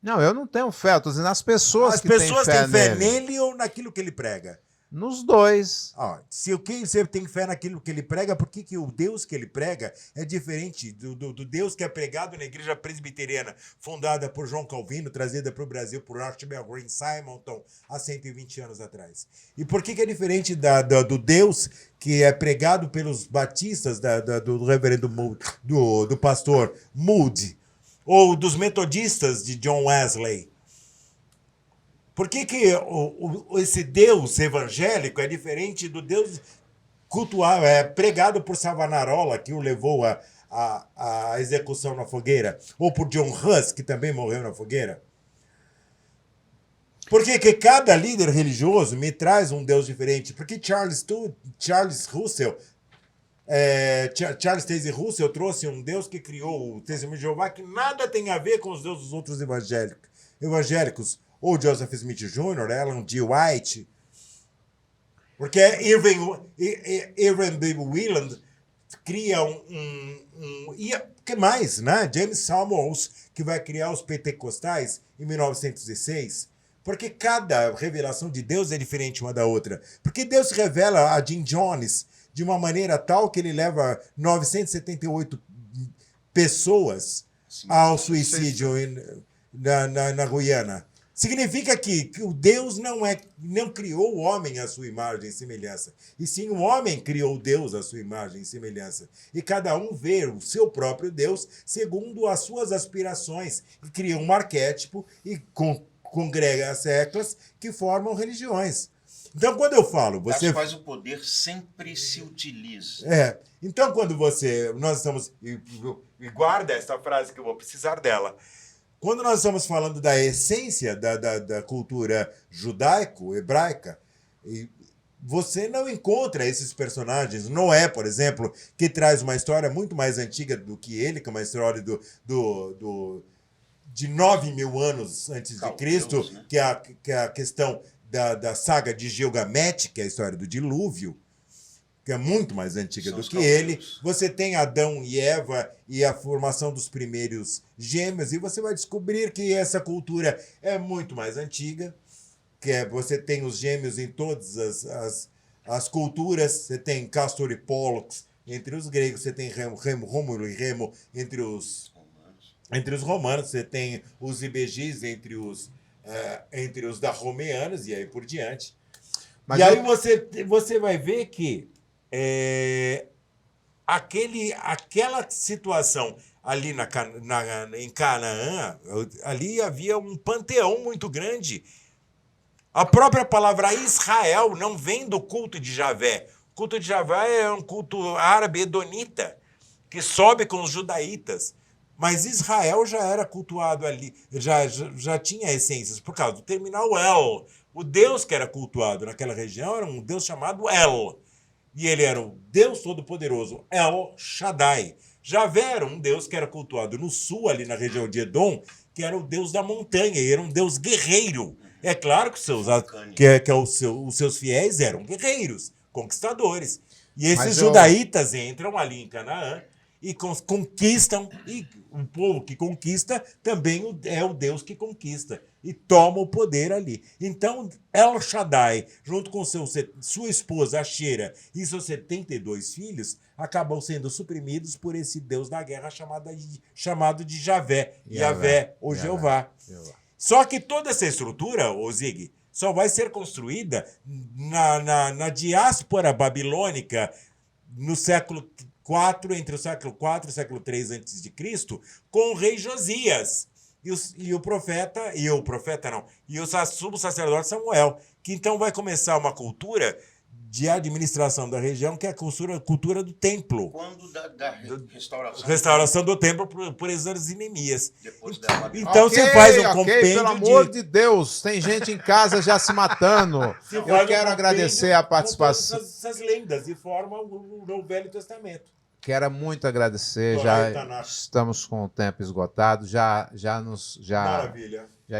Não, eu não tenho fé, eu tô dizendo as pessoas As que têm pessoas fé têm fé nele. nele ou naquilo que ele prega? Nos dois. Se você tem fé naquilo que ele prega, por que o Deus que ele prega é diferente do Deus que é pregado na igreja presbiteriana, fundada por João Calvino, trazida para o Brasil por Archibald Green Simonton há 120 anos atrás? E por que é diferente do Deus que é pregado pelos batistas, do reverendo Moody, do pastor Moody, ou dos metodistas de John Wesley? Por que esse Deus evangélico é diferente do Deus cultuado, pregado por Savonarola, que o levou à execução na fogueira, ou por John Hus, que também morreu na fogueira? Por que cada líder religioso me traz um Deus diferente? Porque Charles Taze Russell trouxe um Deus que criou o Testemunho de Jeová que nada tem a ver com os deuses dos outros evangélicos. Ou Joseph Smith Jr., Ellen G. White. Porque Irving B. Wieland cria e que mais, né? James Summers, que vai criar os pentecostais em 1906. Porque cada revelação de Deus é diferente uma da outra. Porque Deus se revela a Jim Jones de uma maneira tal que ele leva 978 pessoas ao suicídio na Guiana. Significa que o Deus não criou o homem à sua imagem e semelhança. E sim, o homem criou Deus à sua imagem e semelhança. E cada um vê o seu próprio Deus segundo as suas aspirações. E cria um arquétipo e congrega as seclas que formam religiões. Então, quando eu falo... Das quais o poder sempre se utiliza. Então, quando nós estamos... E guarda essa frase que eu vou precisar dela. Quando nós estamos falando da essência da cultura judaico-hebraica, você não encontra esses personagens. Noé, por exemplo, que traz uma história muito mais antiga do que ele, que é uma história de 9.000 anos antes de Cristo, né? que é a questão da saga de Gilgamesh, que é a história do dilúvio, que é muito mais antiga do que ele. Você tem Adão e Eva e a formação dos primeiros gêmeos, e você vai descobrir que essa cultura é muito mais antiga, você tem os gêmeos em todas as culturas, você tem Castor e Pollux entre os gregos, você tem Rômulo e Remo entre os romanos, você tem os ibegis entre os daromeanos, e aí por diante. Aí você vai ver que aquela situação ali em Canaã, ali havia um panteão muito grande. A própria palavra Israel não vem do culto de Javé. culto de Javé é um culto árabe edonita, que sobe com os judaítas. Mas Israel já era cultuado ali, já tinha essências, por causa do terminal El. O Deus que era cultuado naquela região era um Deus chamado El. E ele era o Deus Todo-Poderoso, El Shaddai. Javé era um Deus que era cultuado no sul, ali na região de Edom, que era o Deus da montanha, e era um Deus guerreiro. É claro que os seus fiéis eram guerreiros, conquistadores. E esses judaítas entram ali em Canaã e conquistam, e o povo que conquista também é o Deus que conquista e toma o poder ali. Então, El Shaddai, junto com sua esposa Ashera e seus 72 filhos, acabam sendo suprimidos por esse Deus da guerra chamado de Javé, Yahvé ou Jeová. Só que toda essa estrutura, Zig, só vai ser construída na diáspora babilônica no século IV, entre o século IV e o século III a.C., com o rei Josias e o sumo sacerdote Samuel, que então vai começar uma cultura de administração da região, que é a cultura do templo. Quando da restauração do templo por Esdras e Neemias. Então você faz um compêndio pelo amor de Deus, tem gente em casa já se matando. Eu quero agradecer a participação. Essas lendas e formam o Velho Testamento. Quero muito agradecer, já estamos com o tempo esgotado, já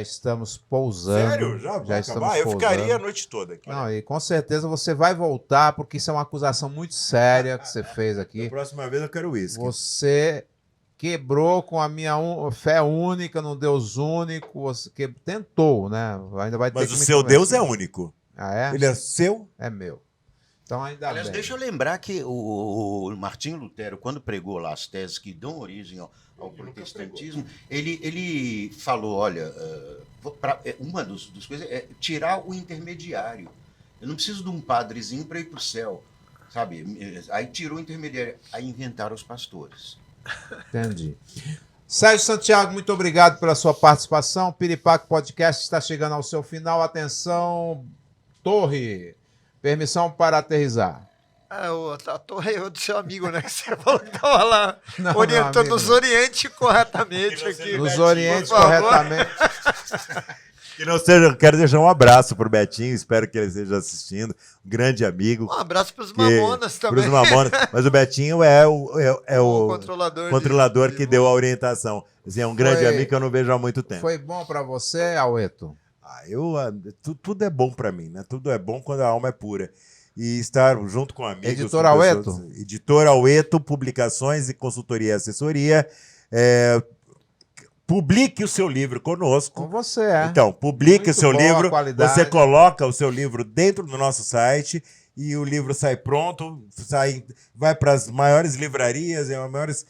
estamos pousando. Sério? Já estamos acabar? Eu ficaria a noite toda aqui. Não, e com certeza você vai voltar, porque isso é uma acusação muito séria que você fez aqui. Da próxima vez eu quero uísque. Você quebrou com a minha fé única no Deus único, você tentou, né? Ainda vai ter Mas o seu Deus é único. Ah, é? Ele é seu? É meu. Então, ainda Aliás, bem. deixa eu lembrar que o Martinho Lutero, quando pregou lá as teses que dão origem ao protestantismo, ele falou, olha, uma das coisas é tirar o intermediário. Eu não preciso de um padrezinho para ir para o céu, sabe? Aí tirou o intermediário, aí inventaram os pastores. Entendi. Sérgio Santiago, muito obrigado pela sua participação. Piripaque Podcast está chegando ao seu final. Atenção, torre. Permissão para aterrissar. A torre é do seu amigo, né? Que você falou que estava lá orientando, nos oriente corretamente aqui. Nos oriente corretamente. Que não seja, quero deixar um abraço pro Betinho, espero que ele esteja assistindo. Um grande amigo. Um abraço para os Mamonas também. Pros Mamonas, mas o Betinho é o controlador que deu a orientação. Assim, é um grande amigo que eu não vejo há muito tempo. Foi bom para você, Aueto? Tudo é bom para mim, né? Tudo é bom quando a alma é pura. E estar junto com amigos. Editora Aueto? Editora Aueto, publicações e consultoria e assessoria. Publique o seu livro conosco. Com você, é. Então, publique o seu livro. Qualidade. Você coloca o seu livro dentro do nosso site e o livro sai pronto, vai para as maiores livrarias e as maiores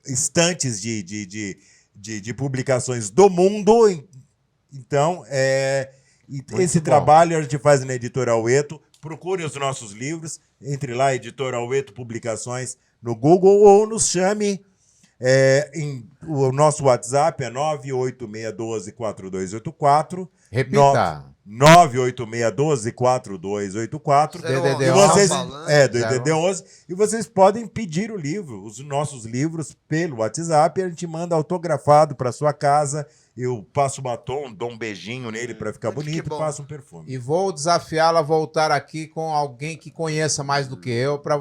estantes de publicações do mundo. Então, esse trabalho a gente faz na Editora Aueto. Procure os nossos livros, entre lá, Editora Aueto Publicações, no Google, ou nos chame. O nosso WhatsApp é 986124284. Repita. 986124284. DDD 11. Do DDD 11. E vocês podem pedir o livro, os nossos livros, pelo WhatsApp. A gente manda autografado para sua casa. Eu passo batom, dou um beijinho nele para ficar bonito e passo um perfume. E vou desafiá-la a voltar aqui com alguém que conheça mais do que eu para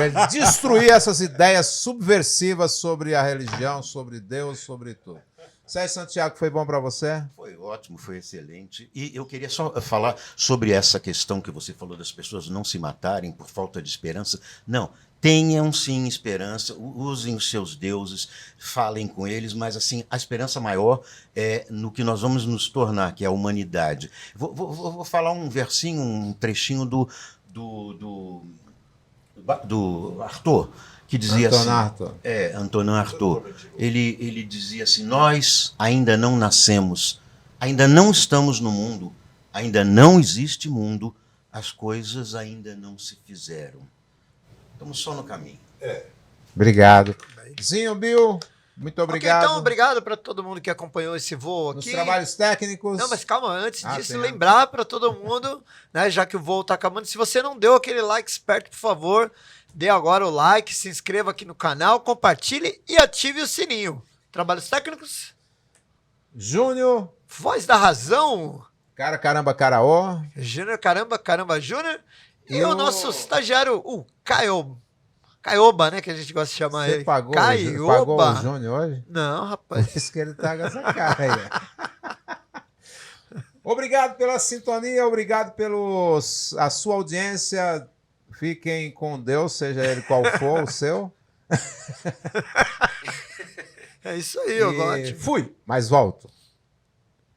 ele destruir essas ideias subversivas sobre a religião, sobre Deus, sobre tudo. Sérgio Santiago, foi bom para você? Foi ótimo, foi excelente. E eu queria só falar sobre essa questão que você falou das pessoas não se matarem por falta de esperança. Não. Tenham sim esperança, usem os seus deuses, falem com eles, mas assim, a esperança maior é no que nós vamos nos tornar, que é a humanidade. Vou falar um versinho, um trechinho do Arthur, que dizia Antonin Artaud. Ele dizia assim: nós ainda não nascemos, ainda não estamos no mundo, ainda não existe mundo, as coisas ainda não se fizeram. Estamos só no caminho. Obrigado. Zinho, Bill, Muito obrigado. Então, obrigado para todo mundo que acompanhou esse voo aqui. Nos trabalhos técnicos. Não, mas calma, antes disso, tem. lembrar para todo mundo, né, já que o voo tá acabando, se você não deu aquele like esperto, por favor, dê agora o like, se inscreva aqui no canal, compartilhe e ative o sininho. Trabalhos técnicos. Júnior. Voz da razão. Cara, caramba, caraó. Júnior, caramba, Júnior. E o nosso estagiário, o Caioba, né, que a gente gosta de chamar Você ele. pagou Caioba. o Júnior hoje? Não, Por rapaz. isso que ele tá com essa cara aí. Obrigado pela sintonia, obrigado pela sua audiência. Fiquem com Deus, seja ele qual for o seu. É isso aí, eu gosto. Fui, mas volto.